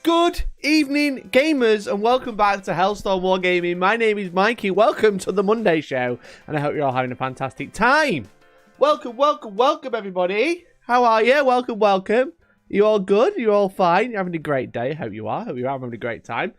Good evening, gamers, and welcome back to Hellstormwargaming. My name is Mikey. Welcome to the Monday show, and I hope you're all having a fantastic time. Welcome, everybody. How are you? Welcome. You all good? You all fine? You're having a great day. I hope you are. Having a great time.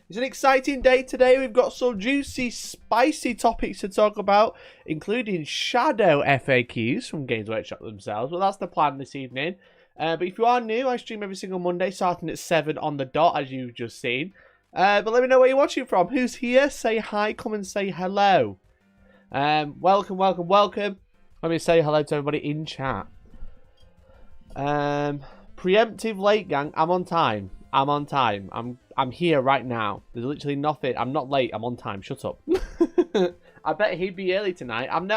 It's an exciting day today. We've got some juicy, spicy topics to talk about, including shadow FAQs from Games Workshop themselves. Well, that's the plan this evening. But if you are new, I stream every single Monday, starting at 7 on the dot, as you've just seen. But let me know where you're watching from. Who's here? Say hi. Come and say hello. Welcome. Let me say hello to everybody in chat. Preemptive late, gang. I'm on time. I'm here right now. There's literally nothing. I'm not late. I'm on time. Shut up. I bet he'd be early tonight. I'm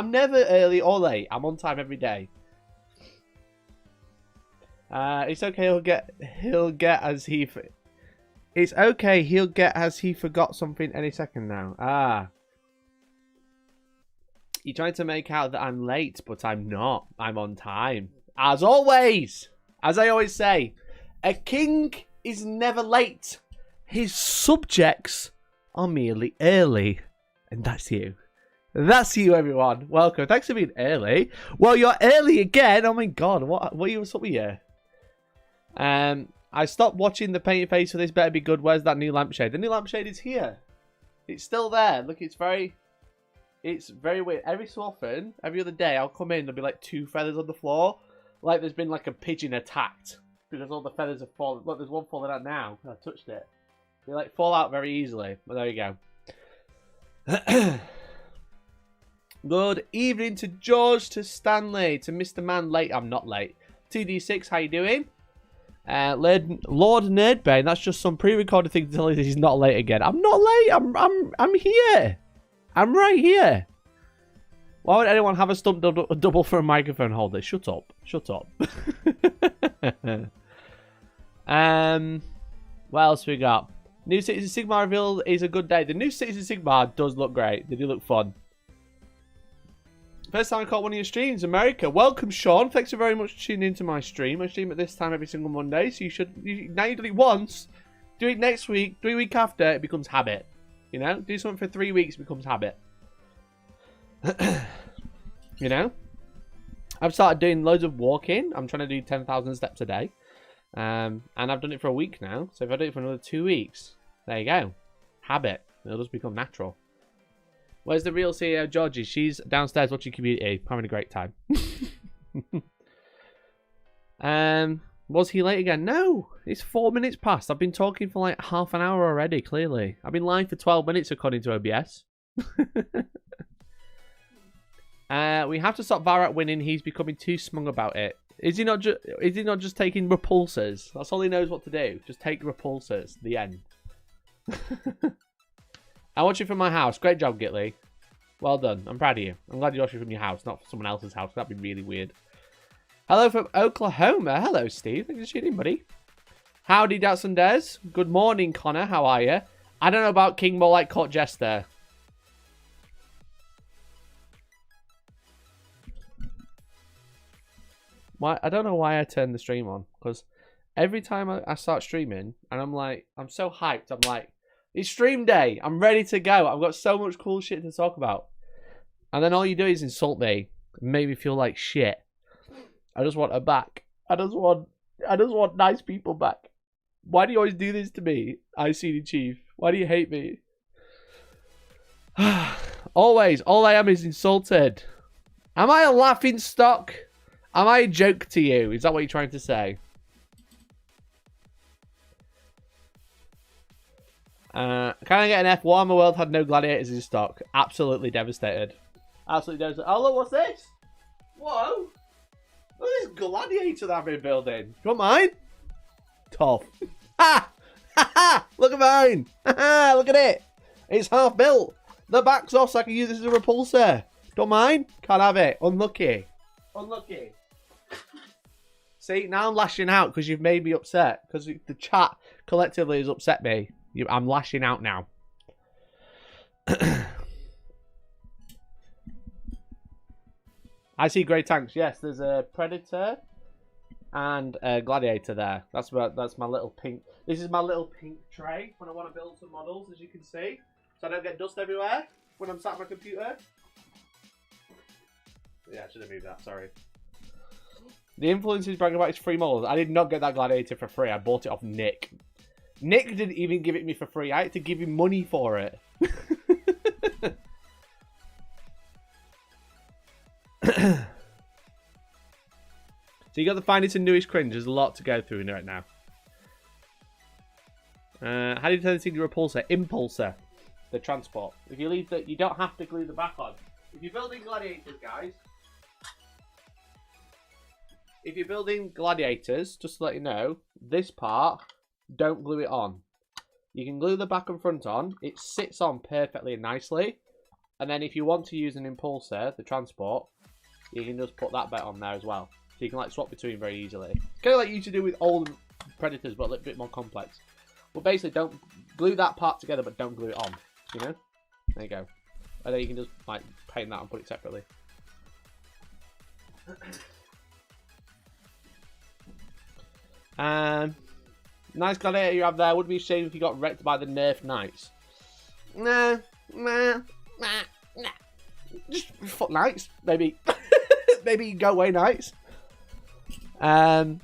never early or late. I'm on time every day. It's okay. He'll get as he. It's okay. He'll get as he forgot something any second now. You're trying to make out that I'm late, but I'm not. I'm on time. As always. As I always say, a king is never late. His subjects are merely early. And that's you. That's you, everyone. Welcome. Thanks for being early. Well, you're early again. Oh my god. What are you up with you? I stopped watching the painted face, so this better be good. Where's that new lampshade? The new lampshade is here. It's still there. Look, it's very weird. Every so often, every other day, I'll come in, there'll be like 2 feathers on the floor. Like there's been like a pigeon attacked. Because all the feathers have fallen. Look, there's one falling out now. I touched it. They like fall out very easily. But there you go. Good evening to George, to Stanley, to Mr. Man late. I'm not late. 2D6, how you doing? Lord Nerdbane, that's just some pre-recorded thing to tell you that he's not late again. I'm not late. I'm here. I'm right here. Why would anyone have a stump double for a microphone holder? Shut up. What else we got? New Citizen Sigmar reveal is a good day. The new Citizen Sigmar does look great. They do look fun. First time I caught one of your streams, America. Welcome, Sean. Thanks so very much for tuning into my stream. I stream at this time every single Monday, so now you've done it once. Do it next week. 3 weeks after, it becomes habit. You know? Do something for 3 weeks, it becomes habit. You know? I've started doing loads of walking. I'm trying to do 10,000 steps a day. And I've done it for a week now. So if I do it for another 2 weeks, there you go. Habit. It'll just become natural. Where's the real CEO, Georgie? She's downstairs watching Community, having a great time. Was he late again? No, it's 4 minutes past. I've been talking for like half an hour already, clearly. I've been live for 12 minutes according to OBS. We have to stop Varat winning. He's becoming too smug about it. Is he not just taking repulsors? That's all he knows what to do. Just take repulsors. The end. I watch it from my house. Great job, Gitley. Well done. I'm proud of you. I'm glad you watch it from your house, not from someone else's house. That'd be really weird. Hello from Oklahoma. Hello, Steve. Thanks for tuning in, buddy. Howdy, Datsun Des. Good morning, Connor. How are you? I don't know about King, more like Court Jester. Why? I don't know why I turned the stream on. Because every time I start streaming, and I'm so hyped. I'm like, it's stream day. I'm ready to go. I've got so much cool shit to talk about. And then all you do is insult me. Make me feel like shit. I just want her back. I just want nice people back. Why do you always do this to me? ICD Chief. Why do you hate me? Always. All I am is insulted. Am I a laughing stock? Am I a joke to you? Is that what you're trying to say? Can I get an F? Warhammer World had no gladiators in stock. Absolutely devastated. Absolutely devastated. Oh, look, what's this? Whoa. Look at this gladiator that I've been building. Don't mind. Tough. Ha! Ha ha! Look at mine. Ha ha! Look at it. It's half built. The back's off so I can use this as a repulsor. Don't mind. Can't have it. Unlucky. Unlucky. See, now I'm lashing out because you've made me upset. Because the chat collectively has upset me. I'm lashing out now. I see grey tanks. Yes, there's a Predator. And a gladiator there. That's my little pink. This is my little pink tray when I want to build some models, as you can see, so I don't get dust everywhere when I'm sat on my computer. Yeah, I should have moved that. Sorry. The influence is bragging about his free models. I did not get that gladiator for free. I bought it off Nick. Nick didn't even give it me for free. I had to give him money for it. So you got the finest and newest cringe. There's a lot to go through in right now. How do you turn this into a repulsor? Impulsor. The transport. If you leave the, you don't have to glue the back on. If you're building gladiators, guys. If you're building gladiators, just to let you know, this part, don't glue it on. You can glue the back and front on. It sits on perfectly and nicely. And then if you want to use an impulsor, the transport, you can just put that bit on there as well. So you can like swap between very easily. Kind of like you used to do with old Predators, but a little bit more complex. But basically, don't glue that part together, but don't glue it on. You know? There you go. And then you can just like paint that and put it separately. Nice gladiator you have there. Would be a shame if you got wrecked by the nerf knights. Nah. Just fuck knights, maybe. Maybe go away knights. I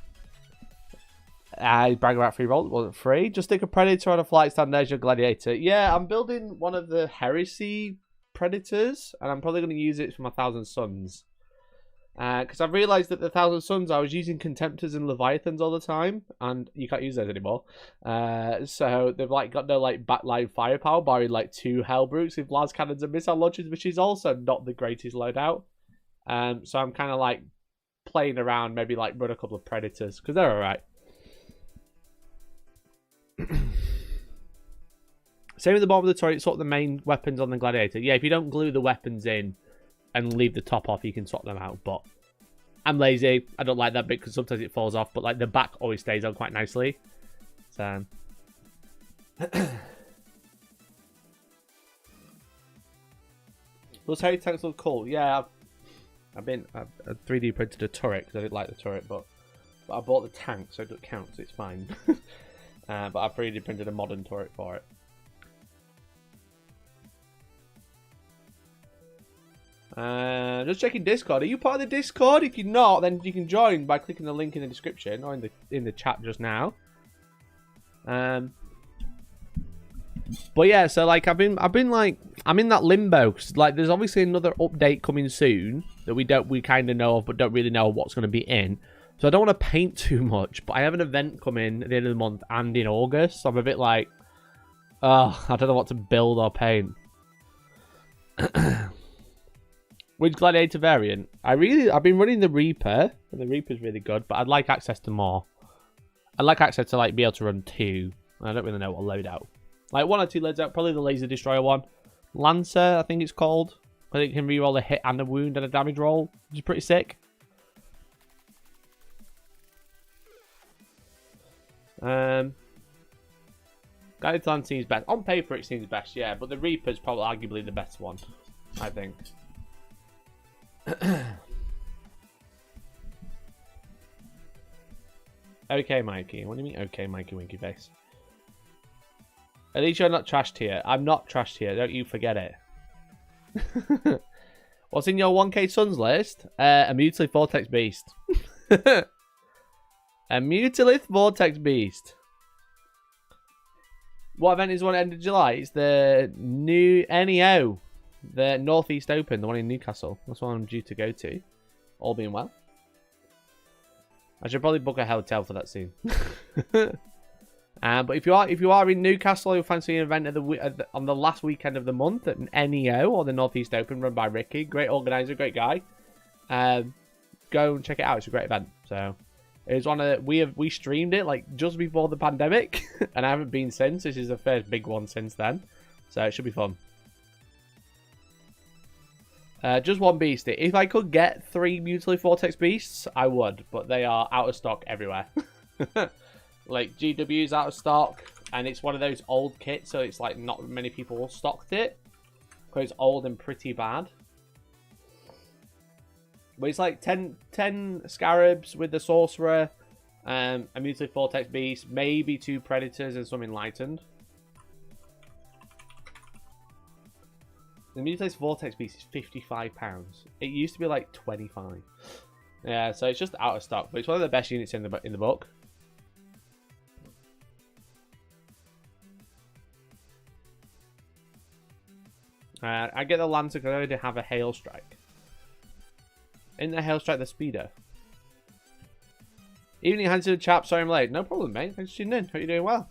brag about free roll. It wasn't free. Just stick a predator on a flight stand. There's your gladiator. Yeah, I'm building one of the heresy predators, and I'm probably going to use it for my Thousand Suns. Because I've realised that the Thousand Suns, I was using Contemptors and Leviathans all the time, and you can't use those anymore. So they've like got no like backline firepower, barring like 2 Hellbrutes with las cannons and missile launchers, which is also not the greatest loadout. So I'm kind of like playing around, maybe like run a couple of Predators, because they're alright. Same with the bottom of the turret, swap the main weapons on the gladiator. Yeah, if you don't glue the weapons in and leave the top off, you can swap them out. But I'm lazy. I don't like that bit because sometimes it falls off. But like the back always stays on quite nicely. So those heavy tanks look cool. Yeah, I've 3D printed a turret because I didn't like the turret, but I bought the tank, so it counts. It's fine. But I've 3D printed a modern turret for it. Just checking Discord. Are you part of the Discord? If you're not, then you can join by clicking the link in the description or in the chat just now. But yeah, so like I've been like I'm in that limbo. Like there's obviously another update coming soon that we kind of know of, but don't really know what's going to be in. So I don't want to paint too much, but I have an event coming at the end of the month and in August. So I'm a bit like, oh, I don't know what to build or paint. Which gladiator variant? I've been running the Reaper, and the Reaper's really good, but I'd like access to more. I'd like access to like be able to run 2. I don't really know what loadout. Like 1 or 2 loadouts, probably the Laser Destroyer one. Lancer, I think it's called. I think it can reroll a hit and a wound and a damage roll, which is pretty sick. Gladiator seems best. On paper it seems best, yeah, but the Reaper's probably arguably the best one, I think. Okay, Mikey. What do you mean, okay, Mikey Winky Face? At least you're not trashed here. I'm not trashed here. Don't you forget it. What's in your 1K Suns list? A Mutilith Vortex Beast. A Mutilith Vortex Beast. What event is one at the end of July? It's the new NEO. The Northeast Open, the one in Newcastle. That's what I'm due to go to. All being well. I should probably book a hotel for that soon. But if you are in Newcastle, you'll fancy an event on the last weekend of the month at an NEO or the Northeast Open run by Ricky. Great organizer, great guy. Go and check it out. It's a great event. So it was one of we streamed it like just before the pandemic, and I haven't been since. This is the first big one since then, so it should be fun. Just one beast. If I could get 3 Mutilith Vortex Beasts, I would, but they are out of stock everywhere. Like GW's out of stock, and it's one of those old kits, so it's like not many people stocked it because it's old and pretty bad. But it's like 10 scarabs with the sorcerer, A mutilated vortex beast, maybe 2 predators and some enlightened. The mutilated vortex beast is £55. It used to be like 25. Yeah, so it's just out of stock, but it's one of the best units in the book. I get the Lancer because I already have a Hail Strike. Isn't the Hail Strike the speeder? Evening, handsome chap. Sorry I'm late. No problem, mate. Thanks for tuning in. Hope you're doing well.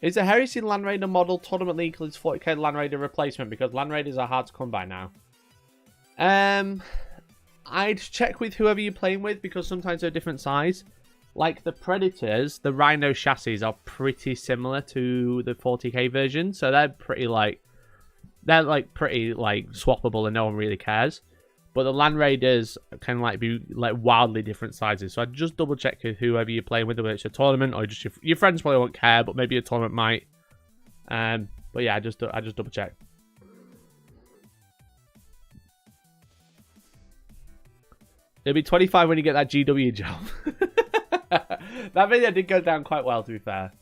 Is the Heresy Land Raider model tournament league includes 40k Land Raider replacement? Because Land Raiders are hard to come by now. I'd check with whoever you're playing with because sometimes they're different size. Like the Predators, the Rhino chassis are pretty similar to the 40k version. So they're pretty swappable and no one really cares. But the Land Raiders can be wildly different sizes. So I'd just double check with whoever you're playing with, whether it's a tournament or just your friends probably won't care, but maybe a tournament might. But yeah, I just double check. It'll be 25 when you get that GW job. That video did go down quite well, to be fair.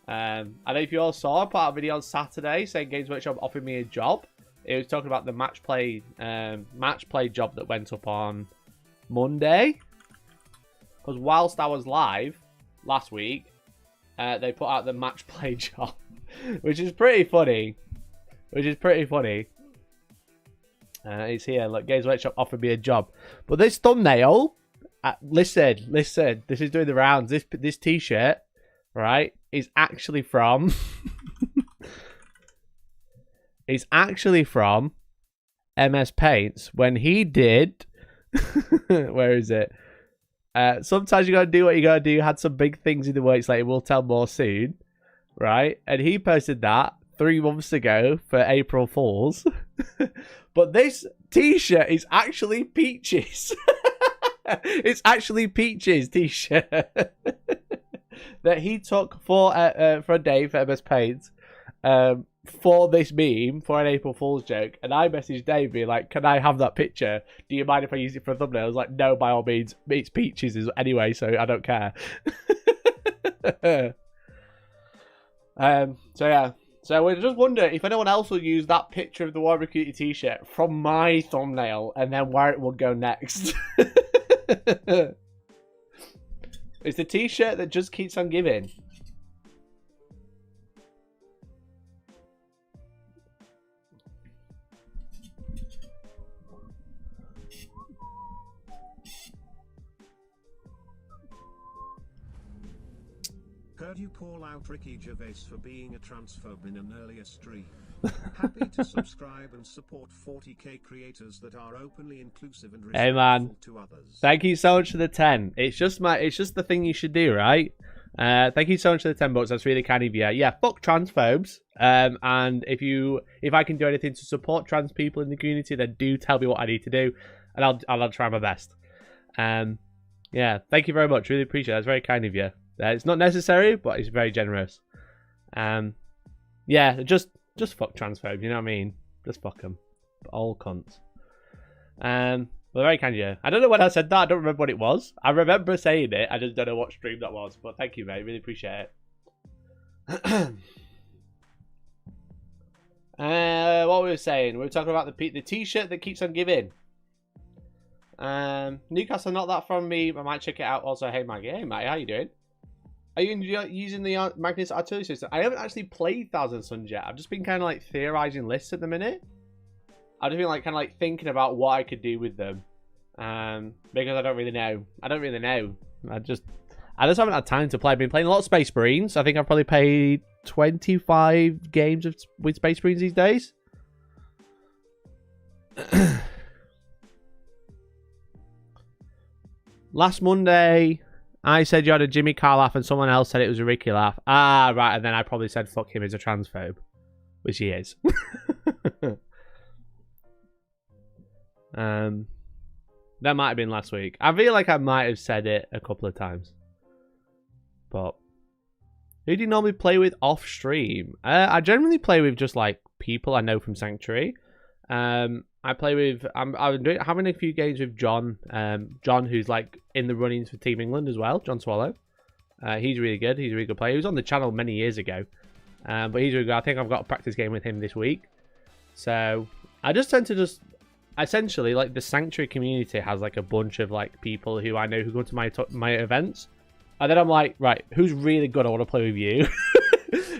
I don't know if you all saw, I put out a video on Saturday saying Games Workshop offered me a job. It was talking about the match play job that went up on Monday. Because whilst I was live last week, they put out the match play job, which is pretty funny. It's here. Look, Games Workshop offered me a job, but this thumbnail. Listen. This is doing the rounds. This T-shirt, right, is actually from. It's actually from MS Paints when he did. Where is it? Sometimes you gotta do what you gotta do. Had some big things in the works, like we'll tell more soon, right? And he posted that 3 months ago for April Fools. But this T-shirt is actually Peaches. It's actually Peaches T-shirt that he took for a day for MS Paints. For this meme, for an April Fool's joke, and I messaged Dave being like, can I have that picture? Do you mind if I use it for a thumbnail? I was like, no, by all means. It's Peaches anyway, so I don't care. So yeah. So we just wonder if anyone else will use that picture of the Wargaming T-shirt from my thumbnail and then where it will go next. It's the T-shirt that just keeps on giving. Heard you call out Ricky Gervais for being a transphobe in an earlier stream. Happy to subscribe and support 40k creators that are openly inclusive and respectful to others. Thank you so much for the 10. It's just the thing you should do, right? Thank you so much for the 10 bucks. That's really kind of you. Yeah, fuck transphobes. And if I can do anything to support trans people in the community, then do tell me what I need to do, and I'll try my best. Yeah, thank you very much. Really appreciate it. That's very kind of you. It's not necessary, but it's very generous. Yeah, just fuck transphobes, you know what I mean? Just fuck them. All cunts. But very kind of you. I don't know when I said that. I don't remember what it was. I remember saying it. I just don't know what stream that was. But thank you, mate. Really appreciate it. What we were saying? We were talking about the T-shirt that keeps on giving. Newcastle, not that from me. I might check it out. Also, hey, Maggie. Hey, Maggie. How you doing? Are you using the Magnus Artillery System? I haven't actually played Thousand Suns yet. I've just been kind of like theorizing lists at the minute. I've just been like kind of like thinking about what I could do with them, because I don't really know. I just haven't had time to play. I've been playing a lot of Space Marines. I think I've probably played 25 games with Space Marines these days. Last Monday, I said you had a Jimmy Carr laugh and someone else said it was a Ricky laugh. Ah, right. And then I probably said fuck him as a transphobe, which he is. That might have been last week. I feel like I might have said it a couple of times. But who do you normally play with off stream? I generally play with just like people I know from Sanctuary. I play with. I'm having a few games with John. John, who's like in the runnings for Team England as well. John Swallow. He's really good. He's a really good player. He was on the channel many years ago. But he's really good. I think I've got a practice game with him this week. So I just tend to essentially, like, the Sanctuary community has like a bunch of like people who I know who go to my events. And then I'm like, right, who's really good? I want to play with you.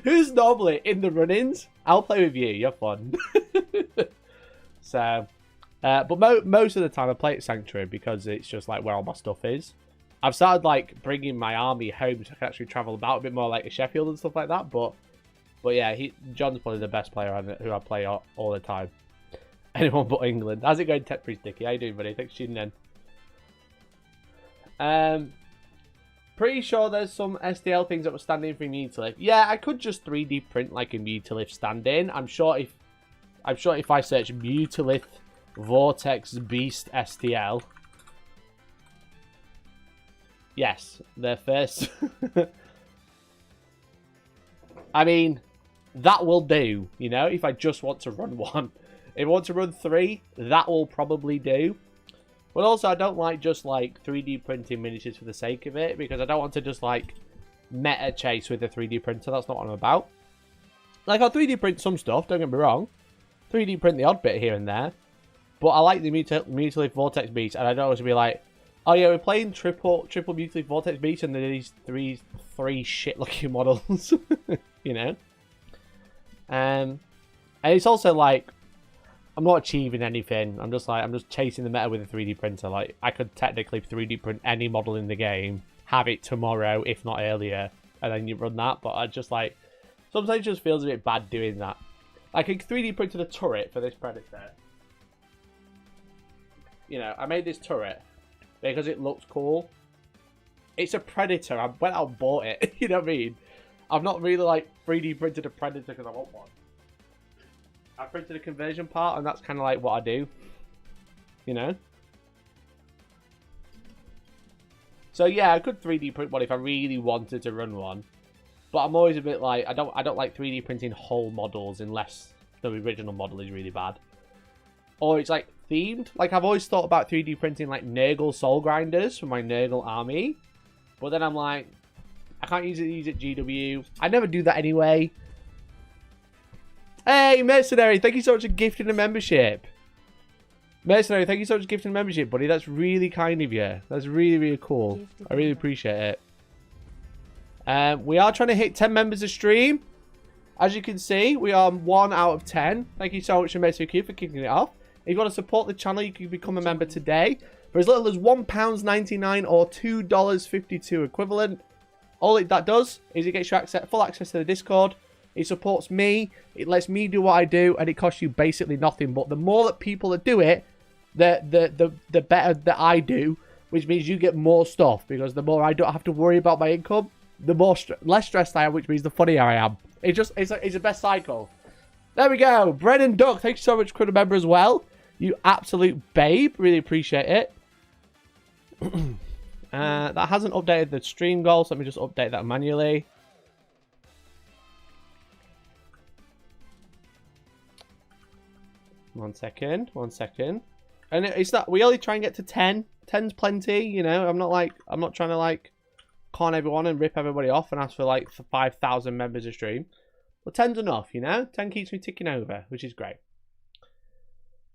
Who's normally in the run-ins? I'll play with you. You're fun. So, but most of the time I play at Sanctuary because it's just like where all my stuff is. I've started like bringing my army home so I can actually travel about a bit more, like Sheffield and stuff like that. But yeah, John's probably the best player who I play all the time. Anyone but England. How's it going, Tech Priest Dicky? How you doing, buddy? Thanks for tuning in. Pretty sure there's some STL things that were standing for Mutilith. Yeah, I could just 3D print like a Mutilith stand-in. I'm sure if I search Mutilith Vortex Beast STL, yes, the first. I mean, that will do. You know, if I just want to run one, if I want to run 3, that will probably do. But also, I don't like just like 3D printing miniatures for the sake of it, because I don't want to just like meta chase with a 3D printer. That's not what I'm about. Like, I'll 3D print some stuff, don't get me wrong. 3D print the odd bit here and there. But I like the Mutilith Vortex Beast, and I don't want to be like, oh yeah, we're playing triple Mutilith Vortex Beast, and there's these three shit-looking models, you know? And it's also like, I'm not achieving anything. I'm just chasing the meta with a 3D printer. Like, I could technically 3D print any model in the game, have it tomorrow, if not earlier, and then you run that. But I just like, sometimes it just feels a bit bad doing that. Like, I 3D printed a turret for this Predator. You know, I made this turret because it looks cool. It's a Predator. I went out and bought it. You know what I mean? I've not really like 3D printed a Predator because I want one. I printed a conversion part, and that's kind of like what I do, you know. So yeah, I could 3D print one if I really wanted to run one, but I'm always a bit like I don't like 3D printing whole models unless the original model is really bad, or it's like themed. Like, I've always thought about 3D printing like Nurgle Soul Grinders for my Nurgle army, but then I'm like, I can't use it GW. I never do that anyway. Hey, Mercenary, thank you so much for gifting a membership. Mercenary, thank you so much for gifting a membership, buddy. That's really kind of you. That's really, really cool. I really appreciate it. We are trying to hit 10 members a stream. As you can see, we are 1 out of 10. Thank you so much, Mercenary, for kicking it off. If you want to support the channel, you can become a member today for as little as £1.99 or $2.52 equivalent. All that does is it gets you full access to the Discord. It supports me, it lets me do what I do, and it costs you basically nothing. But the more that people that do it, the better that I do, which means you get more stuff, because the more I don't have to worry about my income, the more less stressed I am, which means the funnier I am. It's the best cycle. There we go. Brennan Duck, thank you so much for a member as well. You absolute babe. Really appreciate it. That hasn't updated the stream goal, so let me just update that manually. One second. And it's that we only try and get to 10. 10's plenty, you know. I'm not trying to like con everyone and rip everybody off and ask for like 5,000 members a stream. But 10's enough, you know. 10 keeps me ticking over, which is great.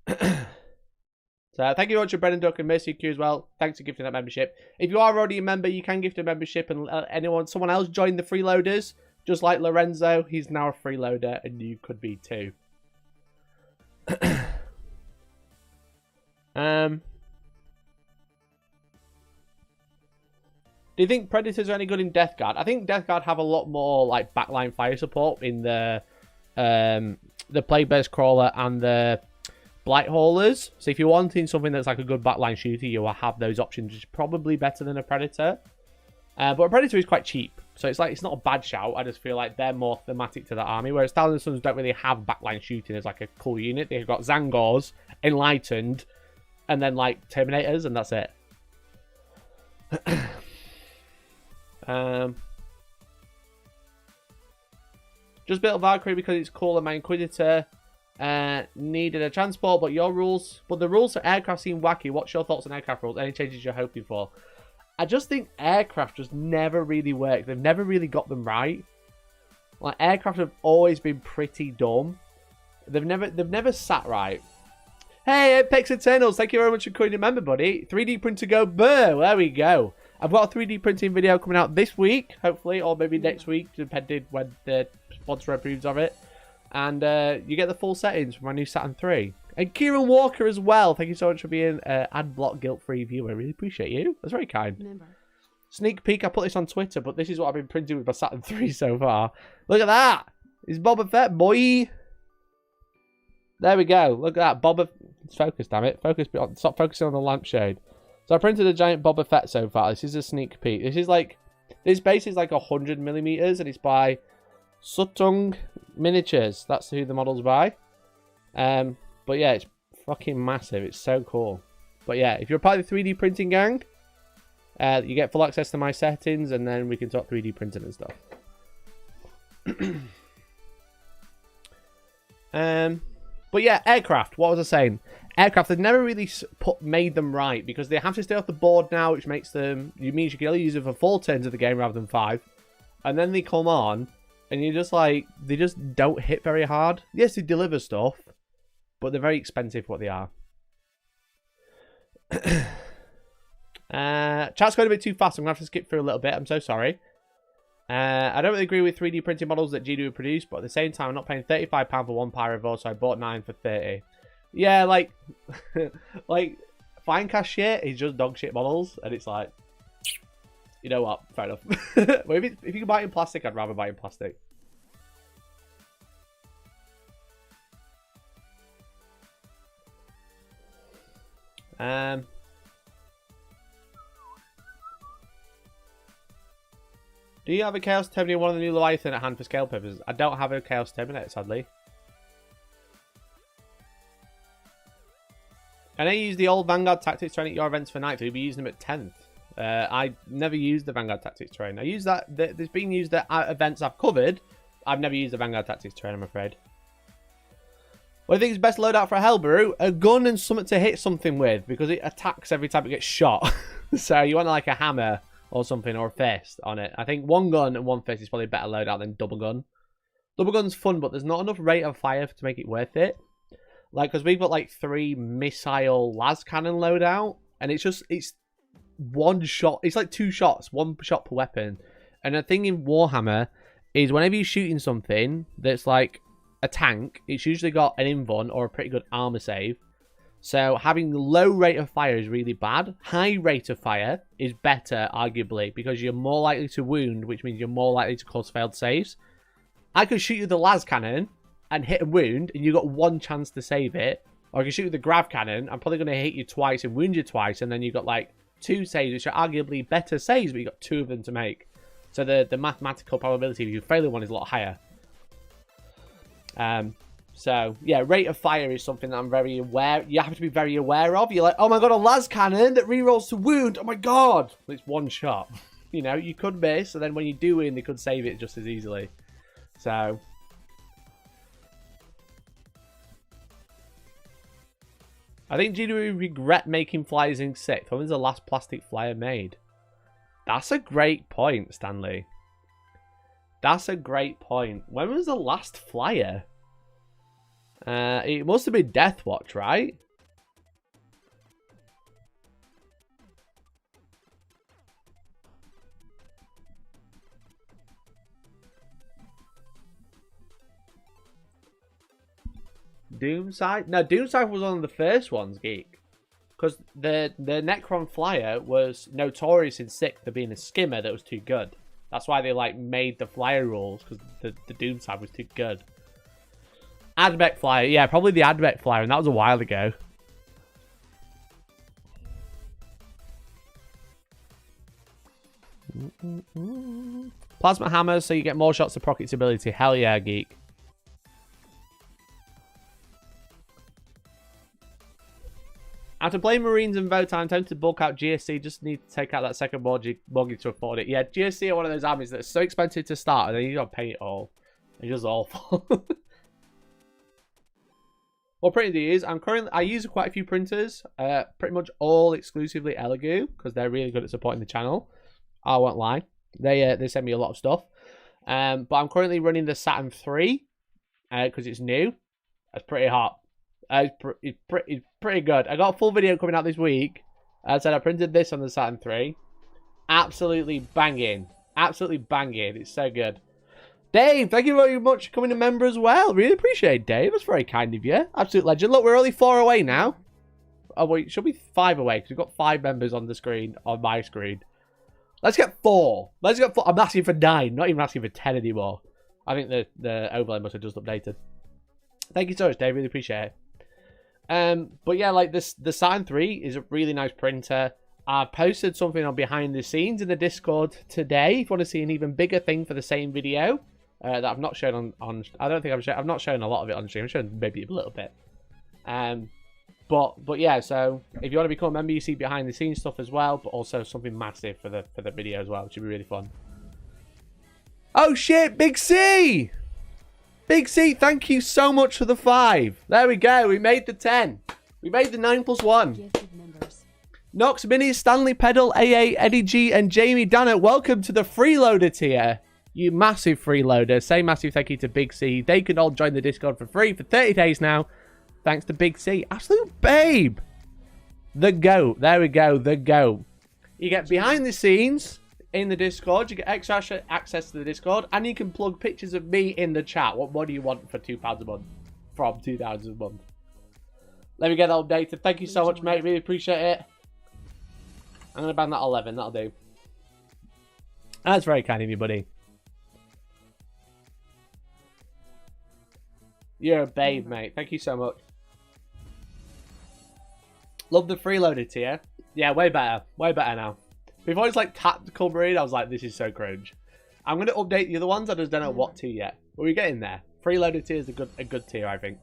So thank you very much to Brendan Duck and Mercy Q as well. Thanks for gifting that membership. If you are already a member, you can gift a membership, and someone else join the freeloaders, just like Lorenzo. He's now a freeloader, and you could be too. Do you think Predators are any good in Death Guard? I think Death Guard have a lot more like backline fire support in the Plague-Bear's Crawler and the Blight Haulers. So if you're wanting something that's like a good backline shooter, you will have those options, which is probably better than a Predator. But a Predator is quite cheap, so it's not a bad shout. I just feel like they're more thematic to the army, whereas Thousand Suns don't really have backline shooting as like a cool unit. They've got Zangors, Enlightened, and then like Terminators, and that's it. Just built Valkyrie because it's cool, and my Inquisitor Needed a transport, but the rules for aircraft seem wacky. What's your thoughts on aircraft rules? Any changes you're hoping for? I just think aircraft just never really work. They've never really got them right. Like, aircraft have always been pretty dumb. They've never sat right. Hey, Apex Eternals, thank you very much for coming to member, buddy. 3D printer go burr. There we go. I've got a 3D printing video coming out this week, hopefully, or maybe next week, depending when the sponsor approves of it. And you get the full settings for my new Saturn 3. And Kieran Walker as well. Thank you so much for being an ad block guilt-free viewer. I really appreciate you. That's very kind. Remember. Sneak peek, I put this on Twitter, but this is what I've been printing with my Saturn 3 so far. Look at that. It's Boba Fett, boy. There we go. Look at that. Boba... Focus, damn it. Focus. Stop focusing on the lampshade. So I printed a giant Boba Fett so far. This is a sneak peek. This is like... This base is like 100mm, and it's by Sutung Miniatures. That's who the model's by. But yeah, it's fucking massive. It's so cool. But yeah, if you're a part of the 3D printing gang, you get full access to my settings, and then we can talk 3D printing and stuff. But yeah, aircraft. What was I saying? Aircraft, they've never really made them right, because they have to stay off the board now, which makes them... It means you can only use them for 4 turns of the game rather than 5. And then they come on, and you're just like... They just don't hit very hard. Yes, they deliver stuff, but they're very expensive for what they are. Chat's going a bit too fast. I'm going to have to skip through a little bit. I'm so sorry. I don't really agree with 3D printing models that GW produce, but at the same time, I'm not paying £35 for one Pyrovo, so I bought 9 for 30. Yeah, like, like, Finecast shit is just dog shit models, and it's like, you know what, fair enough. But if you can buy it in plastic, I'd rather buy it in plastic. Do you have a Chaos Terminator, one of the new Leviathan at hand for scale purposes? I don't have a Chaos Terminator, sadly. And I use the old Vanguard Tactics Train at your events for night. We'll be using them at 10th. I never used the Vanguard Tactics Train. I use that. There's been used at events I've covered. I've never used the Vanguard Tactics Train, I'm afraid. What do you think is best loadout for a Hellbrew? A gun and something to hit something with, because it attacks every time it gets shot. So you want like a hammer or something, or a fist on it. I think one gun and one fist is probably a better loadout than double gun. Double gun's fun, but there's not enough rate of fire to make it worth it. Like, because we've got like 3 missile las cannon loadout, and it's one shot. It's like 2 shots, 1 shot per weapon. And the thing in Warhammer is whenever you're shooting something that's like a tank, it's usually got an invuln or a pretty good armor save. So having low rate of fire is really bad. High rate of fire is better, arguably, because you're more likely to wound, which means you're more likely to cause failed saves. I could shoot you the las cannon and hit a wound, and you got 1 chance to save it. Or I can shoot you the grav cannon. I'm probably going to hit you twice and wound you twice, and then you got like 2 saves, which are arguably better saves, but you got 2 of them to make. So the mathematical probability of you failing one is a lot higher. So, yeah, rate of fire is something that I'm very aware... You have to be very aware of. You're like, oh my god, a las cannon that rerolls to wound. Oh my god. It's 1 shot. You know, you could miss, and then when you do win, they could save it just as easily. So... I think GW regret making flyers in 6th. When was the last plastic flyer made? That's a great point, Stanley. That's a great point. When was the last flyer? It must have been Deathwatch, right? Doomside? No, Doomside was one of the first ones, Geek. Because the Necron flyer was notorious in 6th for being a skimmer that was too good. That's why they like made the flyer rules, because the Doomside was too good. Admech flyer, yeah, probably the Admech flyer, and that was a while ago. Plasma hammer, so you get more shots of Procket's ability. Hell yeah, Geek. After playing Marines and Vote, I'm tempted to bulk out GSC. Just need to take out that second mortgage to afford it. Yeah, GSC are one of those armies that's so expensive to start, and then you gotta pay it all. It's just awful. what printer do you use? I use quite a few printers, pretty much all exclusively Elegoo, because they're really good at supporting the channel. I won't lie. They send me a lot of stuff. But I'm currently running the Saturn 3, because it's new. It's pretty hot. It's pretty good. I got a full video coming out this week. As I said, I printed this on the Saturn 3. Absolutely banging. Absolutely banging. It's so good. Dave, thank you very much for coming a member as well. Really appreciate it, Dave. That's very kind of you. Absolute legend. Look, we're only 4 away now. Oh, wait, it should be 5 away, because we've got 5 members on the screen, on my screen. Let's get 4. Let's get 4. I'm asking for 9, not even asking for 10 anymore. I think the overlay must have just updated. Thank you so much, Dave. Really appreciate it. But yeah, like the Saturn 3 is a really nice printer. I posted something on behind the scenes in the Discord today. If you want to see an even bigger thing for the same video that I've not shown on I don't think I've not shown a lot of it on stream. I've shown maybe a little bit. But yeah, so if you want to become a member, you see behind the scenes stuff as well, but also something massive for the video as well, which would be really fun. Oh shit, Big C! Big C, thank you so much for the 5. There we go, we made the 10. We made the 9+1. Nox, Mini, Stanley Pedal, AA, Eddie G, and Jamie Dannett, welcome to the freeloader tier. You massive freeloader. Say massive thank you to Big C. They can all join the Discord for free for 30 days now. Thanks to Big C. Absolute babe. The GOAT. There we go. The GOAT. You get behind the scenes in the Discord. You get extra access to the Discord. And you can plug pictures of me in the chat. What more do you want for £2 a month? From £2 a month. Let me get that updated. Thank you so much, mate. Really appreciate it. I'm going to ban that 11. That'll do. That's very kind of you, buddy. You're a babe, mate. Thank you so much. Love the freeloaded tier. Yeah, way better. Way better now. Before it's like tactical breed, I was like, this is so cringe. I'm going to update the other ones. I just don't know what tier yet. But we're getting there. Freeloaded tier is a good tier, I think.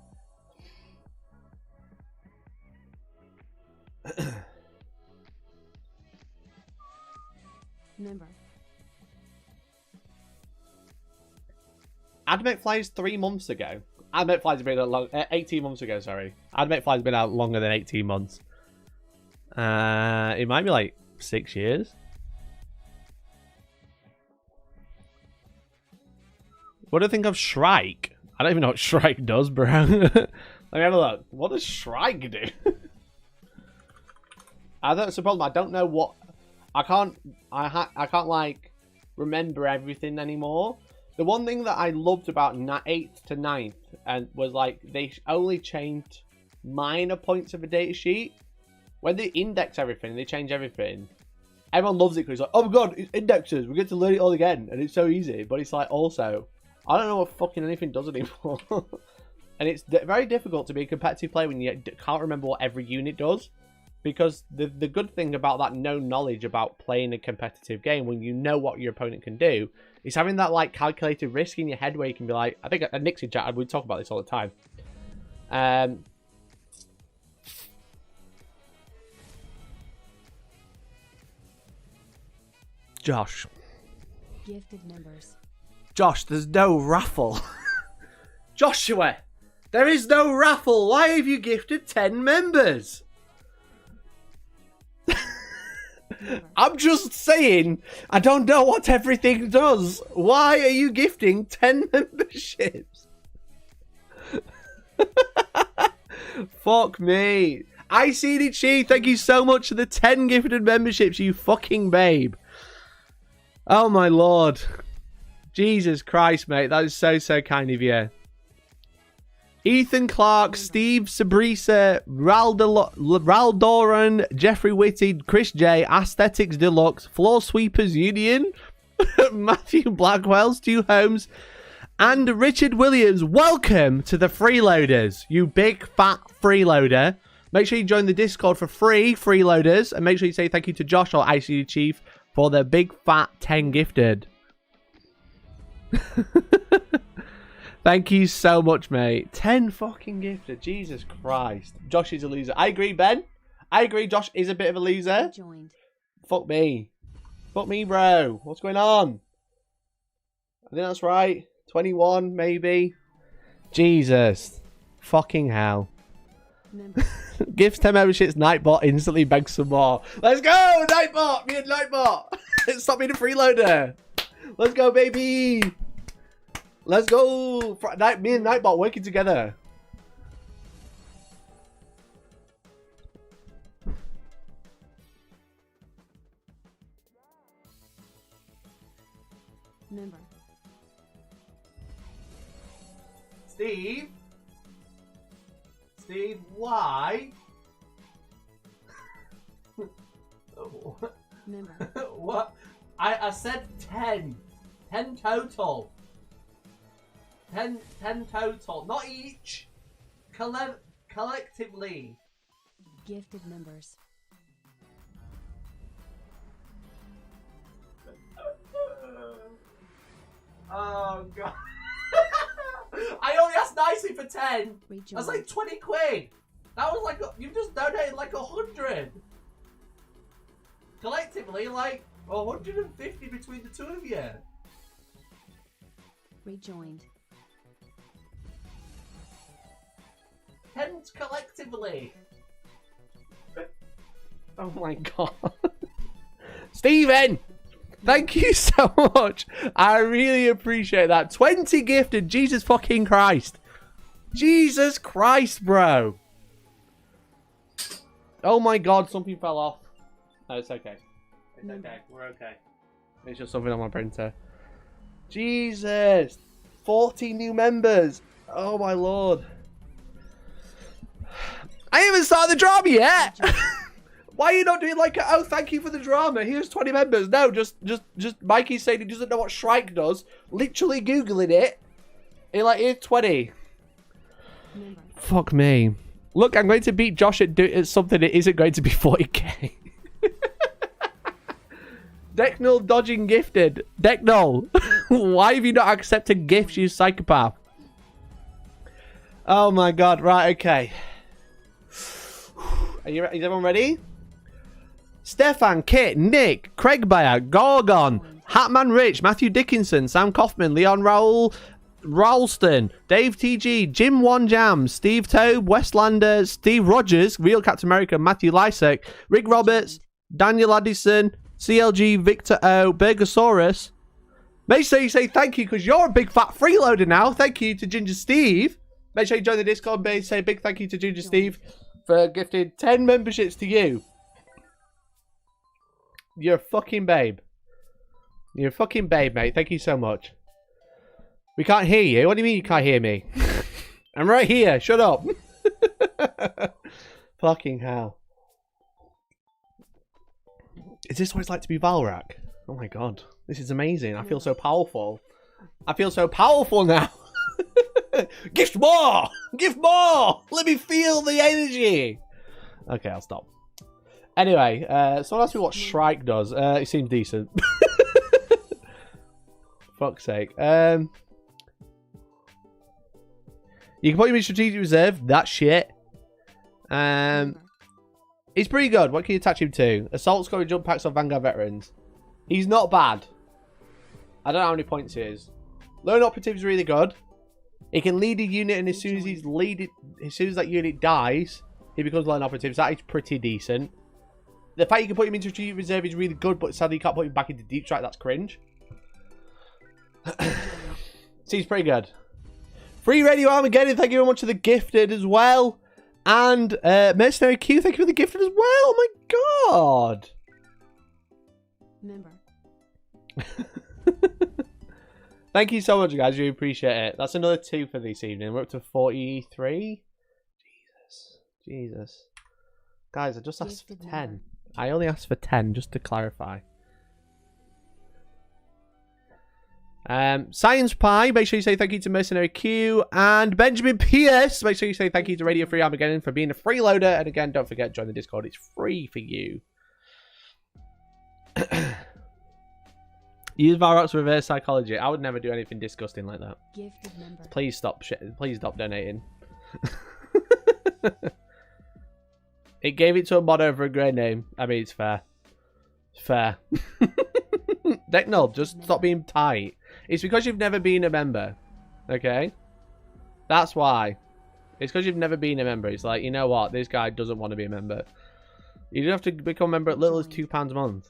Member. Admit Flies 3 months ago. Admit Flies has been out 18 months ago, sorry. Admit Flies has been out longer than 18 months. It might be like 6 years. What do you think of Shrike? I don't even know what Shrike does, bro. Let me have a look. What does Shrike do? That's the problem. I don't know what... I can't like remember everything anymore. The one thing that I loved about 8th to 9th and was like they only changed minor points of the data sheet. When they index everything, they change everything. Everyone loves it because it's like, oh my god, it's indexes. We get to learn it all again, and it's so easy. But it's like also, I don't know what fucking anything does anymore. And it's very difficult to be a competitive player when you can't remember what every unit does. Because the good thing about that known knowledge about playing a competitive game, when you know what your opponent can do, is having that like calculated risk in your head where you can be like, I think at Nixie chat, we talk about this all the time. Josh. Gifted members. Josh, there's no raffle. Joshua, there is no raffle. Why have you gifted 10 members? I'm just saying, I don't know what everything does. Why are you gifting 10 memberships? Fuck me. ICDG, thank you so much for the 10 gifted memberships, you fucking babe. Oh my lord. Jesus Christ, mate. That is so kind of you. Ethan Clark, Steve Sabrisa, Raldoran, Jeffrey Whitty, Chris J, Aesthetics Deluxe, Floor Sweepers Union, Matthew Blackwell, Stu Holmes, and Richard Williams. Welcome to the Freeloaders, you big fat freeloader. Make sure you join the Discord for free, freeloaders, and make sure you say thank you to Josh or ICU Chief for their big fat 10 gifted. Thank you so much, mate. 10 fucking gifted. Jesus Christ. Josh is a loser. I agree, Ben. I agree, Josh is a bit of a loser. Fuck me. Fuck me, bro. What's going on? I think that's right. 21, maybe. Jesus. Fucking hell. Member. Gifts 10 memberships. Nightbot instantly begs some more. Let's go, Nightbot! Me and Nightbot. Stop being a freeloader. Let's go, baby. Let's go. Me and Nightbot working together. Member. Steve? Steve, why? Member. What? I said 10. 10 total. 10 total. Not each. Collectively. Gifted members. Oh, God. I only asked nicely for 10. Rejoin. That's like 20 quid. That was like, you just donated like 100. Collectively, like 150 between the two of you. Rejoined. 10 collectively. Oh my God. Steven! Thank you so much. I really appreciate that. 20 gifted. Jesus fucking Christ. Jesus Christ, bro. Oh my God, something fell off. No, it's okay. It's okay. We're okay. It's just something on my printer. Jesus. 40 new members. Oh my Lord. I haven't even started the drama yet. Why are you not doing like, oh, thank you for the drama. Here's 20 members. No, just Mikey's saying he doesn't know what Shrike does. Literally Googling it. And like, here's 20. Member. Fuck me. Look, I'm going to beat Josh at something that isn't going to be 40k. Decknull dodging gifted. Decknull. Why have you not accepted gifts, you psychopath? Oh my God. Right, okay. Is everyone ready? Stefan, Kit, Nick, Craig Bayer, Gorgon, Hatman Rich, Matthew Dickinson, Sam Kaufman, Leon Ralston, Dave TG, Jim One Jam, Steve Tobe, Westlander, Steve Rogers, Real Captain America, Matthew Lysek, Rick Roberts, Daniel Addison, CLG, Victor O, Burgosaurus. Make sure you say thank you because you're a big fat freeloader now. Thank you to Ginger Steve. Make sure you join the Discord. Say a big thank you to Ginger Steve for gifting 10 memberships to you. You're a fucking babe. You're a fucking babe, mate. Thank you so much. We can't hear you. What do you mean you can't hear me? I'm right here. Shut up. Fucking hell. Is this what it's like to be Valrak? Oh my God. This is amazing. I feel so powerful. I feel so powerful now. Gift more! Give more! Let me feel the energy! Okay, I'll stop. Anyway, someone asked me what Shrike does. It seems decent. Fuck's sake. You can put him in strategic reserve. That's shit. He's pretty good. What can you attach him to? Assault scoring jump packs on Vanguard veterans. He's not bad. I don't know how many points he is. Lone operative's really good. He can lead a unit, and as soon as that unit dies, he becomes lone operative. So that is pretty decent. The fact you can put him into strategic reserve is really good, but sadly you can't put him back into deep strike. That's cringe. Seems pretty good. Free Radio Armageddon, thank you very much for the gifted as well. And Mercenary Q, thank you for the gifted as well. Oh my God. Member. Thank you so much, guys. Really appreciate it. That's another 2 for this evening. We're up to 43. Jesus. Guys, I just asked for 10. I only asked for 10, just to clarify. Science Pie, make sure you say thank you to Mercenary Q. And Benjamin Pierce, make sure you say thank you to Radio Free Armageddon for being a freeloader. And again, don't forget, join the Discord. It's free for you. Use Varrock's reverse psychology. I would never do anything disgusting like that. Gifted member. Please stop Please stop donating. It gave it to a mod over a grey name. I mean, it's fair. It's fair. No, just stop being tight. It's because you've never been a member. Okay? That's why. It's because you've never been a member. It's like, you know what? This guy doesn't want to be a member. You don't have to become a member at little as £2 a month.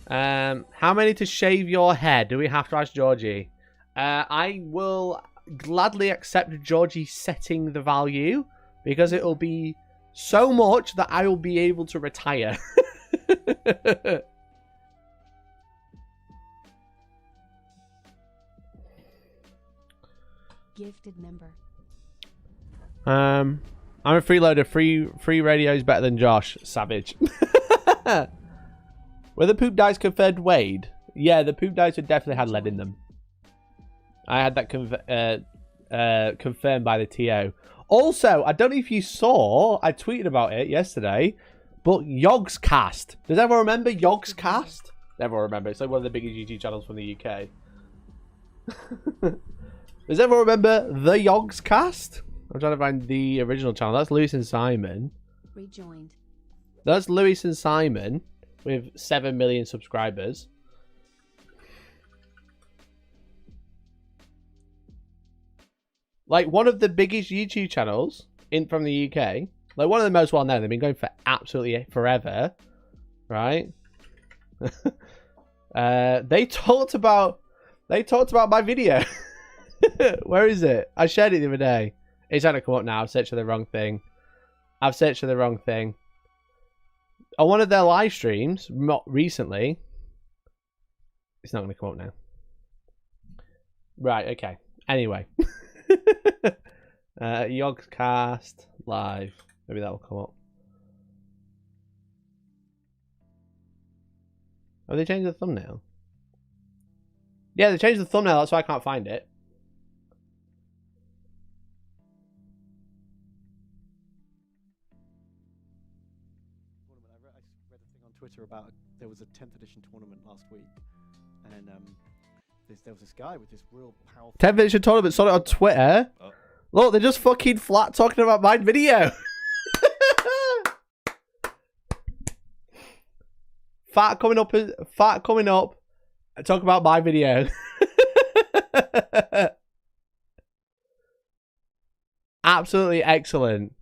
How many to shave your head? Do we have to ask Georgie? I will gladly accept Georgie setting the value because it will be so much that I will be able to retire. Gifted member. I'm a freeloader. Free radio is better than Josh. Savage. Were the poop dice confirmed Wade? Yeah, the poop dice had definitely had lead in them. I had that confirmed by the TO. Also, I don't know if you saw, I tweeted about it yesterday, but Yogscast. Does everyone remember Yogscast? Everyone remember. It's like one of the biggest YouTube channels from the UK. Does everyone remember the Yogscast? I'm trying to find the original channel. That's Lewis and Simon. Rejoined. That's Lewis and Simon with 7 million subscribers. Like one of the biggest YouTube channels from the UK. Like one of the most well known. They've been going for absolutely forever. Right? They talked about my video. Where is it? I shared it the other day. It's had to come up now. I've searched for the wrong thing. On one of their live streams, not recently. It's not going to come up now. Right, okay. Anyway. Yogscast live. Maybe that'll come up. Oh, they changed the thumbnail? Yeah, they changed the thumbnail. That's why I can't find it. I read a thing on Twitter about there was a 10th edition tournament last week, and there was this guy with this real powerful 10th edition tournament. Saw it on Twitter. Oh. Look, they're just fucking flat talking about my video. Fat coming up. Talk about my video. Absolutely excellent.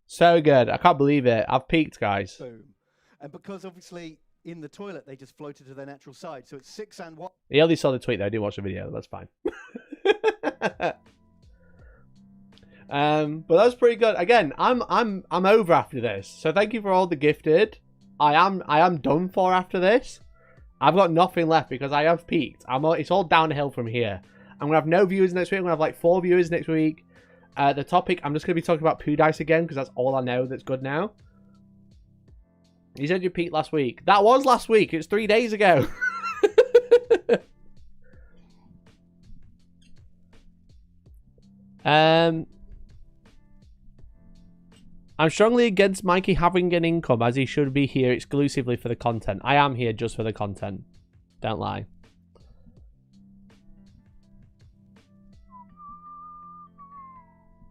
So good. I can't believe it. I've peaked, guys. Boom. And because obviously in the toilet they just floated to their natural side, so it's 6 and 1. He only saw the tweet though. I didn't watch the video. That's fine. But that's pretty good. Again, I'm over after this. So thank you for all the gifted. I am done for after this. I've got nothing left because I have peaked. It's all downhill from here. I'm gonna have no viewers next week. I'm gonna have like 4 viewers next week. The topic, I'm just gonna be talking about poo dice again because that's all I know that's good now. You said you peaked last week. That was last week. It was 3 days ago. I'm strongly against Mikey having an income as he should be here exclusively for the content. I am here just for the content. Don't lie.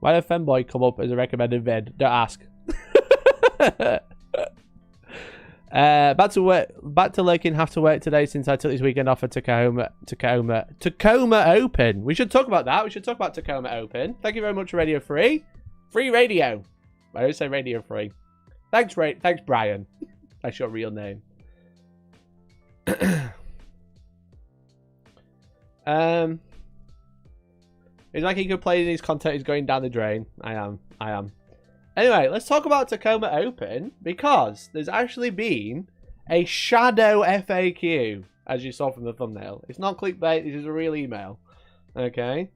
Why did Femboy come up as a recommended vid? Don't ask. Back to lurking. Have to work today since I took this weekend off for Tacoma Open. We should talk about that. We should talk about Tacoma Open. Thank you very much, Radio Free. Free radio. I always say Radio Free. Thanks, Thanks, Brian. That's your real name. It's like he could play his content is going down the drain. I am. Anyway, let's talk about Tacoma Open because there's actually been a shadow FAQ, as you saw from the thumbnail. It's not clickbait, this is a real email. Okay.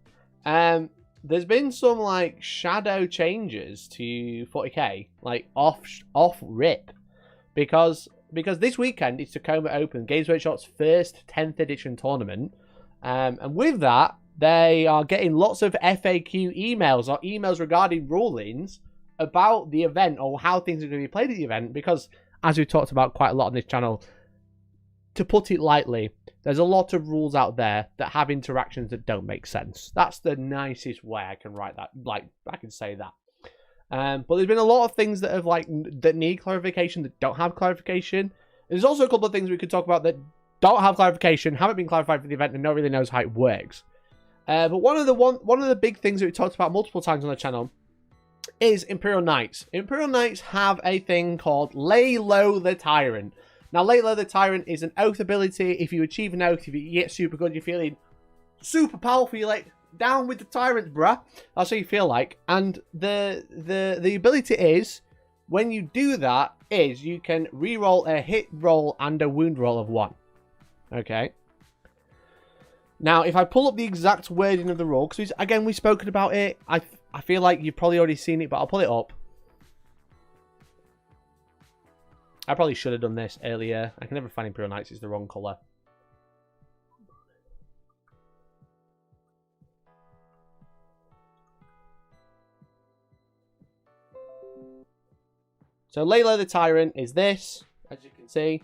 There's been some like shadow changes to 40k, like off rip. Because this weekend it's Tacoma Open, Games Workshop's first 10th edition tournament. And with that, they are getting lots of FAQ emails or emails regarding rulings about the event or how things are going to be played at the event. Because, as we've talked about quite a lot on this channel, to put it lightly, there's a lot of rules out there that have interactions that don't make sense. That's the nicest way I can write that. Like, I can say that. But there's been a lot of things that have that need clarification that don't have clarification. There's also a couple of things we could talk about that don't have clarification, haven't been clarified for the event, and nobody really knows how it works. But one of the big things that we talked about multiple times on the channel is Imperial Knights. Imperial Knights have a thing called Lay Low the Tyrant. Now, Lay Low the Tyrant is an oath ability. If you achieve an oath, if you get super good, you're feeling super powerful, you're like, down with the tyrants, bruh. That's what you feel like. And the ability is, when you do that, is you can reroll a hit roll and a wound roll of 1. Okay. Now, if I pull up the exact wording of the rule, because again, we've spoken about it, I feel like you've probably already seen it, but I'll pull it up. I probably should have done this earlier. I can never find Imperial Knights, it's the wrong colour. So Lay Low the Tyrant is this, as you can see.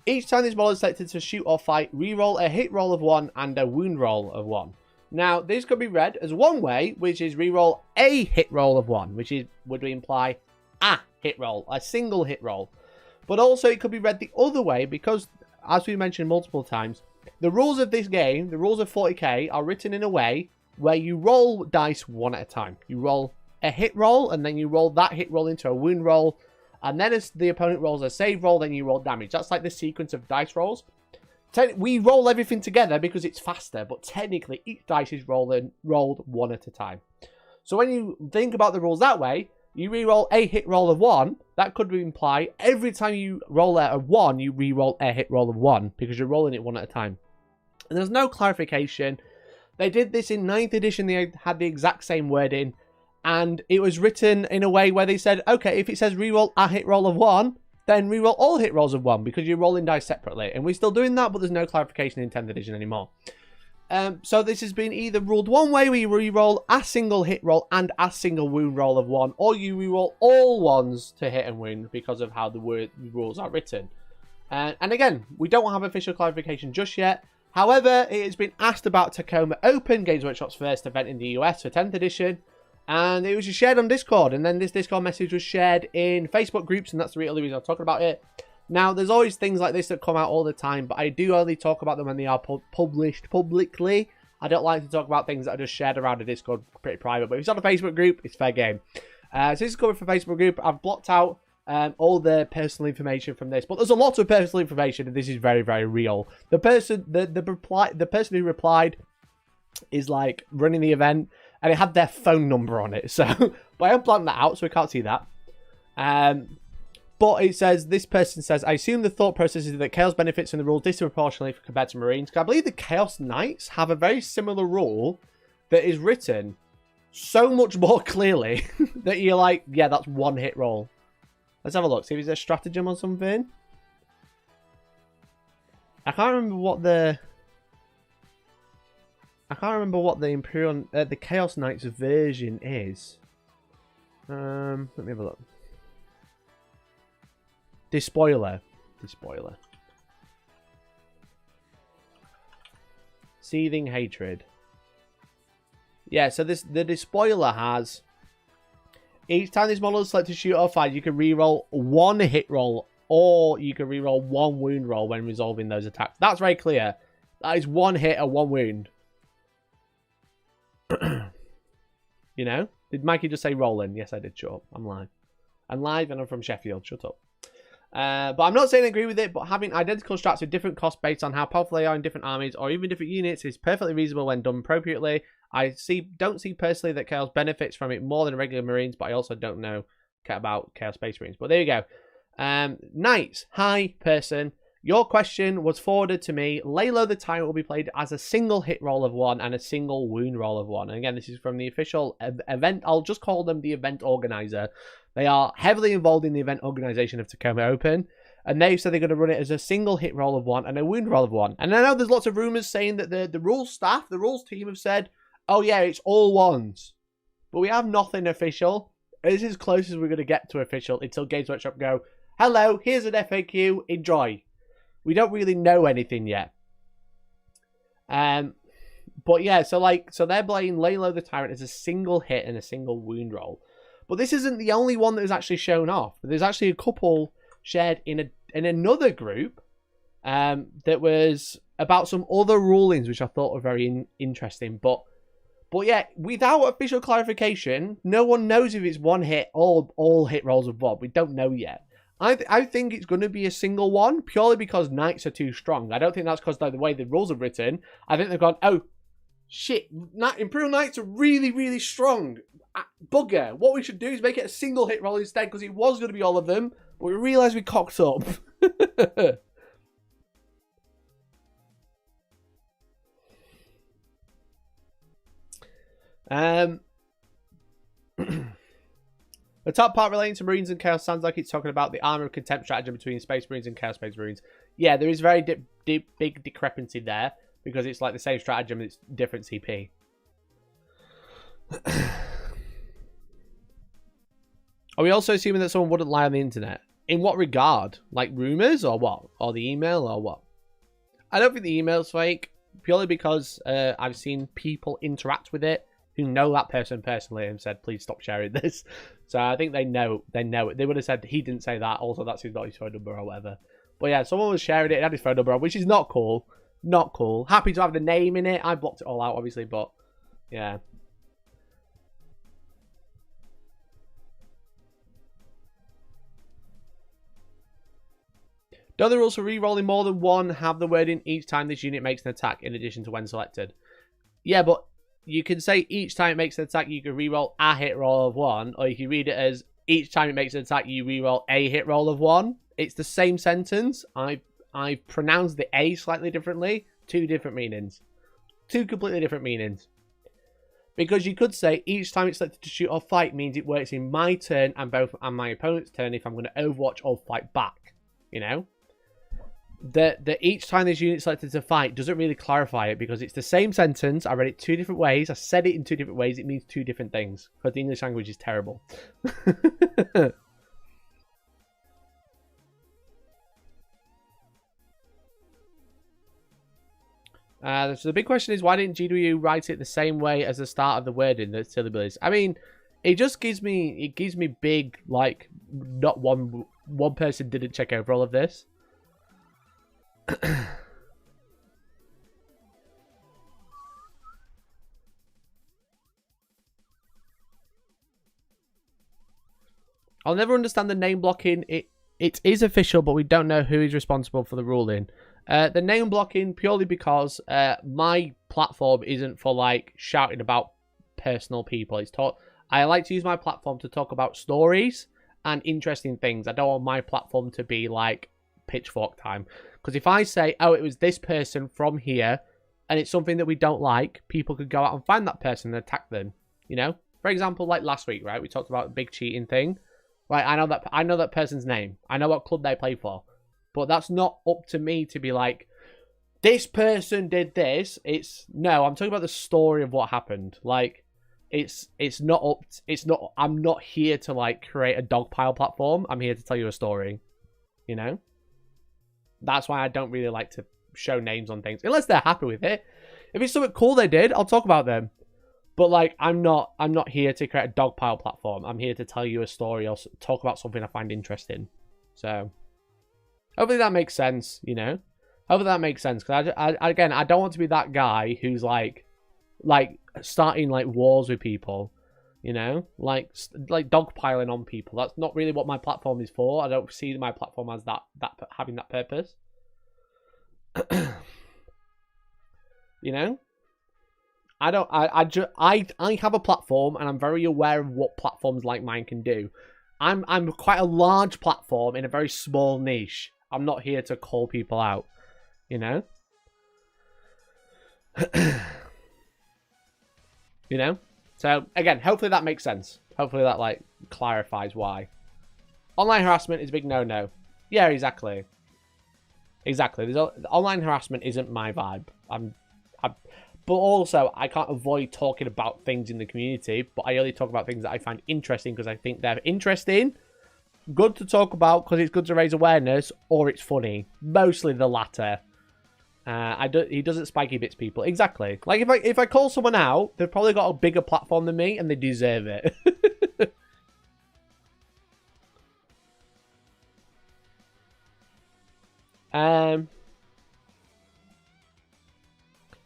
Each time this model is selected to shoot or fight, reroll a hit roll of 1 and a wound roll of 1. Now, this could be read as one way, which is reroll a hit roll of 1, which would imply a hit roll, a single hit roll. But also it could be read the other way because, as we mentioned multiple times, the rules of this game, the rules of 40k, are written in a way where you roll dice one at a time. You roll a hit roll, and then you roll that hit roll into a wound roll, and then as the opponent rolls a save roll, then you roll damage. That's like the sequence of dice rolls. We roll everything together because it's faster, but technically each dice is rolled one at a time. So when you think about the rules that way, you re-roll a hit roll of 1. That could imply every time you roll a 1, you re-roll a hit roll of 1 because you're rolling it one at a time. And there's no clarification. They did this in 9th edition. They had the exact same wording. And it was written in a way where they said, okay, if it says reroll a hit roll of 1, then reroll all hit rolls of 1 because you're rolling dice separately. And we're still doing that, but there's no clarification in 10th edition anymore. So this has been either ruled one way where you reroll a single hit roll and a single wound roll of 1, or you reroll all ones to hit and wound because of how the rules are written. And again, we don't have official clarification just yet. However, it has been asked about Tacoma Open, Games Workshop's first event in the US for 10th edition. And it was just shared on Discord, and then this Discord message was shared in Facebook groups, and that's the only reason I'm talking about it. Now, there's always things like this that come out all the time, but I do only talk about them when they are published publicly. I don't like to talk about things that are just shared around a Discord, pretty private, but if it's on a Facebook group, it's fair game. So this is coming from a Facebook group. I've blocked out all the personal information from this, but there's a lot of personal information, and this is very, very real. The person who replied is like running the event, and it had their phone number on it. So, but I unplugged that out, so we can't see that. But it says, this person says, I assume the thought process is that Chaos benefits from the rules disproportionately compared to Marines. Because I believe the Chaos Knights have a very similar rule that is written so much more clearly that you're like, yeah, that's one hit roll. Let's have a look. See if there's a stratagem or something. I can't remember what the Imperial, the Chaos Knights version is. Let me have a look. Despoiler. Seething Hatred. Yeah, so the Despoiler has, each time this model is selected to shoot or fight, you can reroll one hit roll, or you can reroll one wound roll when resolving those attacks. That's very clear. That is one hit or one wound. You know? Did Mikey just say rolling? Yes, I did. Shut up. I'm live. I'm live and I'm from Sheffield. Shut up. But I'm not saying I agree with it, but having identical strats with different costs based on how powerful they are in different armies or even different units is perfectly reasonable when done appropriately. I don't see personally that Chaos benefits from it more than regular Marines, but I also don't know about Chaos Space Marines. But there you go. Knights. Hi, person. Your question was forwarded to me. Lay Low the Tyrant will be played as a single hit roll of 1 and a single wound roll of 1. And again, this is from the official event. I'll just call them the event organizer. They are heavily involved in the event organization of Tacoma Open. And they said they're going to run it as a single hit roll of 1 and a wound roll of 1. And I know there's lots of rumors saying that the rules staff, the rules team have said, oh yeah, it's all ones. But we have nothing official. This is as close as we're going to get to official until Games Workshop go, hello, here's an FAQ, enjoy. We don't really know anything yet. But yeah, so they're playing Lay Low the Tyrant as a single hit and a single wound roll. But this isn't the only one that was actually shown off. There's actually a couple shared in another group. that was about some other rulings which I thought were very interesting. But yeah, without official clarification, no one knows if it's one hit or all hit rolls of one. We don't know yet. I think it's going to be a single one purely because knights are too strong. I don't think that's because of the way the rules are written. I think they've gone, oh, shit, Imperial Knights are really, really strong. Bugger. What we should do is make it a single hit roll instead because it was going to be all of them, but we realised we cocked up. The top part relating to Marines and Chaos sounds like it's talking about the armor of contempt strategy between Space Marines and Chaos Space Marines. Yeah, there is very big discrepancy there because it's like the same stratagem, it's different CP. Are we also assuming that someone wouldn't lie on the internet? In what regard? Like rumors or what? Or the email or what? I don't think the email's fake, purely because I've seen people interact with it who know that person personally and said, please stop sharing this. So I think they know it. They would have said he didn't say that. Also, that's not his phone number or whatever. But yeah, someone was sharing it and had his phone number on, which is not cool. Not cool. Happy to have the name in it. I blocked it all out, obviously, but yeah. Do the rules for re-rolling more than one have the wording each time this unit makes an attack in addition to when selected? Yeah, but you can say each time it makes an attack, you can re-roll a hit roll of 1, or you can read it as each time it makes an attack, you re-roll a hit roll of 1. It's the same sentence. I've pronounced the A slightly differently. 2 different meanings. 2 completely different meanings. Because you could say each time it's selected to shoot or fight means it works in my turn and my opponent's turn if I'm going to Overwatch or fight back. You know? The each time this unit selected to fight doesn't really clarify it because it's the same sentence. I read it 2 different ways. I said it in 2 different ways. It means 2 different things because the English language is terrible. So the big question is, why didn't GW write it the same way as the start of the wording? The silly billies. I mean, it just gives me big, like, not one person didn't check over all of this. I'll never understand the name blocking. It is official, but we don't know who is responsible for the ruling. The name blocking purely because my platform isn't for like shouting about personal people. I like to use my platform to talk about stories and interesting things. I don't want my platform to be like pitchfork time. Because if I say, oh, it was this person from here, and it's something that we don't like, people could go out and find that person and attack them. You know? For example, like last week, right? We talked about the big cheating thing. Right, I know that person's name. I know what club they play for. But that's not up to me to be like, this person did this. No, I'm talking about the story of what happened. Like, I'm not here to like create a dogpile platform. I'm here to tell you a story. You know? That's why I don't really like to show names on things. Unless they're happy with it. If it's something cool they did, I'll talk about them. But like, I'm not here to create a dogpile platform. I'm here to tell you a story or talk about something I find interesting. So, hopefully that makes sense, you know? Hopefully that makes sense. Because again, I don't want to be that guy who's like starting like wars with people, you know? Like dogpiling on people. That's not really what my platform is for. I don't see my platform as that having that purpose. You know? I have a platform and I'm very aware of what platforms like mine can do. I'm quite a large platform in a very small niche. I'm not here to call people out, you know? You know? So again, hopefully that makes sense. Hopefully that like clarifies why. Online harassment is a big no-no. Yeah, exactly. Exactly. Online harassment isn't my vibe. But also, I can't avoid talking about things in the community, but I only talk about things that I find interesting because I think they're interesting, good to talk about because it's good to raise awareness, or it's funny. Mostly the latter. He doesn't spiky bits people. Exactly. Like, if I call someone out, they've probably got a bigger platform than me, and they deserve it.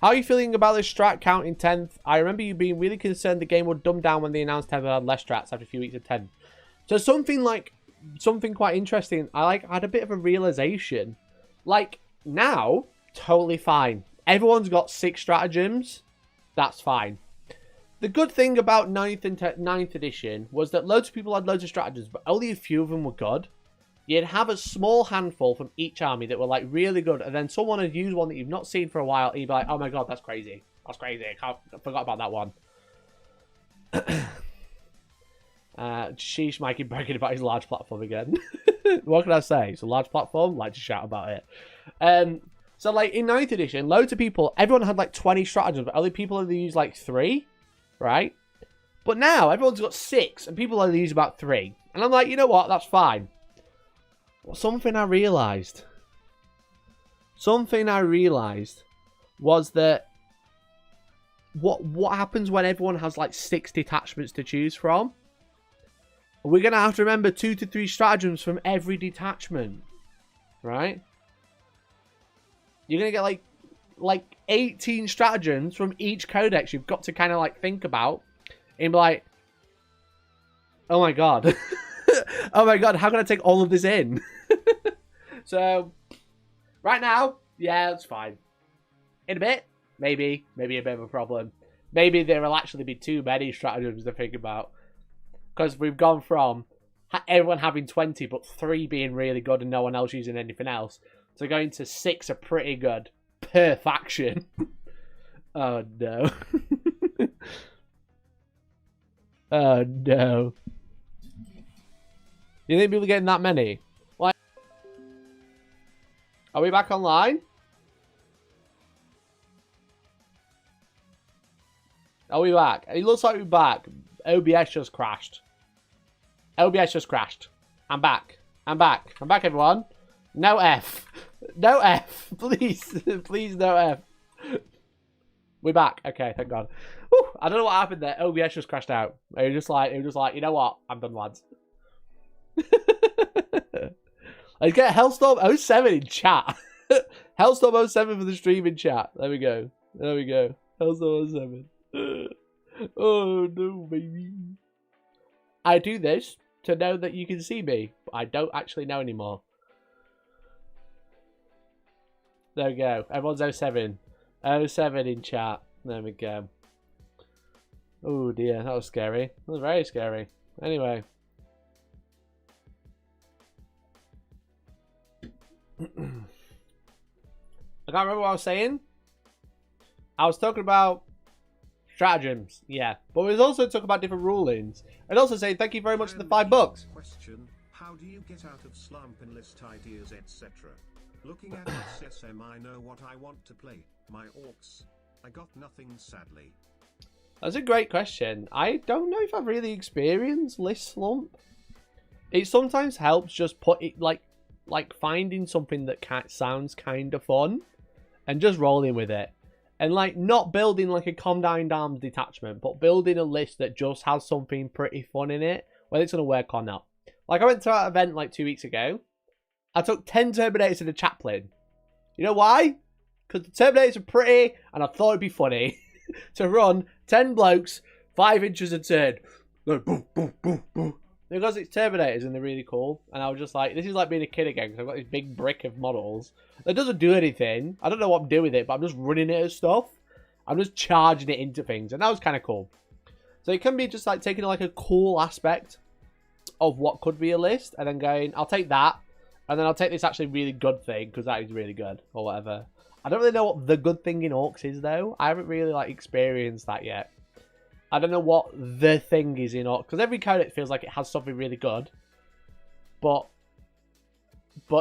How are you feeling about the strat count in 10th? I remember you being really concerned the game would dumb down when they announced 10th and had less strats after a few weeks of 10th. So something quite interesting. I had a bit of a realization. Like, now, totally fine. Everyone's got 6 stratagems. That's fine. The good thing about 9th edition was that loads of people had loads of stratagems, but only a few of them were good. You'd have a small handful from each army that were like really good, and then someone would use one that you've not seen for a while, and you'd be like, oh my god, that's crazy. That's crazy. I forgot about that one. Sheesh, Mikey bragging about his large platform again. What can I say? It's a large platform. Like to shout about it. So like in 9th edition, loads of people, everyone had like 20 stratagems, but only people only use like 3, right? But now everyone's got 6, and people only use about 3. And I'm like, you know what? That's fine. But something I realized was that what happens when everyone has like 6 detachments to choose from? We're going to have to remember 2 to 3 stratagems from every detachment, right? You're going to get like 18 stratagems from each codex you've got to kind of like think about and be like, oh my god. Oh my god, how can I take all of this in? So, right now, yeah, it's fine. In a bit, maybe a bit of a problem. Maybe there will actually be too many stratagems to think about. Because we've gone from everyone having 20, but 3 being really good and no one else using anything else, to going to 6 are pretty good per faction. Oh no. Oh no. You think people are getting that many? Like, are we back online? Are we back? It looks like we're back. OBS just crashed. OBS just crashed. I'm back. I'm back, everyone. No F. No F. Please. Please, no F. We're back. Okay, thank God. Whew, I don't know what happened there. OBS just crashed out. It was just like, you know what? I'm done, lads. Let's get Hellstorm 07 in chat. Hellstorm 07 for the stream in chat. There we go. There we go. Hellstorm 07. Oh no, baby. I do this to know that you can see me, but I don't actually know anymore. There we go. Everyone's 07. 07 in chat. There we go. Oh dear, that was scary. That was very scary. Anyway. I can't remember what I was saying. I was talking about stratagems, yeah. But we was also talking about different rulings. And also saying thank you very much for the $5. Question: how do you get out of slump and list ideas, etc.? Looking at SSM, I know what I want to play. My orcs. I got nothing, sadly. That's a great question. I don't know if I've really experienced list slump. It sometimes helps just put it like finding something that sounds kind of fun and just rolling with it. And like not building like a Combined Arms detachment, but building a list that just has something pretty fun in it, whether it's going to work or not. Like I went to that event like 2 weeks ago. I took 10 Terminators and a Chaplain. You know why? Because the Terminators are pretty and I thought it'd be funny to run 10 blokes 5 inches a turn. Like, boom, boom, boom, boom. Because it's Terminators and they're really cool. And I was just like, this is like being a kid again. Because I've got this big brick of models. That doesn't do anything. I don't know what I'm doing with it. But I'm just running it as stuff. I'm just charging it into things. And that was kind of cool. So it can be just like taking like a cool aspect of what could be a list. And then going, I'll take that. And then I'll take this actually really good thing. Because that is really good. Or whatever. I don't really know what the good thing in Orcs is though. I haven't really like experienced that yet. I don't know what the thing is in Orcs. Because every codex feels like it has something really good. But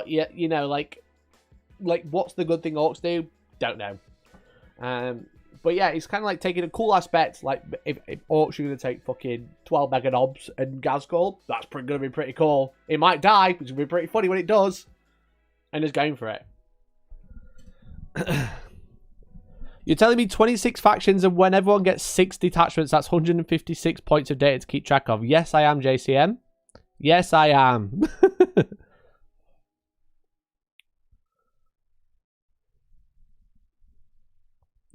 yeah, you know, like what's the good thing Orcs do? Don't know. But yeah, it's kind of like taking a cool aspect. Like if Orcs are going to take fucking 12 Mega Knobs and Gazgul, that's going to be pretty cool. It might die, but it's going to be pretty funny when it does. And just going for it. You're telling me 26 factions and when everyone gets 6 detachments, that's 156 points of data to keep track of. Yes, I am, JCM. Yes, I am.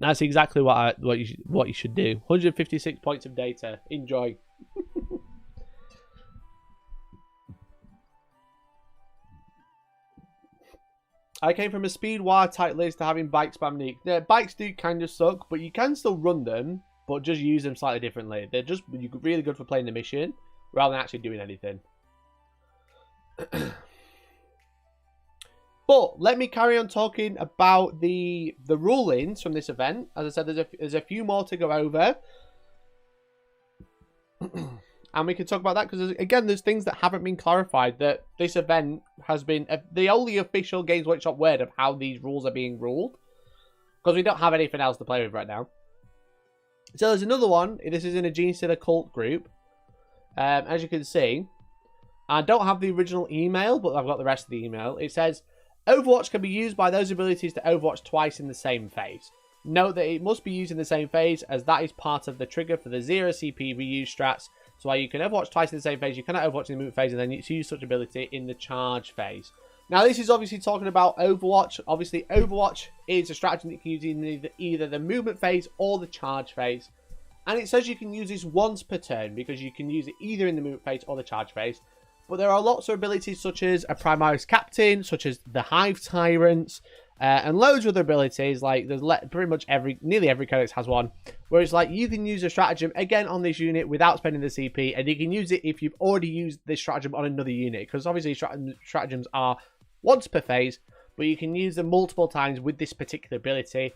That's exactly what you should do. 156 points of data. Enjoy. I came from a speed war tight list to having bike spam neek. Yeah, bikes do kind of suck, but you can still run them, but just use them slightly differently. They're just really good for playing the mission rather than actually doing anything. But let me carry on talking about the rulings from this event. As I said, there's a few more to go over. And we can talk about that because, again, there's things that haven't been clarified. That this event has been the only official Games Workshop word of how these rules are being ruled. Because we don't have anything else to play with right now. So there's another one. This is in a Gene Stealer cult group. As you can see, I don't have the original email, but I've got the rest of the email. It says, Overwatch can be used by those abilities to Overwatch twice in the same phase. Note that it must be used in the same phase, as that is part of the trigger for the 0 CP reuse strats. So while you can Overwatch twice in the same phase, you cannot Overwatch in the movement phase and then use such ability in the charge phase. Now, this is obviously talking about Overwatch. Obviously, Overwatch is a strategy that you can use in either the movement phase or the charge phase. And it says you can use this once per turn, because you can use it either in the movement phase or the charge phase. But there are lots of abilities such as a Primaris Captain, such as the Hive Tyrants, and loads of other abilities. Like, there's pretty much nearly every codex has one, where it's like you can use a stratagem again on this unit without spending the CP, and you can use it if you've already used this stratagem on another unit, because obviously stratagems are once per phase, but you can use them multiple times with this particular ability.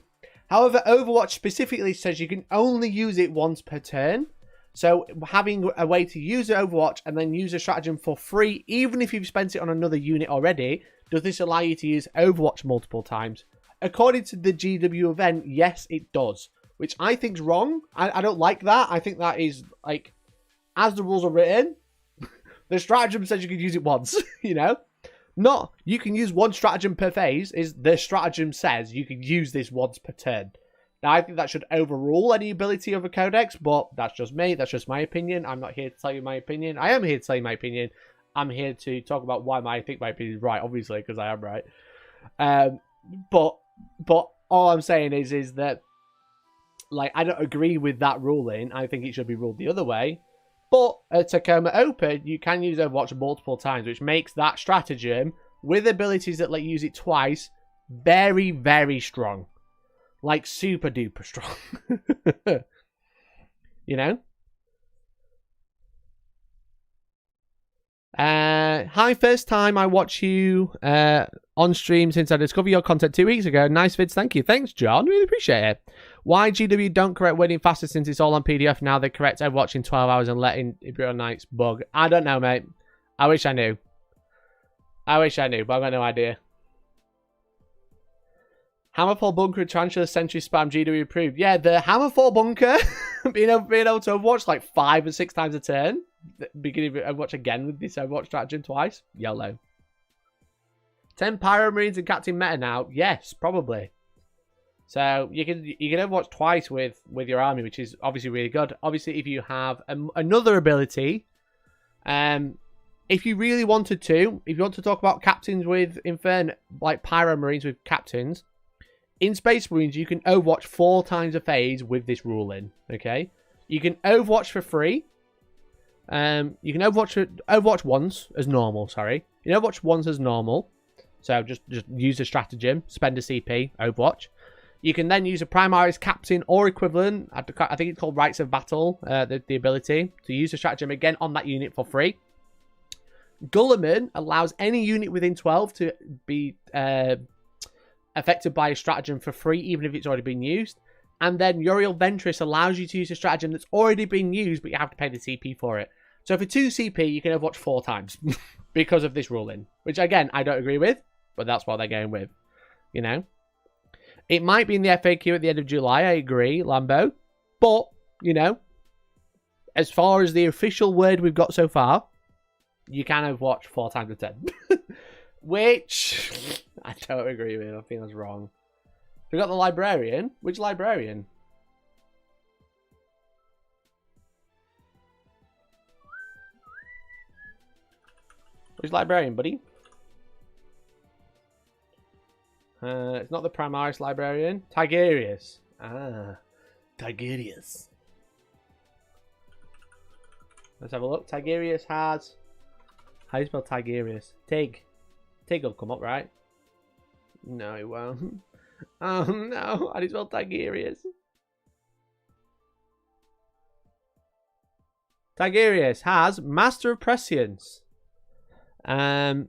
However, Overwatch specifically says you can only use it once per turn. So having a way to use Overwatch and then use a stratagem for free, even if you've spent it on another unit already, does this allow you to use Overwatch multiple times? According to the GW event, yes, it does. Which I think is wrong. I don't like that. I think that is, like, as the rules are written, the stratagem says you can use it once, you know? Not, you can use one stratagem per phase, is the stratagem says you can use this once per turn. Now, I think that should overrule any ability of a codex, but that's just me. That's just my opinion. I'm not here to tell you my opinion. I am here to tell you my opinion. I'm here to talk about why I think my opinion is right, obviously, because I am right. But all I'm saying is that, like, I don't agree with that ruling. I think it should be ruled the other way. But at Tacoma Open, you can use Overwatch multiple times, which makes that stratagem, with abilities that let you use it twice, very, very strong. Like, super duper strong. You know? Hi, first time I watch you on stream since I discovered your content 2 weeks ago. Nice vids, thank you. Thanks, John. Really appreciate it. Why GW don't correct wording faster since it's all on PDF now? They correct Overwatch in 12 hours and letting Imperial Knights bug. I don't know, mate. I wish I knew. I wish I knew, but I've got no idea. Hammerfall Bunker and Tarantula Sentry Spam GW approved. Yeah, the Hammerfall Bunker being able to Overwatch like 5 or 6 times a turn. Beginning of Overwatch again with this Overwatch stratagem twice. YOLO. 10 Pyro Marines and Captain Meta now. Yes, probably. So you can Overwatch twice with your army, which is obviously really good. Obviously, if you have another ability, if you really wanted to, if you want to talk about captains with Inferno, like Pyro Marines with captains, in Space Marines, you can Overwatch 4 times a phase with this ruling, okay? You can Overwatch for free. You can Overwatch once as normal, sorry. You can Overwatch once as normal. So just use a stratagem, spend a CP, Overwatch. You can then use a Primaris Captain or equivalent. I think it's called Rites of Battle, the ability to use a stratagem again on that unit for free. Gulliman allows any unit within 12 to be affected by a stratagem for free, even if it's already been used. And then Uriel Ventress allows you to use a stratagem that's already been used, but you have to pay the CP for it. So for 2 CP, you can Overwatch 4 times because of this ruling, which again, I don't agree with, but that's what they're going with, you know? It might be in the FAQ at the end of July, I agree, Lambo. But, you know, as far as the official word we've got so far, you can Overwatch 4 times a 10. Which I don't agree with. I think that's wrong. We got the librarian. Which librarian? Which librarian, buddy? It's not the Primaris librarian. Tigerius. Ah, Tigurius. Let's have a look. Tigurius has... How do you spell Tigurius? Tig. Tig will come up, right? No, it won't. Oh, no. How do you spell Tigurius? Tigurius has Master of Prescience. Oh,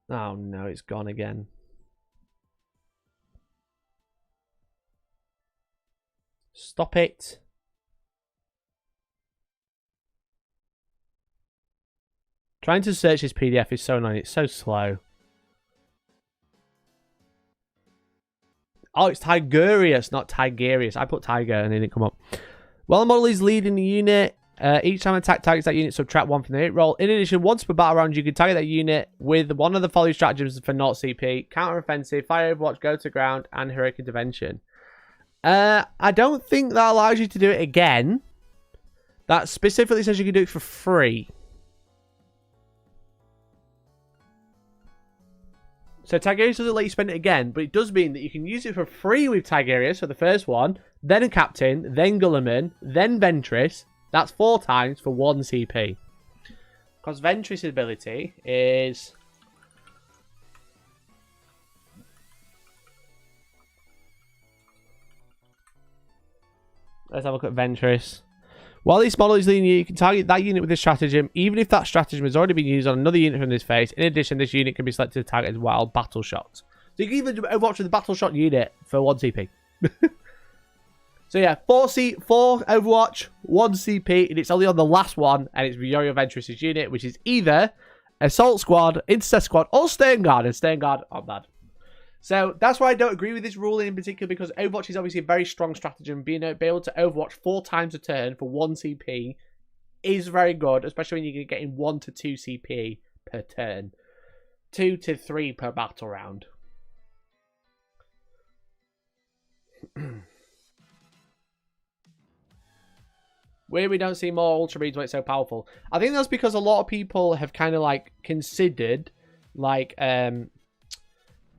no. It's gone again. Stop it. Trying to search this PDF is so annoying. It's so slow. Oh, it's Tigurius, not Tigurius. I put Tiger and it didn't come up. While the model is leading the unit, each time an attack targets that unit, subtract 1 from the hit roll. In addition, once per battle round, you can target that unit with one of the following stratagems for 0 CP. Counter-offensive, fire overwatch, go to ground, and heroic intervention. I don't think that allows you to do it again. That specifically says you can do it for free. So Tigurius doesn't let you spend it again, but it does mean that you can use it for free with Tigurius for the first one, then a Captain, then Gulliman, then Ventress. That's 4 times for 1 CP. Because Ventress' ability is... Let's have a look at Ventress. While this model is leading you can target that unit with this stratagem, even if that stratagem has already been used on another unit from this phase. In addition, this unit can be selected to target as well battle shots. So you can even Overwatch with the battle shot unit for 1 CP. So yeah, 4 Overwatch, 1 CP, and it's only on the last one, and it's Yoyo Ventress' unit, which is either Assault Squad, Intercept Squad, or Stern Guard, and Stern Guard aren't bad. So that's why I don't agree with this ruling in particular, because Overwatch is obviously a very strong stratagem. Being able to Overwatch 4 times a turn for 1 CP is very good, especially when you're getting 1 to 2 CP per turn. 2 to 3 per battle round. Where we don't see more Ultramarines when it's so powerful. I think that's because a lot of people have kind of like considered like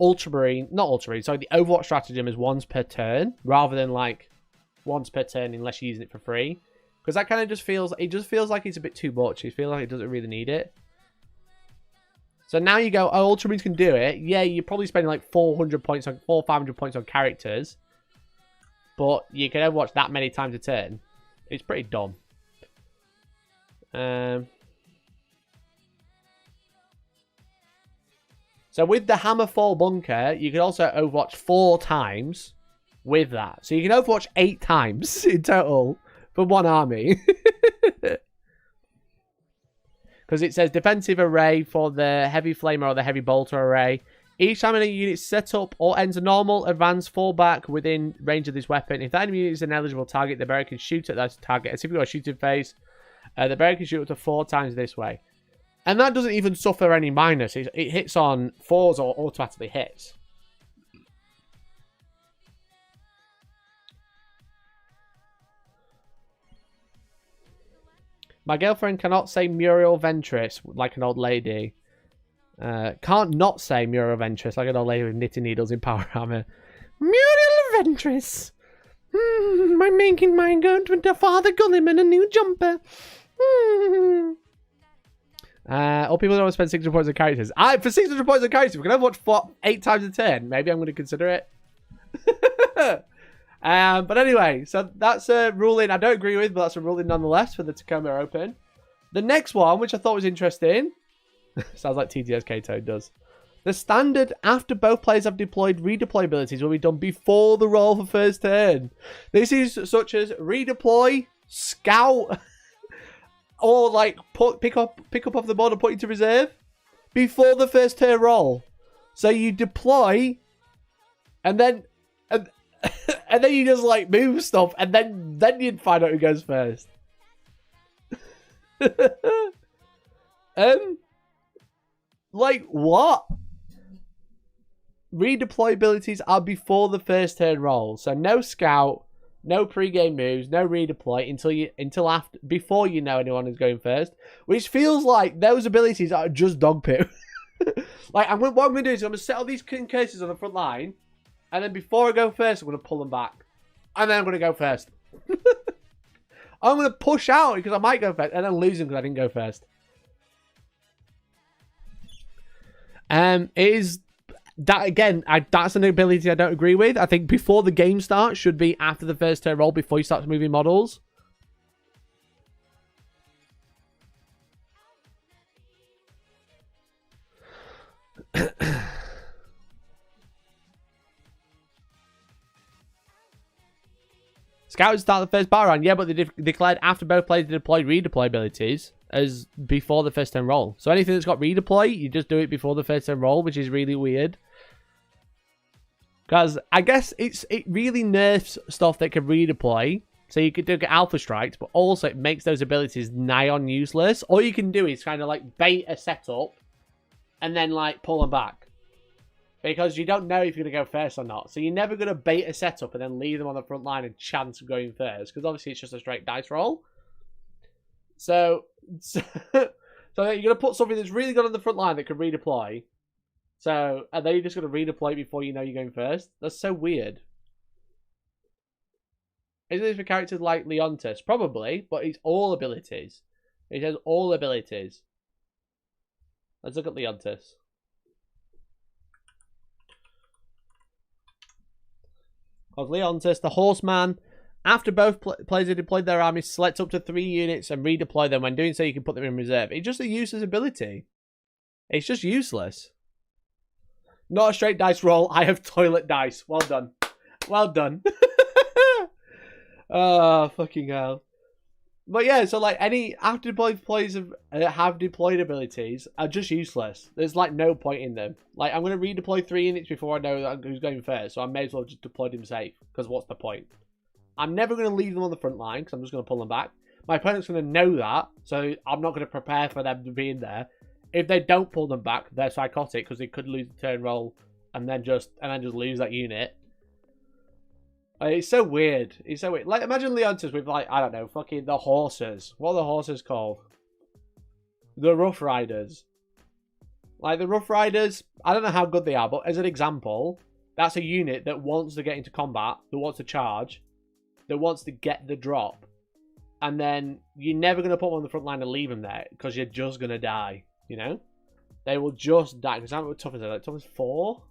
Ultramarine, not Ultramarine, sorry, the Overwatch stratagem is once per turn rather than like once per turn unless you're using it for free. Because that kind of just feels, it just feels like it's a bit too much. You feel like it doesn't really need it. So now you go, oh, Ultramarines can do it. Yeah, you're probably spending like 400 points on, 500 points on characters. But you can Overwatch that many times a turn. It's pretty dumb. So with the Hammerfall Bunker, you can also Overwatch 4 times with that. So you can Overwatch 8 times in total for 1 army. Because it says defensive array for the heavy flamer or the heavy bolter array. Each time a unit set up or ends a normal advance fallback within range of this weapon, if that enemy unit is an eligible target, the bearer can shoot at that target. As if you've got a shooting phase, the bearer can shoot up to 4 times this way. And that doesn't even suffer any minus. It hits on 4s or automatically hits. My girlfriend cannot say Muriel Ventress like an old lady. Can't not say Muriel Ventress like an old lady with knitting needles in power armor. Muriel Ventress! I'm making my good with the Father Gulliman a new jumper. All people don't want to spend 600 points on characters. For 600 points on characters, we can Overwatch 8 times a turn. Maybe I'm going to consider it. But anyway, so that's a ruling I don't agree with, but that's a ruling nonetheless for the Tacoma Open. The next one, which I thought was interesting, sounds like TTS Kato does. The standard after both players have deployed redeploy abilities will be done before the roll for first turn. This is such as redeploy, scout, or like pick up off the board and put into reserve before the first turn roll. So you deploy, and then and then you just like move stuff, and then you'd find out who goes first. Like what? Redeploy abilities are before the first turn roll, so no scout, no pre-game moves, no redeploy before you know anyone is going first, which feels like those abilities are just dog poo. Like what I'm gonna do is I'm gonna set all these curses on the front line, and then before I go first, I'm gonna pull them back. And then I'm going to go first. I'm going to push out because I might go first and then lose him because I didn't go first. Is that again? That's an ability I don't agree with. I think before the game starts should be after the first turn roll before you start moving models. Scouts start the first bar round, yeah, but they declared after both players deployed redeploy abilities as before the first turn roll. So anything that's got redeploy, you just do it before the first turn roll, which is really weird. Because I guess it really nerfs stuff that can redeploy. So you could do alpha strikes, but also it makes those abilities nigh on useless. All you can do is kind of like bait a setup and then like pull them back. Because you don't know if you're going to go first or not. So you're never going to bait a setup and then leave them on the front line and chance of going first. Because obviously it's just a straight dice roll. So you're going to put something that's really good on the front line that can redeploy. So, and then you're just going to redeploy before you know you're going first. That's so weird. Isn't this for characters like Leontis? Probably, but it's all abilities. It has all abilities. Let's look at Leontis. Of Leontis, the Horseman. After both players have deployed their army, select up to 3 units and redeploy them. When doing so, you can put them in reserve. It's just a useless ability. It's just useless. Not a straight dice roll. I have toilet dice. Well done. Well done. Oh, fucking hell. But yeah, so like any after deployed players have deployed abilities are just useless. There's like no point in them. Like I'm going to redeploy 3 units before I know who's going first, so I may as well just deploy them safe. Because what's the point? I'm never going to leave them on the front line because I'm just going to pull them back. My opponent's going to know that, so I'm not going to prepare for them to be in there. If they don't pull them back, they're psychotic because they could lose the turn roll and then just lose that unit. It's so weird. It's so weird. Like imagine Leontis with like I don't know, fucking the horses. What are the horses called? The Rough Riders. Like the Rough Riders, I don't know how good they are, but as an example, that's a unit that wants to get into combat, that wants to charge, that wants to get the drop, and then you're never going to put them on the front line and leave them there because you're just going to die. You know, they will just die. Because how tough is it? Like tough is 4.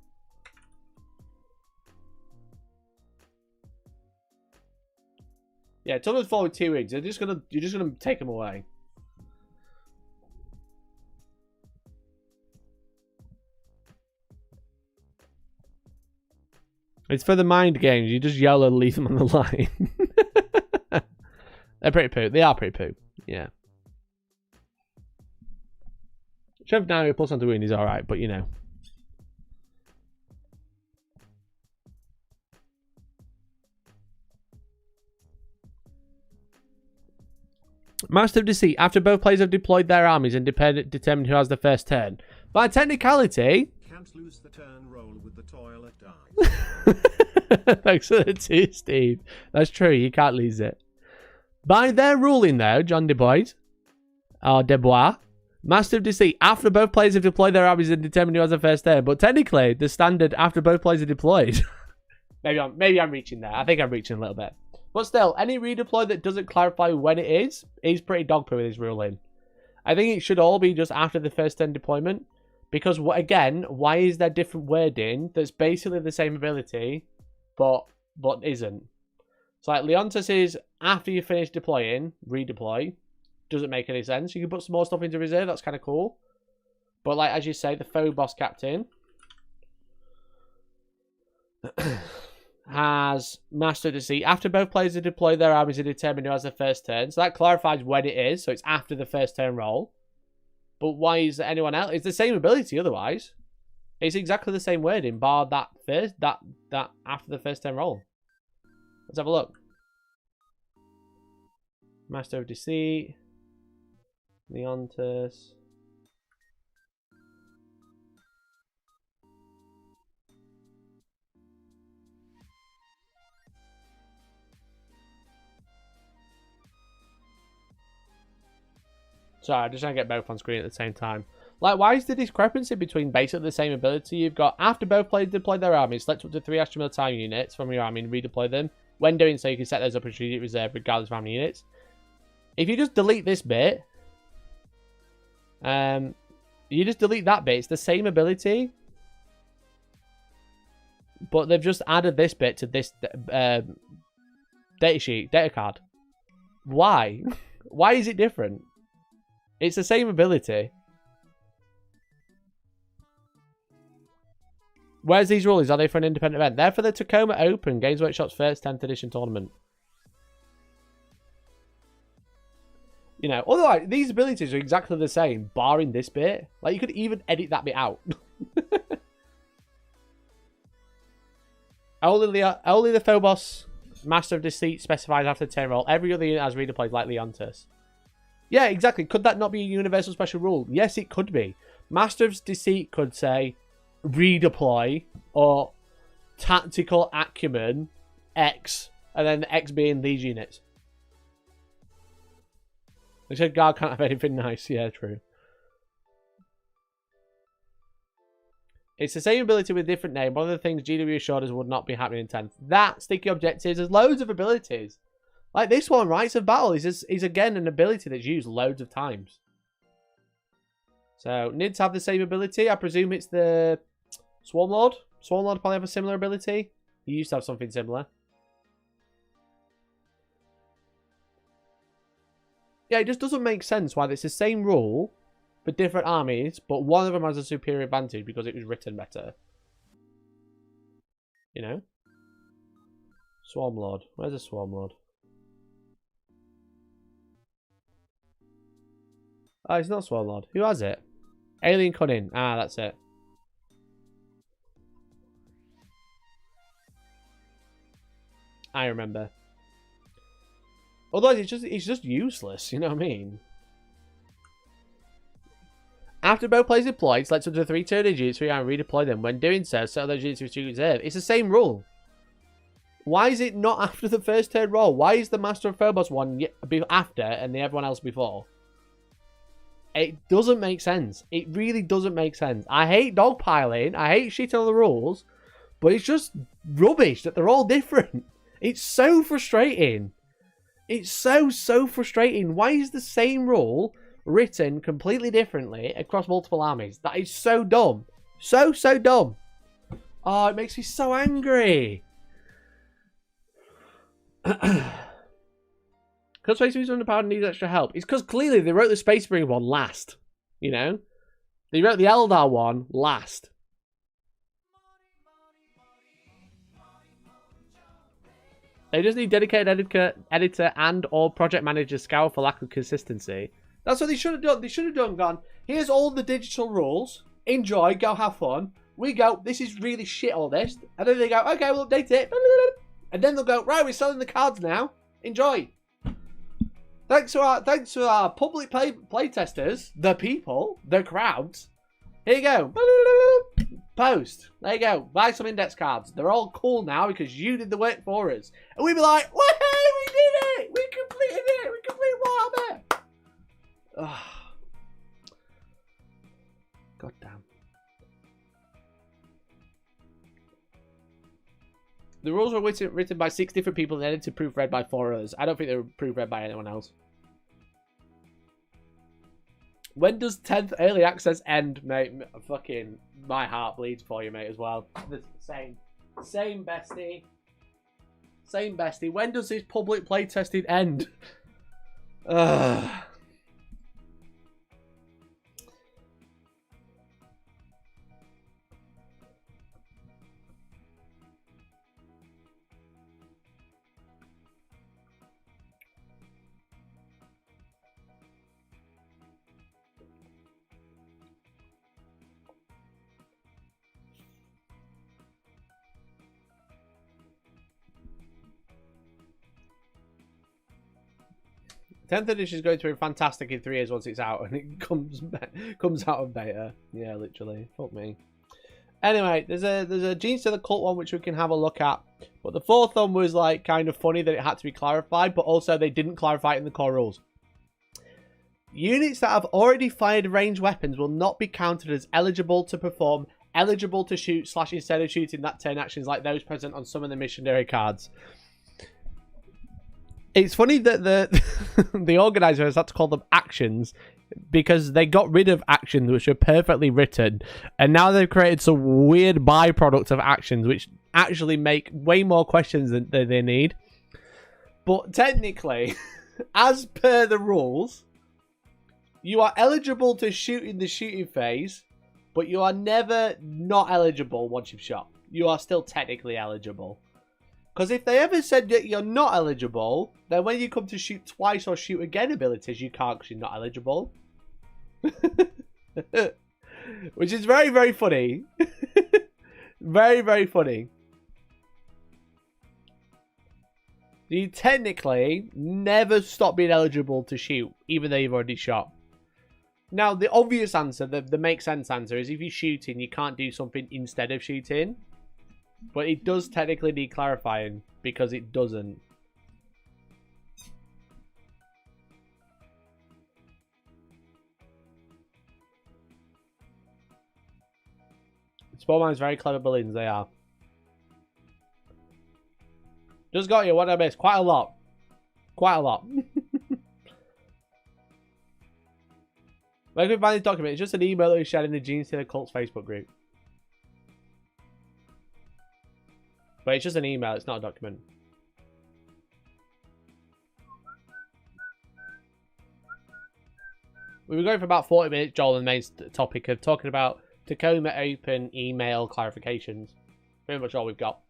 Yeah, tough is 4 with 2 wings. You're just gonna take them away. It's for the mind games. You just yell and leave them on the line. They're pretty poo. They are pretty poo. Yeah. Shove down plus on to wound is alright, but you know. Master of Deceit. After both players have deployed their armies and determined who has the first turn. By technicality... Can't lose the turn roll with the toilet die. Thanks for the 2, Steve. That's true. You can't lose it. By their ruling, though, John Dubois, or Dubois, Master of Deceit, after both players have deployed their armies and determined who has the first turn. But technically, the standard after both players are deployed. maybe I'm reaching there. I think I'm reaching a little bit. But still, any redeploy that doesn't clarify when it is pretty dog poo with his ruling. I think it should all be just after the first turn deployment. Because, again, why is there different wording that's basically the same ability, but isn't? So, like, Leontis is after you finish deploying, redeploy. Doesn't make any sense. You can put some more stuff into reserve. That's kind of cool. But, like, as you say, the Phobos captain has Master of Deceit. After both players have deployed their armies and determined who has the first turn. So that clarifies when it is. So it's after the first turn roll. But why is there anyone else? It's the same ability otherwise. It's exactly the same wording, bar that after the first turn roll. Let's have a look. Master of Deceit. Leontis. Sorry, I'm just trying to get both on screen at the same time. Like, why is the discrepancy between basically the same ability? You've got, after both players deploy their armies, select up to 3 extra military units from your army and redeploy them. When doing so, you can set those up in strategic reserve regardless of how many units. If you just delete this bit, you just delete that bit. It's the same ability, but they've just added this bit to this data card. Why? Why is it different? It's the same ability. Where's these rules? Are they for an independent event? They're for the Tacoma Open, Games Workshop's first 10th edition tournament. You know, otherwise, these abilities are exactly the same, barring this bit. Like, you could even edit that bit out. Only the Phobos Master of Deceit specifies after 10 roll. Every other unit has redeployed like Leontus. Yeah, exactly. Could that not be a universal special rule? Yes, it could be. Master of Deceit could say redeploy or tactical acumen X, and then X being these units. They said guard can't have anything nice. Yeah, true. It's the same ability with a different name. One of the things GW assured us would not be happening in 10th. That, sticky objectives, there's loads of abilities. Like this one, Rites of Battle, is again an ability that's used loads of times. So, NIDs have the same ability. I presume it's the Swarmlord. Swarmlord probably have a similar ability. He used to have something similar. Yeah, it just doesn't make sense why it's the same rule for different armies, but one of them has a superior advantage because it was written better. You know? Swarmlord. Where's the Swarmlord? Oh, it's not Swarmlord. Who has it? Alien Cunning. Ah, that's it. I remember. Otherwise, it's just useless. You know what I mean? After both players deployed, select up to 3 turn units and redeploy them. When doing so, set those units to reserve. It's the same rule. Why is it not after the first turn roll? Why is the Master of Phobos one after and the everyone else before? It doesn't make sense. It really doesn't make sense. I hate dogpiling. I hate shitting on the rules. But it's just rubbish that they're all different. It's so frustrating. It's so frustrating. Why is the same rule written completely differently across multiple armies? That is so dumb. So dumb. Oh, it makes me so angry. Because Space Marines underpowered and needs extra help. It's because clearly they wrote the Space Marine one last. You know? They wrote the Eldar one last. They just need dedicated editor and or project manager scour for lack of consistency. That's what they should have done. They should have gone, here's all the digital rules. Enjoy, go have fun. We go, this is really shit, all this. And then they go, okay, we'll update it. And then they'll go, right, we're selling the cards now. Enjoy. Thanks to our public play testers, the people, the crowds. Here you go. Post. There you go. Buy some index cards. They're all cool now because you did the work for us. And we'd be like, woohoo, we did it. We completed it. We completed Warhammer. Oh. God damn. The rules were written by 6 different people and edited to proofread by 4 others. I don't think they were proofread by anyone else. When does 10th early access end, mate? Fucking, my heart bleeds for you, mate, as well. The same bestie. Same bestie. When does this public playtesting end? Ugh. 10th edition is going to be fantastic in 3 years once it's out, and it comes out of beta. Yeah, literally. Fuck me. Anyway, there's a Genes to the Cult one which we can have a look at. But the 4th one was like kind of funny that it had to be clarified, but also they didn't clarify it in the core rules. Units that have already fired ranged weapons will not be counted as eligible to perform, eligible to shoot / instead of shooting that turn actions like those present on some of the missionary cards. It's funny that the the organisers had to call them actions because they got rid of actions which are perfectly written, and now they've created some weird byproduct of actions which actually make way more questions than they need. But technically, as per the rules, you are eligible to shoot in the shooting phase, but you are never not eligible once you've shot. You are still technically eligible. Because if they ever said that you're not eligible, then when you come to shoot twice or shoot again abilities, you can't because you're not eligible. Which is very, very funny. Very, very funny. You technically never stop being eligible to shoot, even though you've already shot. Now, the obvious answer, the make sense answer, is if you're shooting, you can't do something instead of shooting. But it does technically need clarifying, because it doesn't. Spawnman's very clever balloons, they are. Just got you, what did I miss? Quite a lot. Quite a lot. Where can we find this document? It's just an email that we shared in the Gene Stealer Cults Facebook group. But it's just an email, it's not a document. We were going for about 40 minutes, Joel, on the main topic of talking about Tacoma Open email clarifications. Pretty much all we've got.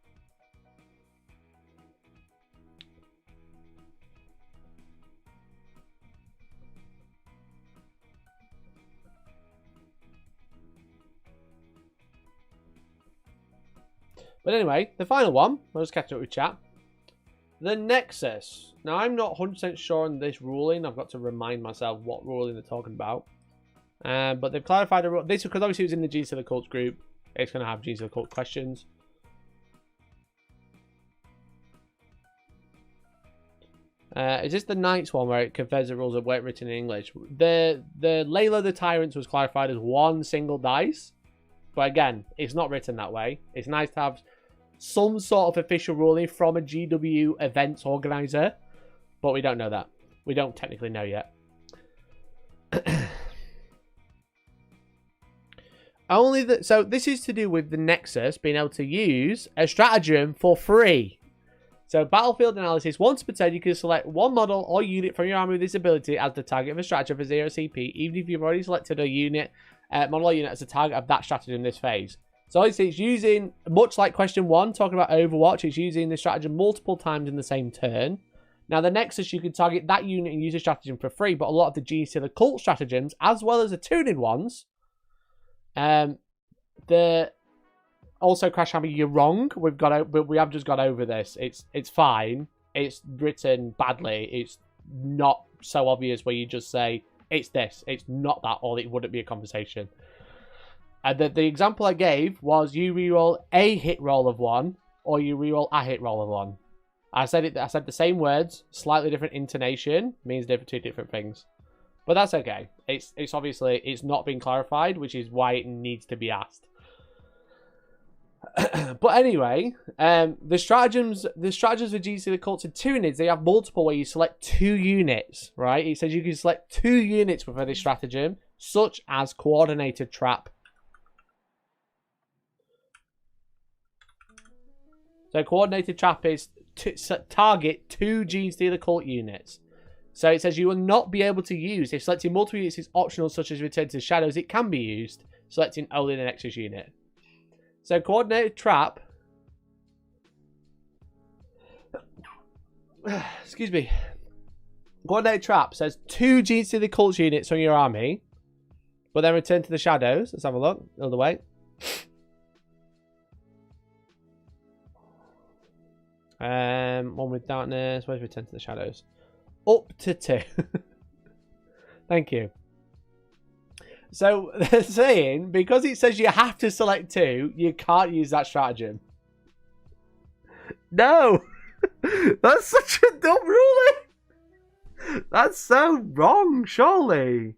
But anyway, the final one, I'll just catch up with chat. The Nexus. Now, I'm not 100% sure on this ruling. I've got to remind myself what ruling they're talking about. But they've clarified the rule. This because obviously it was in the G's to the Cults group. It's going to have G's to the Cult questions. Is this the Knights one where it confers the rules that weren't written in English? The Layla the Tyrants was clarified as one single dice. But again, it's not written that way. It's nice to have some sort of official ruling from a GW events organizer, but we don't know that. We don't technically know yet. So this is to do with the Nexus being able to use a stratagem for free. So Battlefield Analysis, once per turn, you can select one model or unit from your army with this ability as the target of a stratagem for 0 CP, even if you've already selected a unit, model or unit as a target of that stratagem in this phase. So obviously it's using, much like question 1, talking about Overwatch, it's using the stratagem multiple times in the same turn. Now the Nexus, you can target that unit and use a stratagem for free, but a lot of the G's to the Cult stratagems, as well as the tuning ones, also Crash Hammer, you're wrong. We have just got over this. It's fine. It's written badly. It's not so obvious where you just say it's this. It's not that, or it wouldn't be a conversation. And the example I gave was you reroll a hit roll of 1, or you reroll a hit roll of 1. I said the same words, slightly different intonation, means two different things. But that's okay. It's obviously it's not been clarified, which is why it needs to be asked. But anyway, the stratagems for GC the Cults and tunings, they have multiple where you select 2 units, right? It says you can select 2 units for this stratagem, such as Coordinated Trap. So Coordinated Trap is to target 2 Gene Stealer Cult units. So it says you will not be able to use, if selecting multiple units is optional, such as Return to the Shadows, it can be used, selecting only the Nexus unit. So Coordinated Trap, excuse me, Coordinated Trap says 2 Gene Stealer Cult units from your army, but then Return to the Shadows. Let's have a look, another way. One with Darkness. Where's Return to the Shadows? Up to 2. Thank you. So they're saying because it says you have to select 2, you can't use that stratagem. No, that's such a dumb ruling. That's so wrong, surely.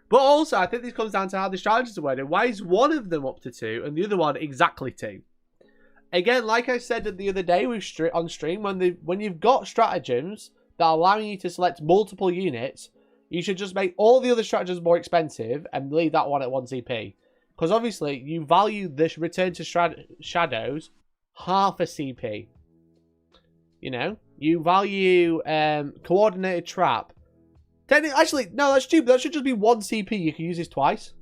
But also, I think this comes down to how the strategies are worded. Why is one of them up to 2 and the other one exactly 2? again, like I said the other day on stream, when you've got stratagems that are allowing you to select multiple units, you should just make all the other stratagems more expensive and leave that one at 1 CP. Because obviously, you value this return to shadows half a CP. You know? You value coordinated trap. Actually, no, that's stupid. That should just be 1 CP. You can use this twice.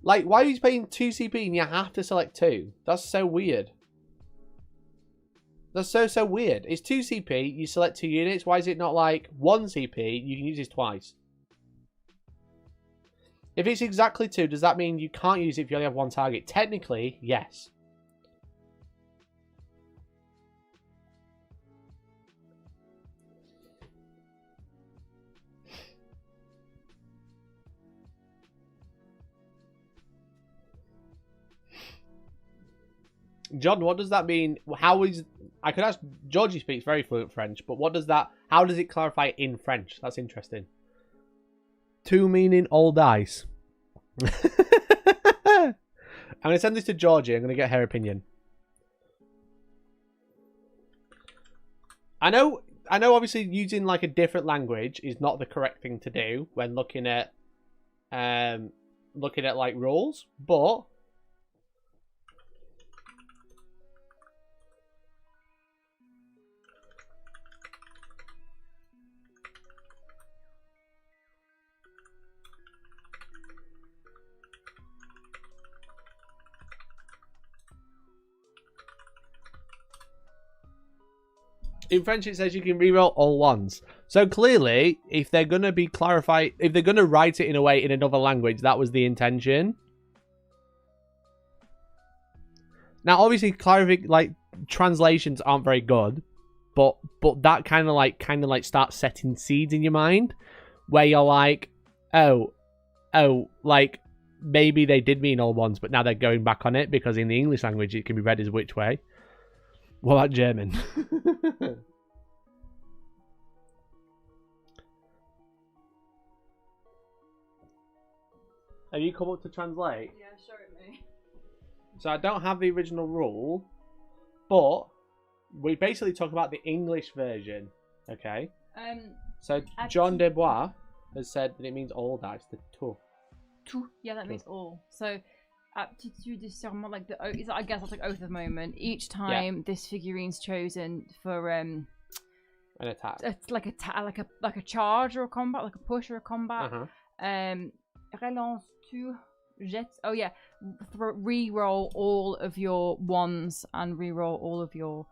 Like, why are you paying 2 CP and you have to select 2? That's so weird. That's so weird. It's 2 CP, you select 2 units. Why is it not like 1 CP, you can use this twice? If it's exactly 2, does that mean you can't use it if you only have 1 target? Technically, yes. John, what does that mean? I could ask, Georgie speaks very fluent French, but how does it clarify in French? That's interesting. 2 meaning all dice. I'm going to send this to Georgie. I'm going to get her opinion. I know obviously using like a different language is not the correct thing to do when looking at like rules, but in French, it says you can reroll all ones. So clearly, if they're gonna write it in a way in another language, that was the intention. Now, obviously, translations aren't very good, but that kind of like starts setting seeds in your mind, where you're like, oh, like maybe they did mean all ones, but now they're going back on it because in the English language it can be read as which way. What about German? Have you come up to translate? Yeah, show it me. So I don't have the original rule, but we basically talk about the English version, okay? So John Desbois has said that it means all dice, the tout. Tout, yeah, that means all. So aptitude de serment, like I guess that's like oath of moment. Each time this figurine's chosen for an attack. It's like a charge or a combat, like a push or a combat. Relance tu jets. Oh yeah, re-roll all of your ones and re-roll all of your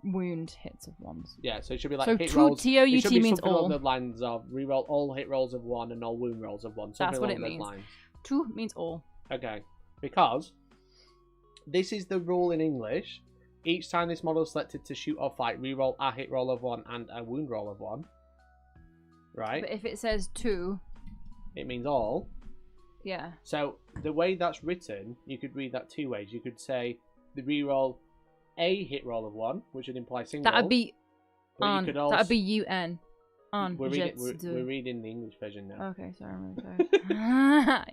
wound hits of ones. Yeah, so it should be like so hit rolls. T-O-U-T means all. Along the lines of re-roll all hit rolls of 1 and all wound rolls of 1. That's what it means. Tout means all. Okay, because this is the rule in English. Each time this model is selected to shoot or fight, re-roll a hit roll of 1 and a wound roll of 1. Right? But if it says tout, it means all. Yeah. So the way that's written, you could read that 2 ways. You could say the re-roll a hit roll of 1, which would imply single. That'd be on. That'd be UN. On. We're reading the English version now. Okay, sorry, I'm really sorry.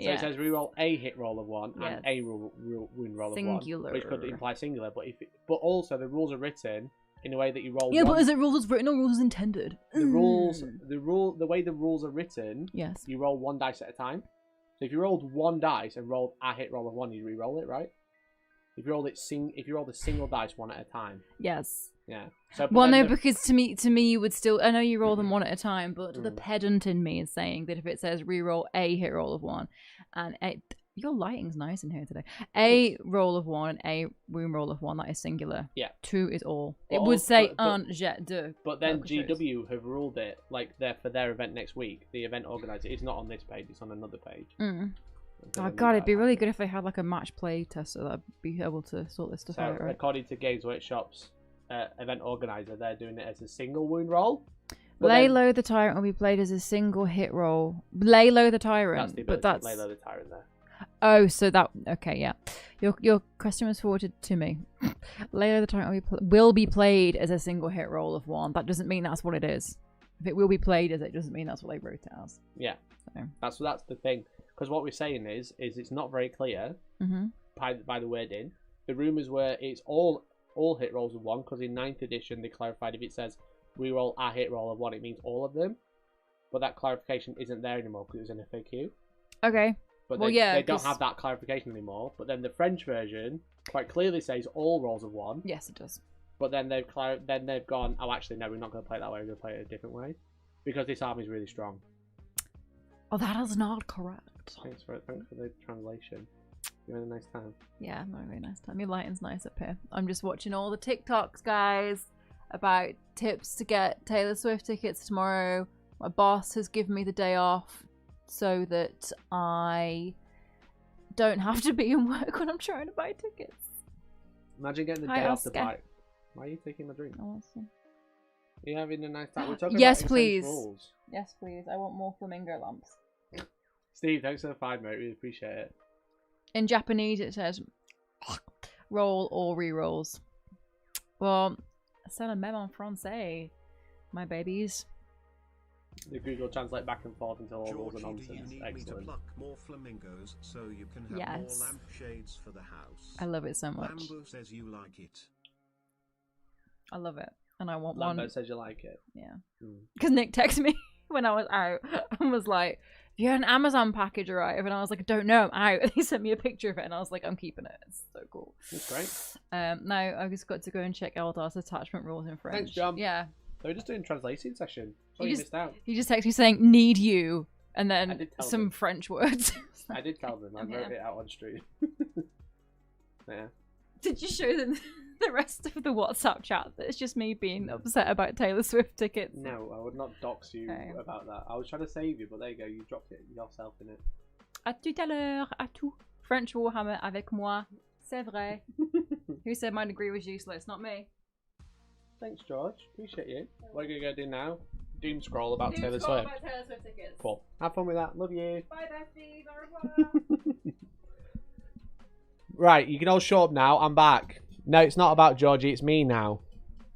So it says re-roll a hit roll of 1 and a wound roll singular. of 1, which could imply singular. But also the rules are written in a way that you roll. Yeah, but is it rules as written or rules as intended? The way the rules are written. Yes. You roll 1 dice at a time. So if you rolled 1 dice and rolled a hit roll of 1, you re-roll it, right? If you rolled a single dice 1 at a time. Yes. Yeah. So well, no, because to me, you would still. I know you roll them 1 at a time, but the pedant in me is saying that if it says re-roll a hit roll of 1, and your lighting's nice in here today. A roll of 1 and a wound roll of 1, that is singular. Yeah. 2 is all. It would say un jet de. But then GW have ruled it like for their event next week. The event organizer is not on this page; it's on another page. Oh god, it'd be really good if they had like a match play test so that I'd be able to sort this stuff out. Right? According to Games Workshop's event organizer, they're doing it as a single wound roll. Lay low the tyrant will be played as a single hit roll. Lay low the tyrant. That's lay low the tyrant there. Oh, so that okay, yeah. Your question was forwarded to me. Lay low the tyrant will be played as a single hit roll of 1. That doesn't mean that's what it is. If it will be played as it doesn't mean that's what they wrote it as. Yeah, so. That's the thing. Because what we're saying is it's not very clear by the wording the rumours were it's all hit rolls of 1, because in 9th edition they clarified if it says reroll a hit roll of 1, it means all of them. But that clarification isn't there anymore because it was an FAQ. Okay. But well, they don't have that clarification anymore. But then the French version quite clearly says all rolls of 1. Yes, it does. But then they've gone, oh, actually, no, we're not going to play it that way. We're going to play it a different way. Because this army is really strong. Oh, that is not correct. Thanks for the translation. You had a nice time. Yeah, I'm having a very nice time. Your lighting's nice up here. I'm just watching all the TikToks, guys, about tips to get Taylor Swift tickets tomorrow. My boss has given me the day off so that I don't have to be in work when I'm trying to buy tickets. Imagine getting the day off to buy. Why are you taking my drink? Awesome. Are you having a nice time? We're talking Yes, about please. rules. Yes, please. I want more flamingo lamps. Steve, thanks for the 5, mate. Really appreciate it. In Japanese, it says roll or re-rolls. Well, c'est le même en français, my babies. The Google Translate back and forth until all rules are Georgie, do you nonsense. need me to Excellent. pluck more flamingos so you can have Yes. more lampshades for the house? I love it so much. Lambo says you like it. I love it. And I want Lambert one. says you like it. Yeah. Mm. Because Nick texted me when I was out and was like, "You had an Amazon package arrive?" And I was like, "I don't know, I'm out." And he sent me a picture of it and I was like, "I'm keeping it. It's so cool." That's great. Now I just got to go and check Eldar's attachment rules in French. Thanks, John. Yeah. So we're just doing translation session. So You you just- missed out. He just texted me saying, "Need you," and I then did tell some them. French words. I did tell them. I Yeah. wrote it out on stream. Yeah. Did you show them the rest of the WhatsApp chat that it's just me being upset about Taylor Swift tickets? No, I would not dox you Okay. about that. I was trying to save you, but there you go. You dropped it yourself in it. À tout à l'heure, à tout. French Warhammer avec moi. C'est vrai. Who said my degree was useless? Not me. Thanks, George. Appreciate you. What are you going to go do now? Doom scroll about Taylor Swift. Taylor Swift tickets. Cool. Have fun with that. Love you. Bye, besties. Au revoir. Right, you can all shut up now. I'm back. No, it's not about Georgie. It's me now.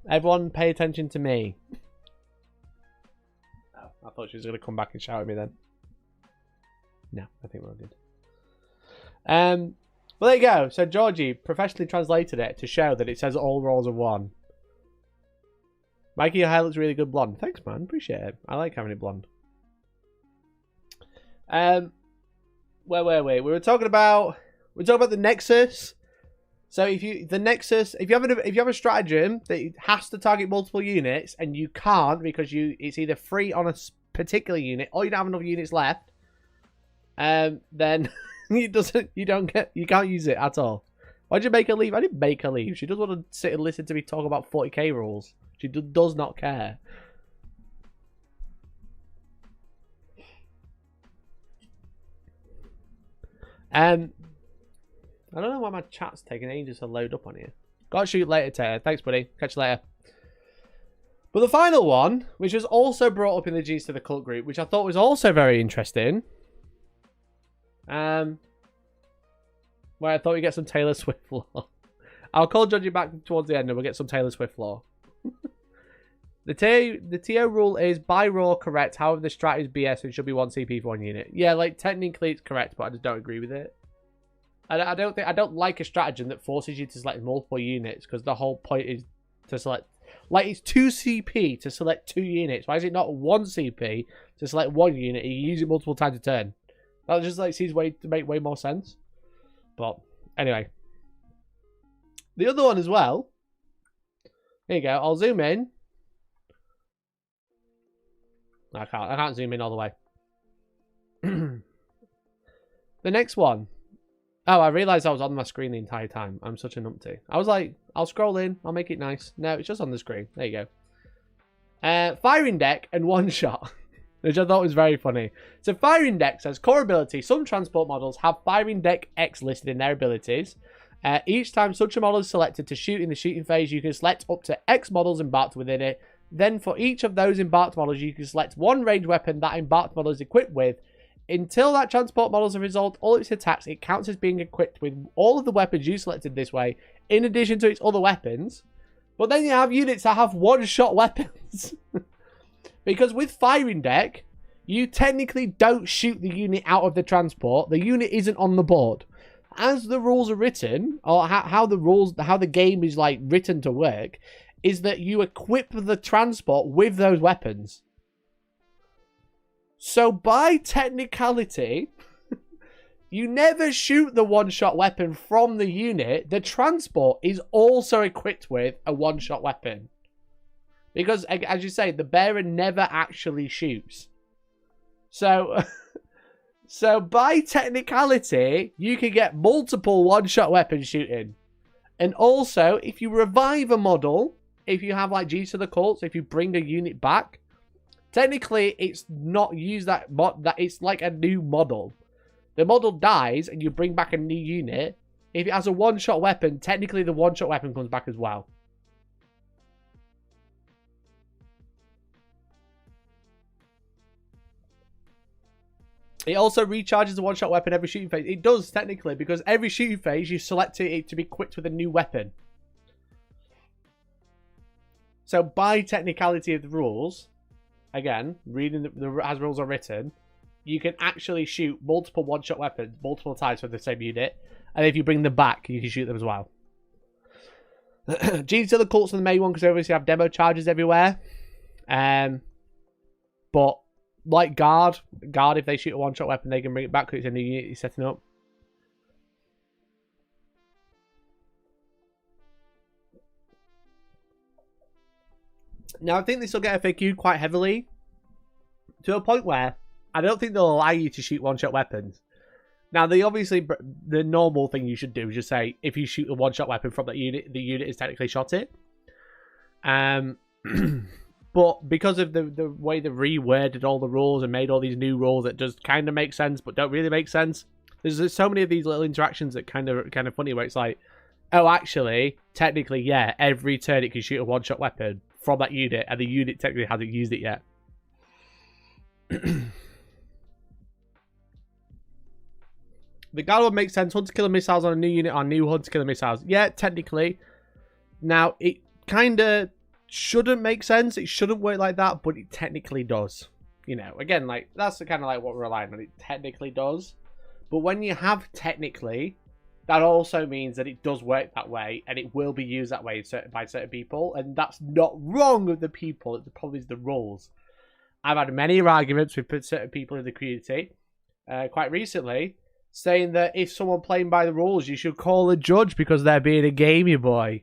Everyone pay attention to me. Oh, I thought she was going to come back and shout at me then. No, I think we're all good. Well, there you go. So Georgie professionally translated it to show that it says all rolls of 1. Mikey, your hair looks really good blonde. Thanks, man. Appreciate it. I like having it blonde. Where were we? We were talking about the Nexus. So if you have a stratagem that has to target multiple units and you can't because it's either free on a particular unit or you don't have enough units left, then you can't use it at all. Why'd you make her leave? I didn't make her leave. She doesn't want to sit and listen to me talk about 40k rules. She does not care. I don't know why my chat's taking ages to load up on here. Gotta shoot later, Taylor. Thanks, buddy. Catch you later. But the final one, which was also brought up in the G's to the Cult group, which I thought was also very interesting. Where I thought we'd get some Taylor Swift lore. I'll call Judgy back towards the end and we'll get some Taylor Swift lore. The TO rule is buy raw correct, however the strat is BS and it should be 1 CP for 1 unit. Yeah, like technically it's correct, but I just don't agree with it. I don't like a stratagem that forces you to select multiple units because the whole point is to select, like, it's 2 CP to select 2 units. Why is it not 1 CP to select 1 unit? You use it multiple times a turn. That just like seems to make way more sense. But anyway, the other one as well. Here you go. I'll zoom in. I can't zoom in all the way. The next one. Oh, I realised I was on my screen the entire time. I'm such a numpty. I was like, I'll scroll in. I'll make it nice. No, it's just on the screen. There you go. Firing deck and one shot. Which I thought was very funny. So firing deck says, core ability. Some transport models have firing deck X listed in their abilities. Each time such a model is selected to shoot in the shooting phase, you can select up to X models embarked within it. Then for each of those embarked models, you can select one ranged weapon that embarked model is equipped with. Until that transport model has resolved all its attacks, it counts as being equipped with all of the weapons you selected this way, in addition to its other weapons. But then you have units that have one-shot weapons. Because with firing deck, you technically don't shoot the unit out of the transport. The unit isn't on the board. as the rules are written, or how the game is like written to work, is that you equip the transport with those weapons. So by technicality, you never shoot the one-shot weapon from the unit. The transport is also equipped with a one-shot weapon. Because, as you say, the bearer never actually shoots. So, so by technicality, you can get multiple one-shot weapons shooting. And also, if you revive a model, if you have like G's to the Cults, if you bring a unit back, technically it's not used that it's like a new model. The model dies and you bring back a new unit. If it has a one-shot weapon, technically the one-shot weapon comes back as well. It also recharges the one-shot weapon every shooting phase. It does, technically, because every shooting phase you select it to be equipped with a new weapon. So by technicality of the rules, again, reading as rules are written, you can actually shoot multiple one-shot weapons multiple times with the same unit. And if you bring them back, you can shoot them as well. G's to the Cults are the main one because obviously have demo charges everywhere. But like Guard, if they shoot a one-shot weapon, they can bring it back because it's a new unit you're setting up. Now, I think this will get FAQ'd quite heavily to a point where I don't think they'll allow you to shoot one-shot weapons. Now, the normal thing you should do is just say, if you shoot a one-shot weapon from that unit, the unit is technically shot it. But because of the way they reworded all the rules and made all these new rules that just kind of make sense but don't really make sense, there's so many of these little interactions that kind of funny where it's like, oh, actually, technically, yeah, every turn it can shoot a one-shot weapon from that unit, and the unit technically hasn't used it yet. The Guard one makes sense. Hunter killer missiles on a new unit are new Hunter killer missiles. Yeah, technically. Now, it kind of shouldn't make sense. It shouldn't work like that, but it technically does. You know, again, like that's kind of like what we're relying on. It technically does. But when you have technically, that also means that it does work that way, and it will be used that way by certain people, and that's not wrong with the people. The problem is the rules. I've had many arguments with certain people in the community quite recently, saying that if someone playing by the rules, you should call a judge because they're being a gamey boy.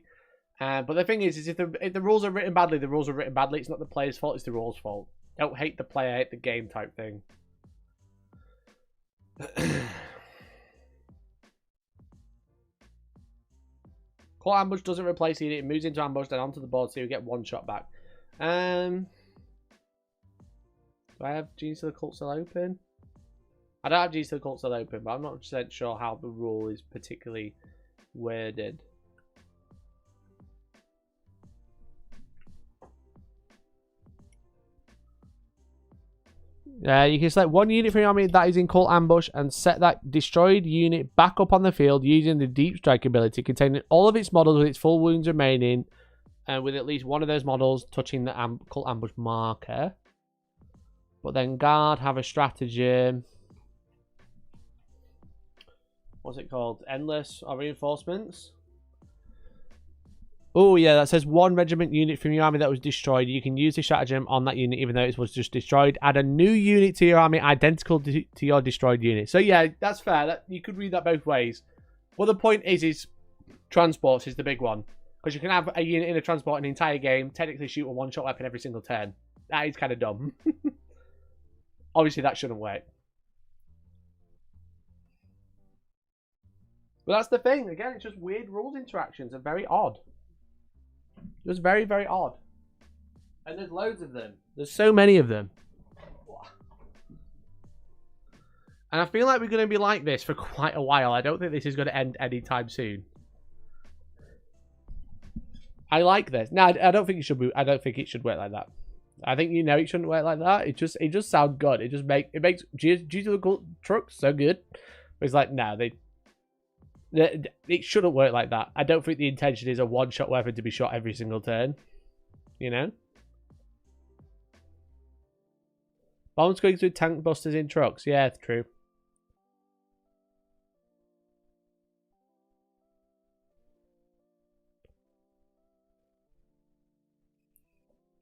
But the thing is if the rules are written badly, the rules are written badly. It's not the player's fault, it's the rules' fault. Don't hate the player, hate the game type thing. Call ambush doesn't replace the unit. It moves into ambush, then onto the board, so you get one shot back. Do I have G's to the Cult still open? I don't have G's to the Cult still open, but I'm not sure how the rule is particularly worded. You can select one unit from your army that is in Cult Ambush and set that destroyed unit back up on the field using the Deep Strike ability, containing all of its models with its full wounds remaining, and with at least one of those models touching the Cult Ambush marker. But then Guard have a stratagem. What's it called? Endless or reinforcements? Oh, yeah, that says one regiment unit from your army that was destroyed. You can use the stratagem on that unit even though it was just destroyed. Add a new unit to your army identical to your destroyed unit. So, yeah, that's fair. You could read that both ways. But the point is transports is the big one. Because you can have a unit in a transport an entire game, technically shoot a one-shot weapon every single turn. That is kind of dumb. Obviously, that shouldn't work. But that's the thing. Again, it's just weird rules interactions are very odd. Just very, very odd. And there's loads of them. There's so many of them. And I feel like we're going to be like this for quite a while. I don't think this is going to end anytime soon. I like this. No, I don't think it should be. I don't think it should work like that. I think it shouldn't work like that. It just sounds good. It makes geopolitical trucks so good. But it's like, no, it shouldn't work like that. I don't think the intention is a one-shot weapon to be shot every single turn. You know? Bomb squigs with tank busters in trucks. Yeah, it's true.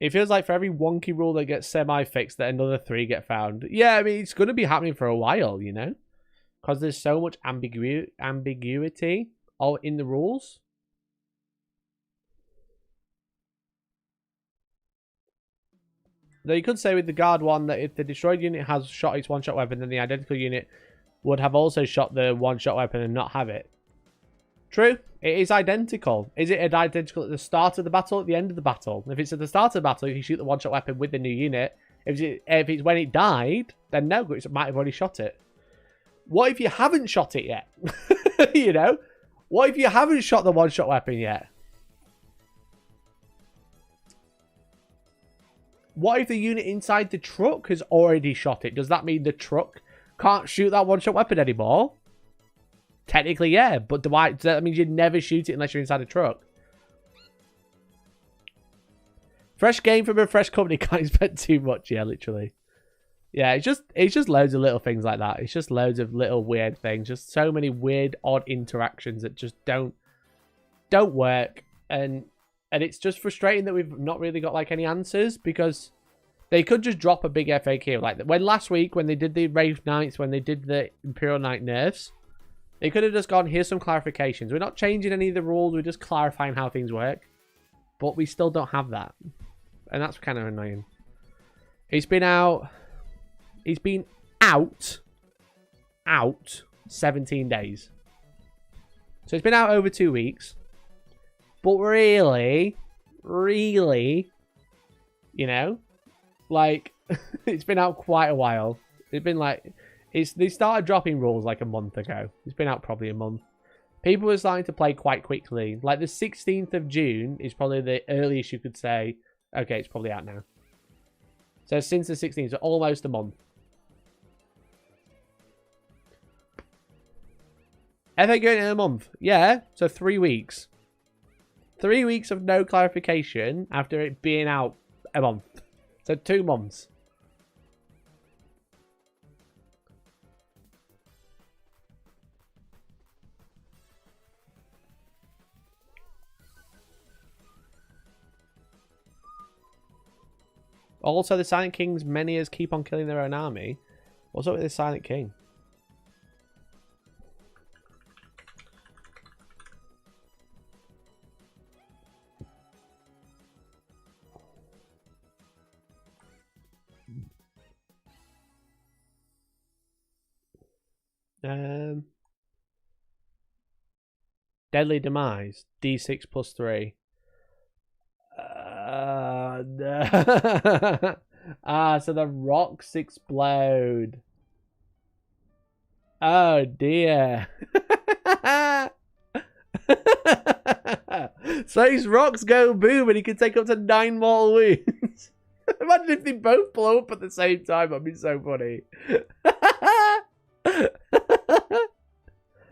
It feels like for every wonky rule that gets semi-fixed, that another 3 get found. Yeah, I mean, it's going to be happening for a while, you know? Because there's so much ambiguity all in the rules. Though you could say with the guard one that if the destroyed unit has shot its one-shot weapon, then the identical unit would have also shot the one-shot weapon and not have it. True, it is identical. Is it identical at the start of the battle or at the end of the battle? If it's at the start of the battle, if you shoot the one-shot weapon with the new unit, if it's when it died, then no, it might have already shot it. What if you haven't shot it yet? You know? What if you haven't shot the one-shot weapon yet? What if the unit inside the truck has already shot it? Does that mean the truck can't shoot that one-shot weapon anymore? Technically, yeah. But that means you never shoot it unless you're inside a truck. Fresh game from a fresh company. Can't expect too much. Yeah, literally. Yeah, it's just loads of little things like that. It's just loads of little weird things. Just so many weird, odd interactions that just don't work. And it's just frustrating that we've not really got like any answers, because they could just drop a big FAQ. Like when last week, when they did the Wraith Knights, when they did the Imperial Knight nerfs, they could have just gone, here's some clarifications. We're not changing any of the rules. We're just clarifying how things work. But we still don't have that. And that's kind of annoying. It's been out 17 days. So it's been out over 2 weeks. But really, you know, like, it's been out quite a while. It's been like, they started dropping rules like a month ago. It's been out probably a month. People are starting to play quite quickly. Like the 16th of June is probably the earliest you could say, okay, it's probably out now. So since the 16th, so almost a month. FAQ in a month. Yeah, so 3 weeks. 3 weeks of no clarification after it being out a month. So 2 months. Also, the Silent King's Menias keep on killing their own army. What's up with this Silent King? Deadly Demise. D6 plus 3. No. So the rocks explode. Oh dear. So his rocks go boom and he can take up to 9 mortal wounds. Imagine if they both blow up at the same time. That'd be so funny.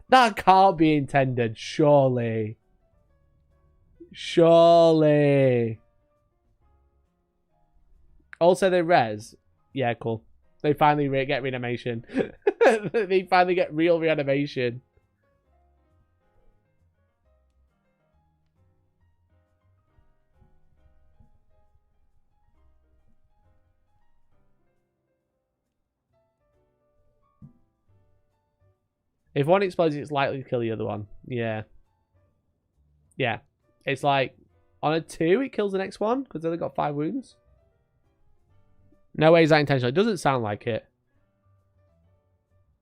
That can't be intended, surely. Surely. Also, they res. Yeah, cool. They finally get reanimation. They finally get real reanimation. If one explodes, it's likely to kill the other one. Yeah. Yeah. It's like, on a 2, it kills the next one, because they've got 5 wounds. No way is that intentional. It doesn't sound like it.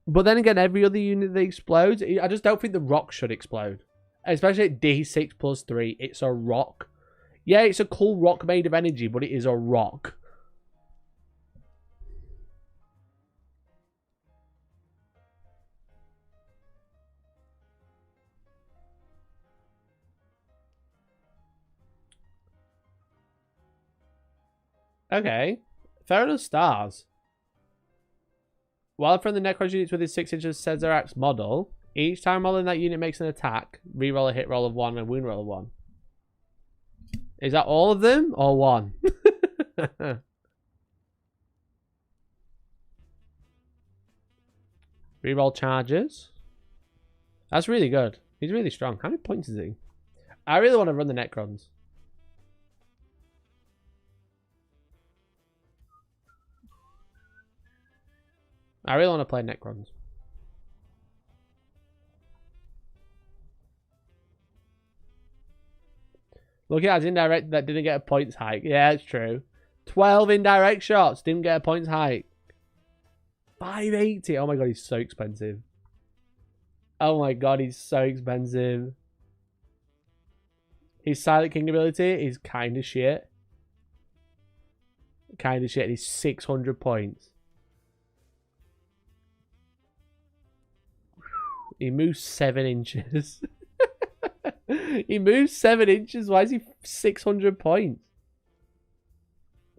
But then again, every other unit that explodes, I just don't think the rock should explode. Especially at D6 plus 3. It's a rock. Yeah, it's a cool rock made of energy, but it is a rock. Okay. Fair enough, stars. While from the Necron units with his 6 inches Cesarax model, each time rolling that unit makes an attack, reroll a hit roll of 1 and wound roll of 1. Is that all of them or 1? Reroll charges. That's really good. He's really strong. How many points is he? I really want to run the Necrons. I really want to play Necrons. Look at that indirect that didn't get a points hike. Yeah, it's true. 12 indirect shots didn't get a points hike. 580. Oh my god, he's so expensive. Oh my god, he's so expensive. His Silent King ability is kind of shit. Kind of shit. He's 600 points. He moves 7 inches. He moves 7 inches. Why is he 600 points?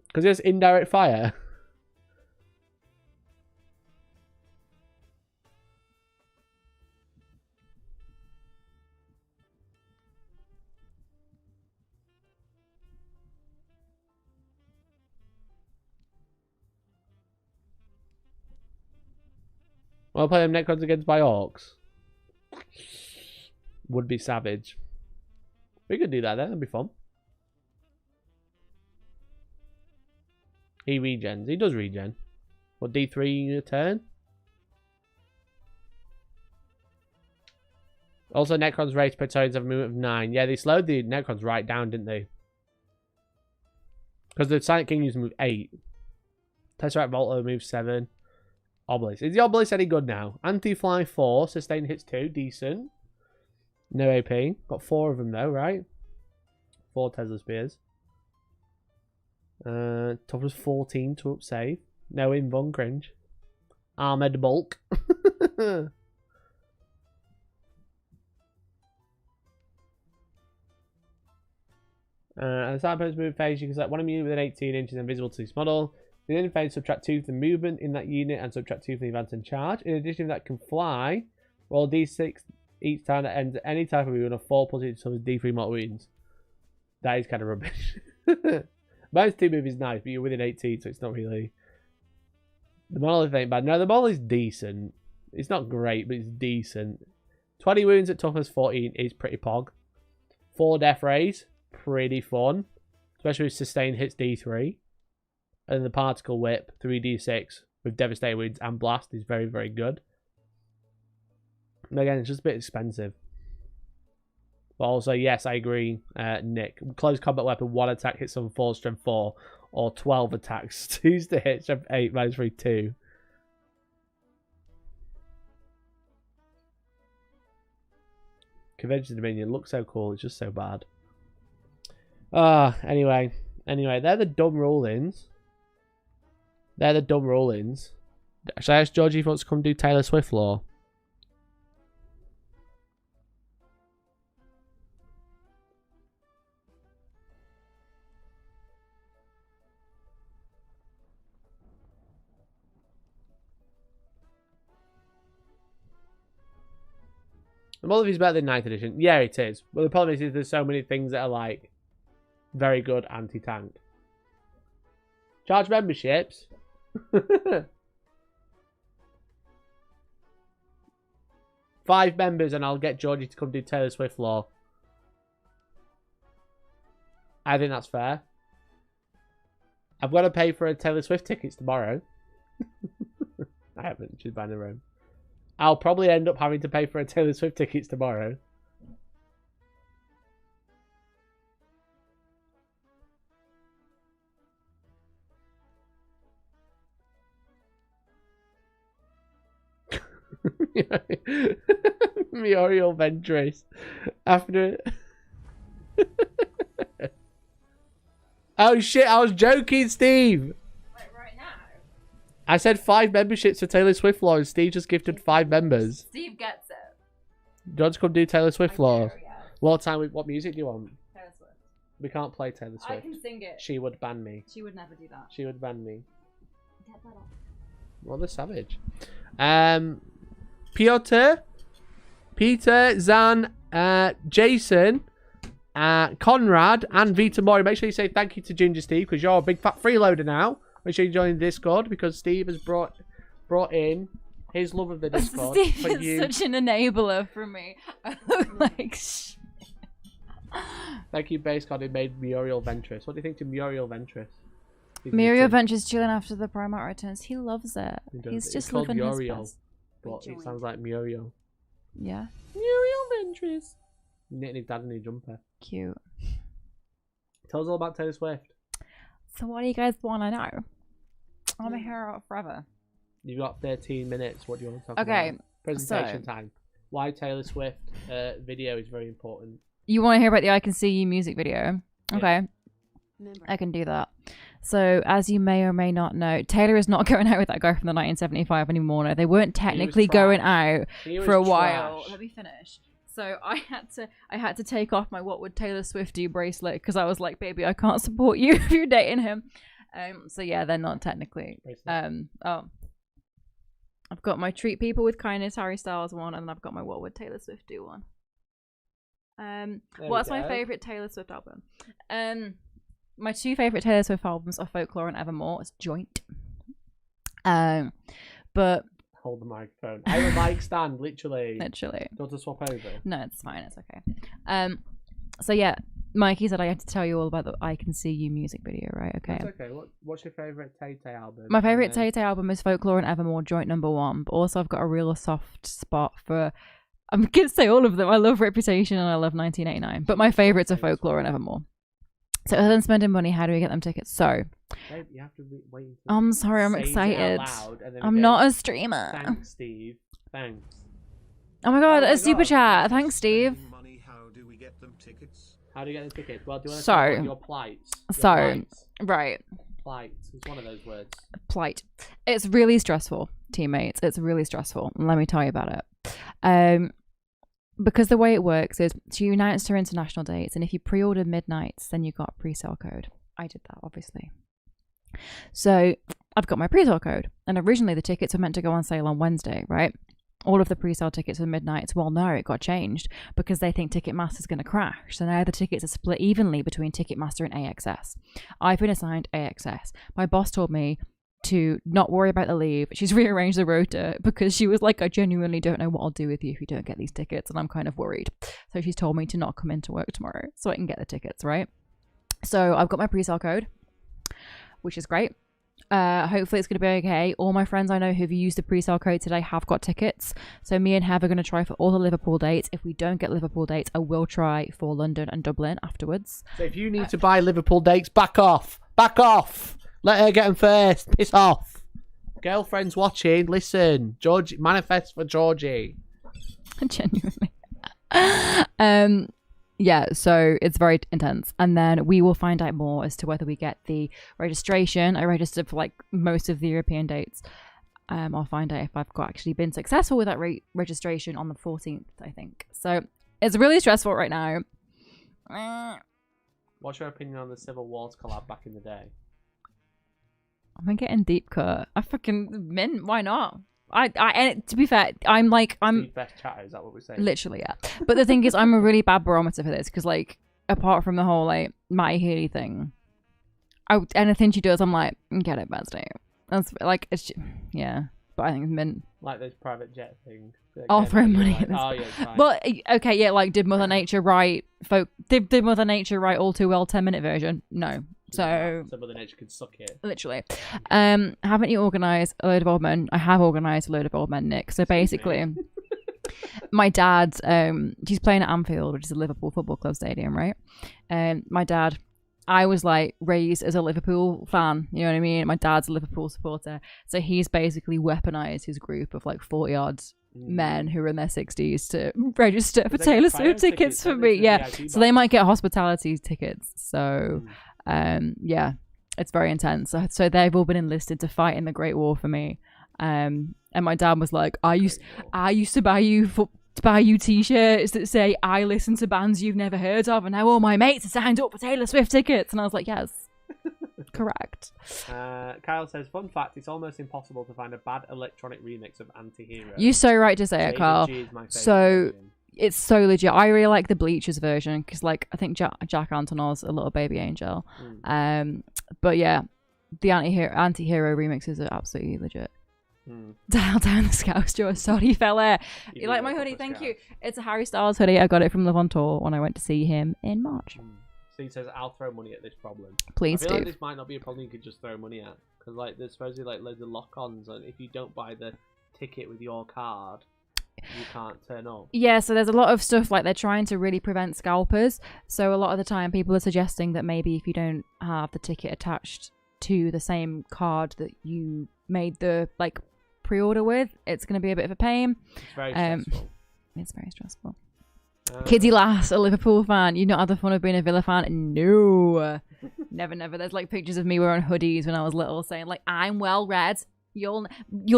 Because he has indirect fire. I'll play them Necrons against by Orcs. Would be savage. We could do that then, that'd be fun. He regens. He does regen. What, D3 a turn? Also, Necrons race Praetorians have a movement of 9. Yeah, they slowed the Necrons right down, didn't they? Because the Silent King used to move 8. Tesseract Volto moves 7. Obelisk. Is the Obelisk any good now? Anti-fly 4. Sustain hits 2. Decent. No AP. Got 4 of them though, right? 4 Tesla Spears. Toughness 14 to up save. No invuln, cringe. Armored bulk. And the side opponent's movement phase, you can select one immune within 18 inches invisible to this model. The end phase, subtract 2 from the movement in that unit and subtract 2 from the advance and charge. In addition, that can fly. Roll d6 each time that ends any type of movement of 4 plus each summons d3 mortal wounds. That is kind of rubbish. Minus 2 move is nice, but you're within 18, so it's not really. The monolith ain't bad. No, the monolith is decent. It's not great, but it's decent. 20 wounds at toughness 14 is pretty pog. 4 death rays, pretty fun. Especially with sustain hits d3. And then the particle whip, 3d6 with devastating wounds and blast is very, very good. And again, it's just a bit expensive. But also, yes, I agree, Nick. Close combat weapon, 1 attack hits on 4, strength 4, or 12 attacks, 2 to hit, strength 8, minus 3, 2. Convention Dominion looks so cool, it's just so bad. Anyway, they're the dumb roll-ins. They're the dumb roll-ins. Should I ask Georgie if he wants to come do Taylor Swift law? The Molotov is better than 9th edition. Yeah, it is. But the problem is there's so many things that are like very good anti-tank. Charge memberships. 5 members and I'll get Georgie to come do Taylor Swift law. I think that's fair. I've got to pay for a Taylor Swift tickets tomorrow. I haven't. She's buying her own. I'll probably end up having to pay for a Taylor Swift tickets tomorrow. Muriel Ventress. After. Oh shit, I was joking, Steve. Like right now? I said 5 memberships for Taylor Swift law and Steve just gifted 5 members. Steve gets it. Do you want to come do Taylor Swift I law? do, yeah. What music do you want? Taylor Swift. We can't play Taylor I Swift. can sing it. She would ban me. She would never do that. She would ban me. Get that off. Well, they're savage. Peter, Zan, Jason, Conrad, and Vita Mori. Make sure you say thank you to Ginger Steve because you're a big fat freeloader now. Make sure you join the Discord because Steve has brought in his love of the Discord. Steve for is you. such an enabler for me. I look like shit. Thank you, Base God, who made Muriel Ventress. What do you think to Muriel Ventress? Muriel Ventures chilling after the Primarch returns. He loves it. He's just called living his Muriel, best. but it sounds like Muriel. Yeah. Muriel Ventures. Knitting his dad in a jumper. Cute. Tell us all about Taylor Swift. So what do you guys want to know? I'm here forever. You've got 13 minutes. What do you want to talk about? Okay. Presentation time. Why Taylor Swift video is very important. You want to hear about the I Can See You music video? Yeah. Okay. Member. I can do that. So, as you may or may not know, Taylor is not going out with that guy from the 1975 anymore. No, they weren't technically going out for a while. Let me finish. So I had to take off my "What Would Taylor Swift Do" bracelet because I was like, baby, I can't support you if you're dating him. So yeah, they're not technically. I've got my Treat People with Kindness Harry Styles one, and then I've got my "What Would Taylor Swift Do" one. What's my favorite Taylor Swift album? My two favorite Taylor Swift albums are Folklore and Evermore. It's joint. But hold the microphone. I have a mic stand, literally. Literally. Do you want to swap over? No, it's fine. It's okay. So yeah, Mikey said I had to tell you all about the I Can See You music video, right? Okay. That's okay. What's your favourite Tay-Tay album? My favourite Tay-Tay album is Folklore and Evermore, joint number 1. But also I've got a real soft spot for... I'm going to say all of them. I love Reputation and I love 1989. But my favourites are Folklore and Evermore. So other than spending money, how do we get them tickets? So... Babe, you have to wait until I'm sorry, I'm say it excited. out loud, and then I'm go, not a streamer. Thanks, Steve. Thanks. Oh my god, Oh my a super God. chat. Thanks, Steve. Money, how do we get them tickets? How do you get the tickets? Well, do you want to So- talk about your plights? Your so- plights. Right. Plights. It's one of those words. Plight. It's really stressful, teammates. It's really stressful. Let me tell you about it. Because the way it works is she announced her international dates, and if you pre-order midnights, then you got a pre-sale code. I did that, obviously. So I've got my pre-sale code, and originally the tickets were meant to go on sale on Wednesday, right? All of the pre-sale tickets for midnights. Well, no, it got changed because they think Ticketmaster's going to crash. So now the tickets are split evenly between Ticketmaster and AXS. I've been assigned AXS. My boss told me to not worry about the leave. She's rearranged the rota because she was like, I genuinely don't know what I'll do with you if you don't get these tickets, and I'm kind of worried. So she's told me to not come into work tomorrow so I can get the tickets, right? So I've got my pre-sale code, which is great. Hopefully it's going to be okay. All my friends I know who've used the pre-sale code today have got tickets. So me and Hev are going to try for all the Liverpool dates. If we don't get Liverpool dates, I will try for London and Dublin afterwards. So if you need to buy Liverpool dates, back off. Back off. Let her get them first. Piss off. Girlfriends watching, listen. George, manifest for Georgie. Genuinely. Yeah, so it's very intense. And then we will find out more as to whether we get the registration. I registered for like most of the European dates. I'll find out if I've actually been successful with that registration on the 14th, I think. So it's really stressful right now. What's your opinion on the Civil Wars collab back in the day? I'm getting deep cut. I fucking why not? And to be fair, I'm Steve best chatter, is that what we're saying? literally, yeah. But the thing is, I'm a really bad barometer for this because, like, apart from the whole like Matty Healy thing, anything she does, I'm like, get it, Bestie. That's like, it's yeah. But I think it's mint. Like this private jet thing. I'll throw money like, at this. oh yeah, fine. But okay, yeah. Like, did Mother Nature write Did Mother Nature write All Too Well 10-minute version? No. So Mother Nature can suck it. literally, haven't you organised a load of old men? I have organised a load of old men, Nick. So basically, my dad, he's playing at Anfield, which is a Liverpool Football Club stadium, right? My dad, I was like raised as a Liverpool fan, you know what I mean? My dad's a Liverpool supporter, so he's basically weaponized his group of like 40-odd men who are in their 60s to register for Taylor Swift tickets for me. Yeah, so they might get hospitality tickets. So yeah, it's very intense. So they've all been enlisted to fight in the Great War for me. And my dad was like, I used to buy you t-shirts that say I listen to bands you've never heard of, and now all my mates are signed up for Taylor Swift tickets. And I was like, yes, correct. Kyle says, fun fact, it's almost impossible to find a bad electronic remix of Anti-Hero. You're so right to say it, Carl. So it's so legit. I really like the Bleachers version because, like, I think Jack Antonov's a little baby angel. But yeah, the Anti-Hero remixes are absolutely legit. Dial down the Scouse Jaw. Sorry, fella. You like my hoodie? Thank you. It's a Harry Styles hoodie. I got it from Love on Tour when I went to see him in March. So he says, I'll throw money at this problem. Please I feel do. like this might not be a problem you could just throw money at. Because like, there's supposedly like loads of lock-ons, and if you don't buy the ticket with your card, you can't turn up. Yeah, so there's a lot of stuff like they're trying to really prevent scalpers. So a lot of the time people are suggesting that maybe if you don't have the ticket attached to the same card that you made the like pre-order with, it's going to be a bit of a pain. It's very stressful. It's very stressful. Kidsy Lass, a Liverpool fan. You not had the fun of being a Villa fan? No. Never. There's like pictures of me wearing hoodies when I was little saying like, I'm well read. You'll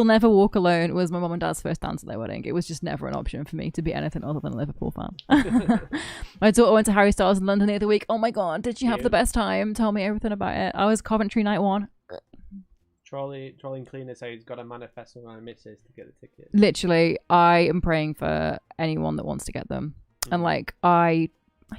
never walk alone was my mum and dad's first dance at their wedding. It was just never an option for me to be anything other than a Liverpool fan. My daughter went to Harry Styles in London the other week. Oh my god, did she have the best time? Tell me everything about it. I was Coventry night 1. Trolling cleaner says he's got a manifesto on my missus to get the ticket. Literally, I am praying for anyone that wants to get them. And like, I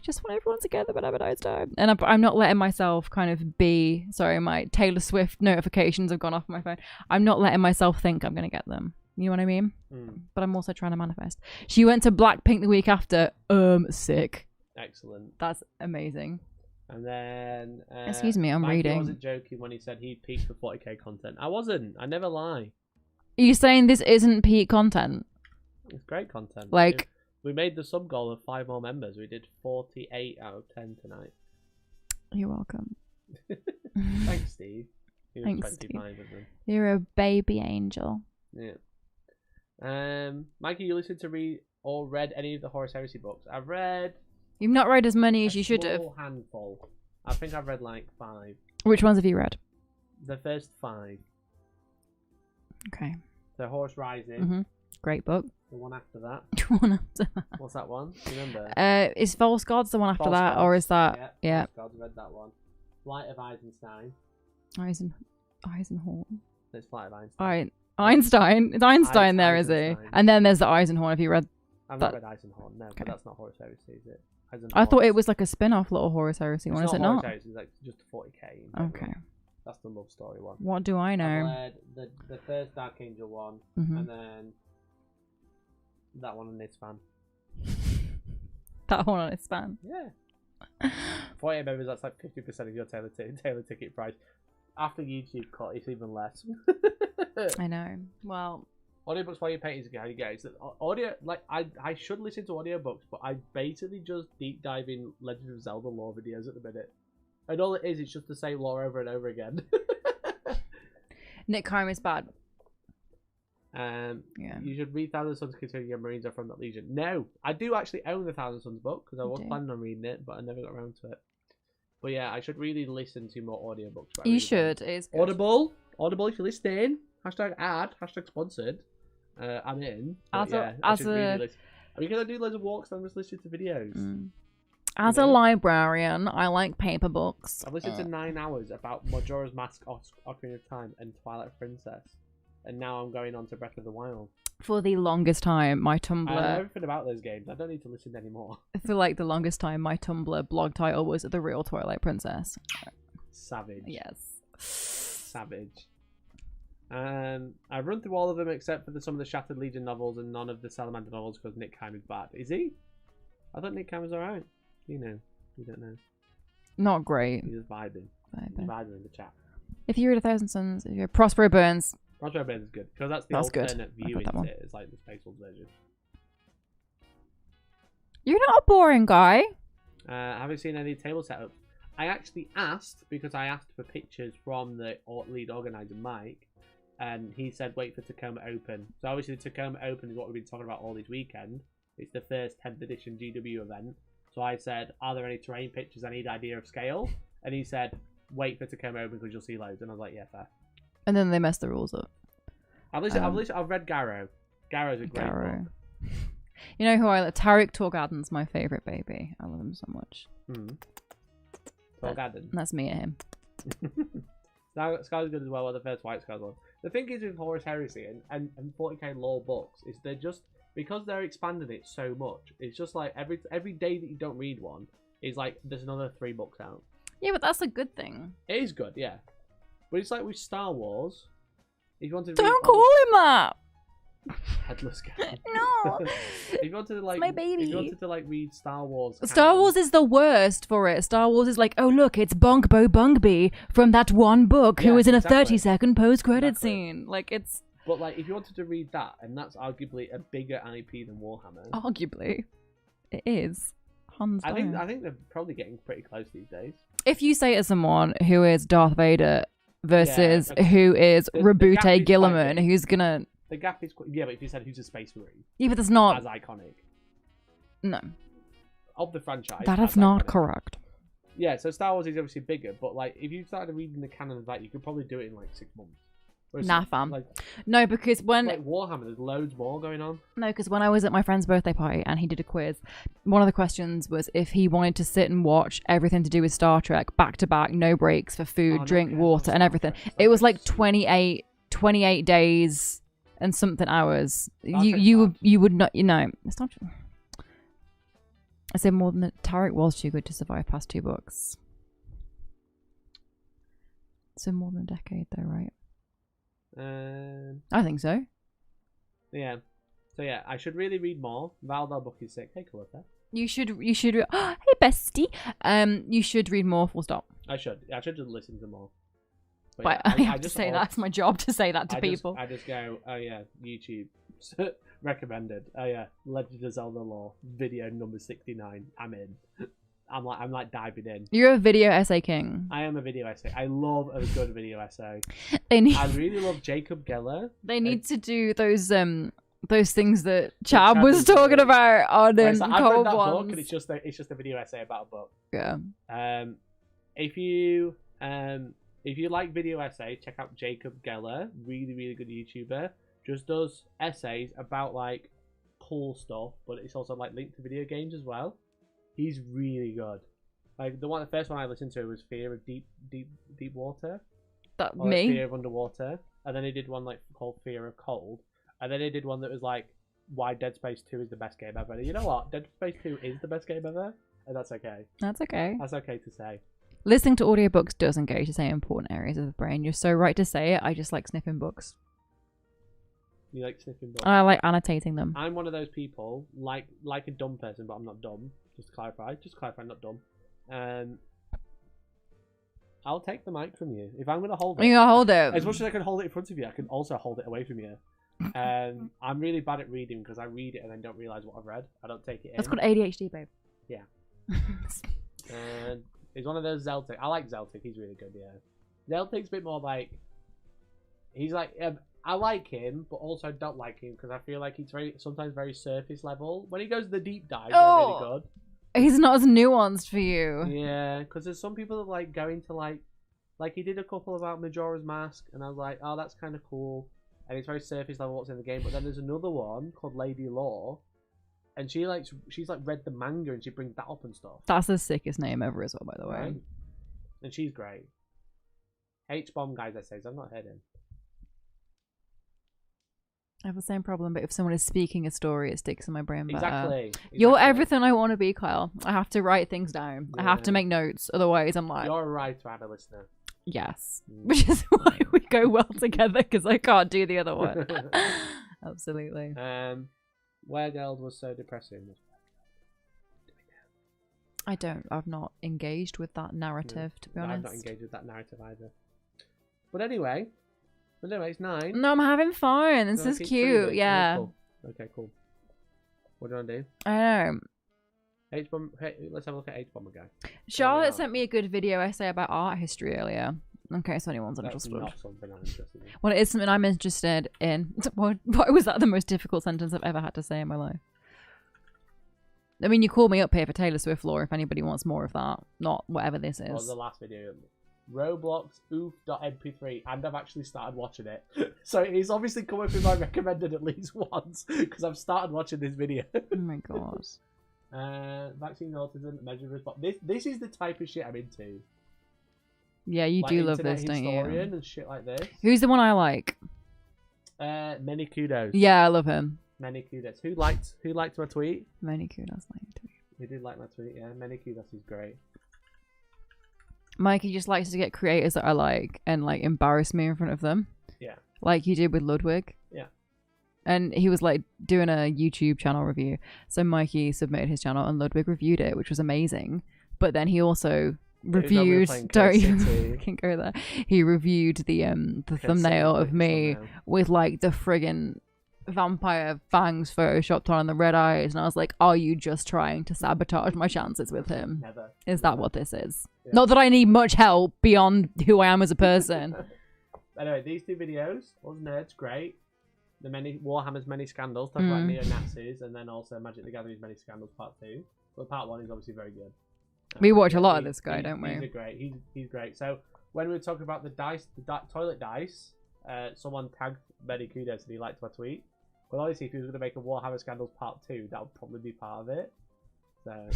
just want everyone to get them whenever nice time. And I'm not letting myself kind of be... Sorry, my Taylor Swift notifications have gone off my phone. I'm not letting myself think I'm going to get them. You know what I mean? But I'm also trying to manifest. She went to Blackpink the week after. Sick. Excellent. That's amazing. And then... Excuse me, I'm Mikey reading. wasn't joking when he said he'd peak for 40k content. I wasn't. I never lie. Are you saying this isn't peak content? It's great content. Like... We made the sub goal of 5 more members. We did 48 out of 10 tonight. You're welcome. Thanks, Steve. Thanks, Steve. Of them. You're a baby angel. Yeah. Mikey, you listened to read any of the Horus Heresy books? I've read... You've not read as many as you should have. A small handful. I think I've read like 5. Which ones have you read? The first 5. Okay. So Horus Rising. Great book. The one after that. One after that. What's that one? Do you remember? Is False Gods the one after False that, Gods. or is that... Yeah. False Gods, read that one. Light of Eisenstein. Eisenhorn. There's Flight of Einstein. Einstein. Is Einstein there, is he? Eisenstein. And then there's the Eisenhorn. Have you read I've that? not read Eisenhorn, no, Okay. but that's not Horus Heresy, is it? I thought it was like a spin-off little Horus Heresy one, is it not? Horus Heresy, it's like just a 40k. in general. Okay. That's the love story one. What do I I've know? read the first Dark Angel one, and then that one on this fan. That one on its span. Yeah. 48 members, that's like 50% of your Taylor ticket price. After YouTube cut, it's even less. I know. Well, audiobooks while you're painting is how you get it. Audio, like I should listen to audiobooks, but I basically just deep dive in Legend of Zelda lore videos at the minute. And all it is, it's just the same lore over and over again. Nick Kime is bad. Yeah. Yeah. You should read Thousand Sons considering your Marines are from that legion. No, I do actually own the Thousand Sons book because I was planning on reading it, but I never got around to it. But yeah, I should really listen to more audiobooks. You should. It's good. Audible, if you're listening. Hashtag ad, hashtag sponsored. I'm in. But yeah, I should really listen. Because I do loads of walks and I'm just listening to videos. As a librarian, I like paper books. I've listened to 9 hours about Majora's Mask, Ocarina of Time, and Twilight Princess. And now I'm going on to Breath of the Wild. For the longest time, my Tumblr... I know everything about those games. I don't need to listen anymore. For like the longest time, my Tumblr blog title was The Real Twilight Princess. Savage. Yes. Savage. I've run through all of them except for some of the Shattered Legion novels and none of the Salamander novels because Nick Kime is bad. Is he? I thought Nick Kime was alright. You know. You don't know. Not great. He's just vibing. He's vibing in the chat. If you read 1,000 Suns, if you're Prospero Burns... Prospero Burns is good because that's the alternate view into it. It's like the Space Wolves version. You're not a boring guy. Haven't seen any table setups. I actually asked because I asked for pictures from the lead organizer, Mike, and he said wait for Tacoma Open. So obviously the Tacoma Open is what we've been talking about all this weekend. It's the first 10th edition GW event. So I said, are there any terrain pictures? I need idea of scale. And he said, wait for Tacoma Open because you'll see loads. And I was like, yeah, fair. And then they messed the rules up. I've read Garrow. Garrow's a great book. You know who I like? Tariq Torgadden's my favourite baby. I love him so much. Torgadden. That's me at him. Sky's good as well, the first White Sky's one. The thing is with Horus Heresy and 40k lore books is they're just, because they're expanding it so much, it's just like every day that you don't read one is like there's another 3 books out. Yeah, but that's a good thing. It is good, yeah. But it's like with Star Wars. If you wanted to Don't call him that! Headless guy. No. If you wanted to like, my baby. If you wanted to like read Star Wars. Star canon, Wars is the worst for it. Star Wars is like, oh look, it's Bongbo Bungby from that one book who Yeah, was in a exactly. 30-second post-credit Exactly. scene. Like it's But like, if you wanted to read that, and that's arguably a bigger IP than Warhammer. arguably it is. Hands I think down. they're probably getting pretty close these days. If you say to someone who is Darth Vader versus okay. who is The gap is Rabute quite Gilliman, big. who's gonna The gap is quite... Yeah, but if you said who's a Space Marine, yeah, but that's not as iconic no. of the franchise. That as is not iconic. correct. Yeah, so Star Wars is obviously bigger, but like, if you started reading the canon of that, you could probably do it in like 6 months. Whereas, Nah, fam. Like No, because when Warhammer, there's loads more going on. No, because when I was at my friend's birthday party and he did a quiz, one of the questions was if he wanted to sit and watch everything to do with Star Trek back to back, no breaks for food, Oh, no, drink, okay, water, Star and everything. Trek. It was Star like Trek's 28 days and something hours. Star Trek's You would not, it's not. I said more than that. Tarek was too good to survive past 2 books. So more than a decade though, right? I think so. Yeah. So yeah, I should really read more. Valdal book is sick. Hey, Calippa. You should. Hey, bestie. You should read more. Full stop. I should just listen to more. But yeah, I have to just say al- that's my job to say that to I people. I just go, oh yeah, YouTube recommended. Oh yeah, Legend of Zelda lore video number 69. I'm in. I'm like diving in. You're a video essay king. I am a video essay. I love a good video essay. They need. I really love Jacob Geller. They need to do those things that Chad Chad was was talking doing. about on Where it's like, I've read Cold that book, Ones. and it's just a video essay about a book. Yeah. If you like video essays, check out Jacob Geller. Really, really good YouTuber. Just does essays about like cool stuff, but it's also like linked to video games as well. He's really good. Like the first one I listened to was Fear of Deep Water. That Or like me. Fear of Underwater. And then he did one like called Fear of Cold. And then he did one that was like why Dead Space 2 is the best game ever. And you know what? Dead Space 2 is the best game ever. And that's okay. That's okay. That's okay to say. Listening to audiobooks does engage the same important areas of the brain. You're so right to say it. I just like sniffing books. You like sniffing books? I like annotating them. I'm one of those people, like a dumb person, but I'm not dumb. Just to clarify. Not dumb. I'll take the mic from you. If I'm going to hold it. You gotta hold it. As much as I can hold it in front of you, I can also hold it away from you. I'm really bad at reading because I read it and then don't realise what I've read. I don't take it in. That's called ADHD, babe. Yeah. And he's one of those Zeltic. I like Zeltic. He's really good, yeah. Zeltic's a bit more like... He's like... I like him, but also don't like him because I feel like he's sometimes very surface level. When he goes to the deep dives, they're really good. He's not as nuanced for you. Yeah, because there's some people that like going to like he did a couple about Majora's Mask, and I was like, oh, that's kind of cool, and it's very surface level what's in the game. But then there's another one called Lady Law, and she's like read the manga and she brings that up and stuff. That's the sickest name ever as well, by the way. Right? And she's great. H-Bomb guys essays, I've not heard him. I have the same problem, but if someone is speaking a story, it sticks in my brain better. Exactly. You're everything I want to be, Kyle. I have to write things down. I have to Yeah. make notes. Otherwise, I'm like, You're a writer and a listener. yes. Which is why we go well together, because I can't do the other one. Absolutely. Wergeld was so depressing. I've not engaged with that narrative, to be honest. I've not engaged with that narrative either. But anyway, it's 9. No, I'm having fun. This No, is keep cute. reading. Yeah. Cool. Okay, cool. What do you want to do? I know. H-Bomb. Hey, let's have a look at H-Bomb again. Charlotte out. sent me a good video essay about art history earlier. In case anyone's That's interested. not something I'm interested in. Well, it is something I'm interested in. Why was that the most difficult sentence I've ever had to say in my life? I mean, you call me up here for Taylor Swift lore if anybody wants more of that. Not whatever this What was is. the last video? Roblox oof.mp3, and I've actually started watching it. So it's obviously come up in my recommended at least once because I've started watching this video. Oh my god. Vaccine autism, measure response. This is the type of shit I'm into. Yeah, you Like do love Internet this, don't Historian you? and shit like this. Who's the one I like? Many kudos. Yeah, I love him. Many kudos. Who liked my tweet? Many kudos. Who did like my tweet? Yeah, many kudos is great. Mikey just likes to get creators that I like and like embarrass me in front of them. Yeah. Like you did with Ludwig. Yeah. And he was like doing a YouTube channel review. So Mikey submitted his channel and Ludwig reviewed it, which was amazing. But then he also reviewed. Don't you fucking go there. He reviewed the thumbnail of me with like the friggin' vampire fangs photoshopped on and the red eyes, and I was like, "Are you just trying to sabotage my chances with him? Never. Is that what this is? Yeah. Not that I need much help beyond who I am as a person." Anyway, these 2 videos, us nerds, great. The Warhammer's many scandals, talk about neo-Nazis, and then also Magic the Gathering's many scandals part 2. But part 1 is obviously very good. We watch a lot of this guy, don't we? He's great. He's great. So when we were talking about the dice, toilet dice, someone tagged Benny Kudos and he liked my tweet. Well, obviously, if he was going to make a Warhammer Scandals Part 2, that would probably be part of it. So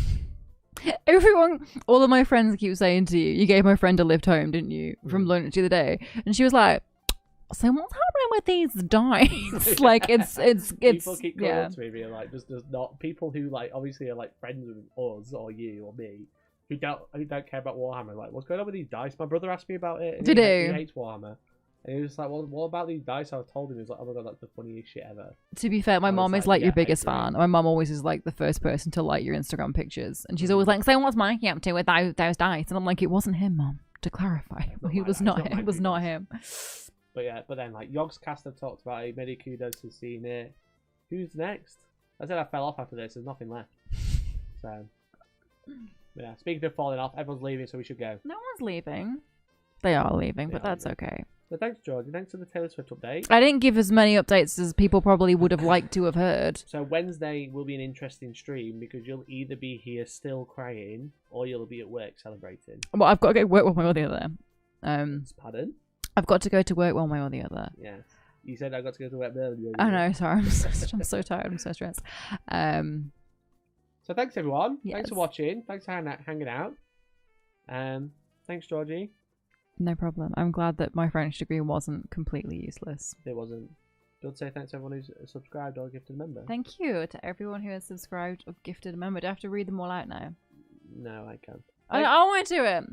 everyone, all of my friends keep saying to you, you gave my friend a lift home, didn't you, from lunch the other day? And she was like, "So what's happening with these dice?" Like it's people keep coming up to me being like, there's not people who like obviously are like friends with us or you or me who don't care about Warhammer. Like, what's going on with these dice? My brother asked me about it. Did he he? Hates Warhammer. And he was like, "Well, what about these dice?" I told him, he was like, "Oh my god, that's the funniest shit ever." To be fair, my mom is like your biggest fan. My mom always is like the first person to like your Instagram pictures, and she's always like, "So what's Mikey up to with those dice?" And I'm like, "It wasn't him, Mom. To clarify, he was not. It was not him." But yeah, but then like Yogscast have talked about it. Many kudos has seen it. Who's next? I said I fell off after this. There's nothing left. So yeah, speaking of falling off, everyone's leaving, so we should go. No one's leaving. They are leaving, but that's okay. So thanks, George. Thanks for the Taylor Swift update. I didn't give as many updates as people probably would have liked to have heard. So Wednesday will be an interesting stream because you'll either be here still crying or you'll be at work celebrating. Well, I've got to go to work one way or the other. Pardon? I've got to go to work one way or the other. Yeah. You said I got to go to work earlier. I know, sorry. I'm so tired. I'm so stressed. So thanks, everyone. Yes. Thanks for watching. Thanks for hanging out. Thanks, Georgie. No problem. I'm glad that my French degree wasn't completely useless. It wasn't. Don't say thanks to everyone who's subscribed or gifted a member. Thank you to everyone who has subscribed or gifted a member. Do I have to read them all out now? No, I can't. I want to do it.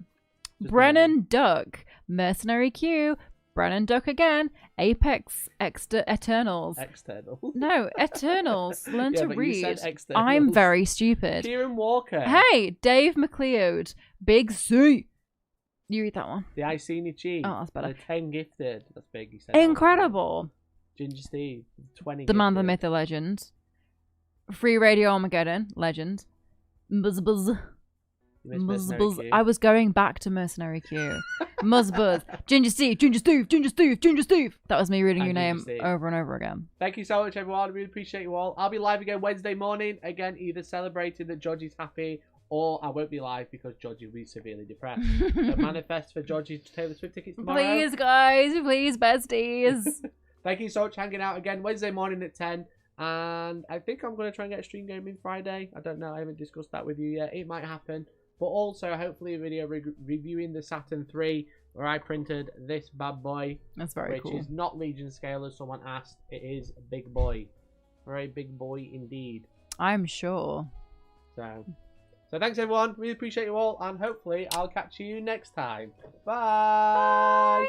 Brennan Duck, Mercenary Q, Brennan Duck again, Apex Eternals. External. No, Eternals. Learn to read. You said externals. I'm very stupid. Kieran Walker. Hey, Dave McLeod, Big C. You read that one. The I Seen You Cheat. Oh, that's better. The 10 gifted. That's big. You said Incredible. Ginger Steve. 20. The man, the myth, the legend. Free Radio Armageddon, legend. Buzz. Buzz. I was going back to Mercenary Q. Buzz. Ginger Steve. That was me reading your name over and over again. Thank you so much, everyone. I really appreciate you all. I'll be live again Wednesday morning. Again, either celebrating that Georgie's happy, or I won't be live because Georgie will be severely depressed. So manifest for Georgie's Taylor Swift tickets tomorrow. Please, guys. Please, besties. Thank you so much for hanging out again Wednesday morning at 10. And I think I'm going to try and get a stream game in Friday. I don't know. I haven't discussed that with you yet. It might happen. But also, hopefully, a video reviewing the Saturn 3 where I printed this bad boy. That's very cool. Which is not Legion scale, as someone asked. It is a big boy. Very big boy indeed. I'm sure. So thanks, everyone. Really appreciate you all. And hopefully, I'll catch you next time. Bye.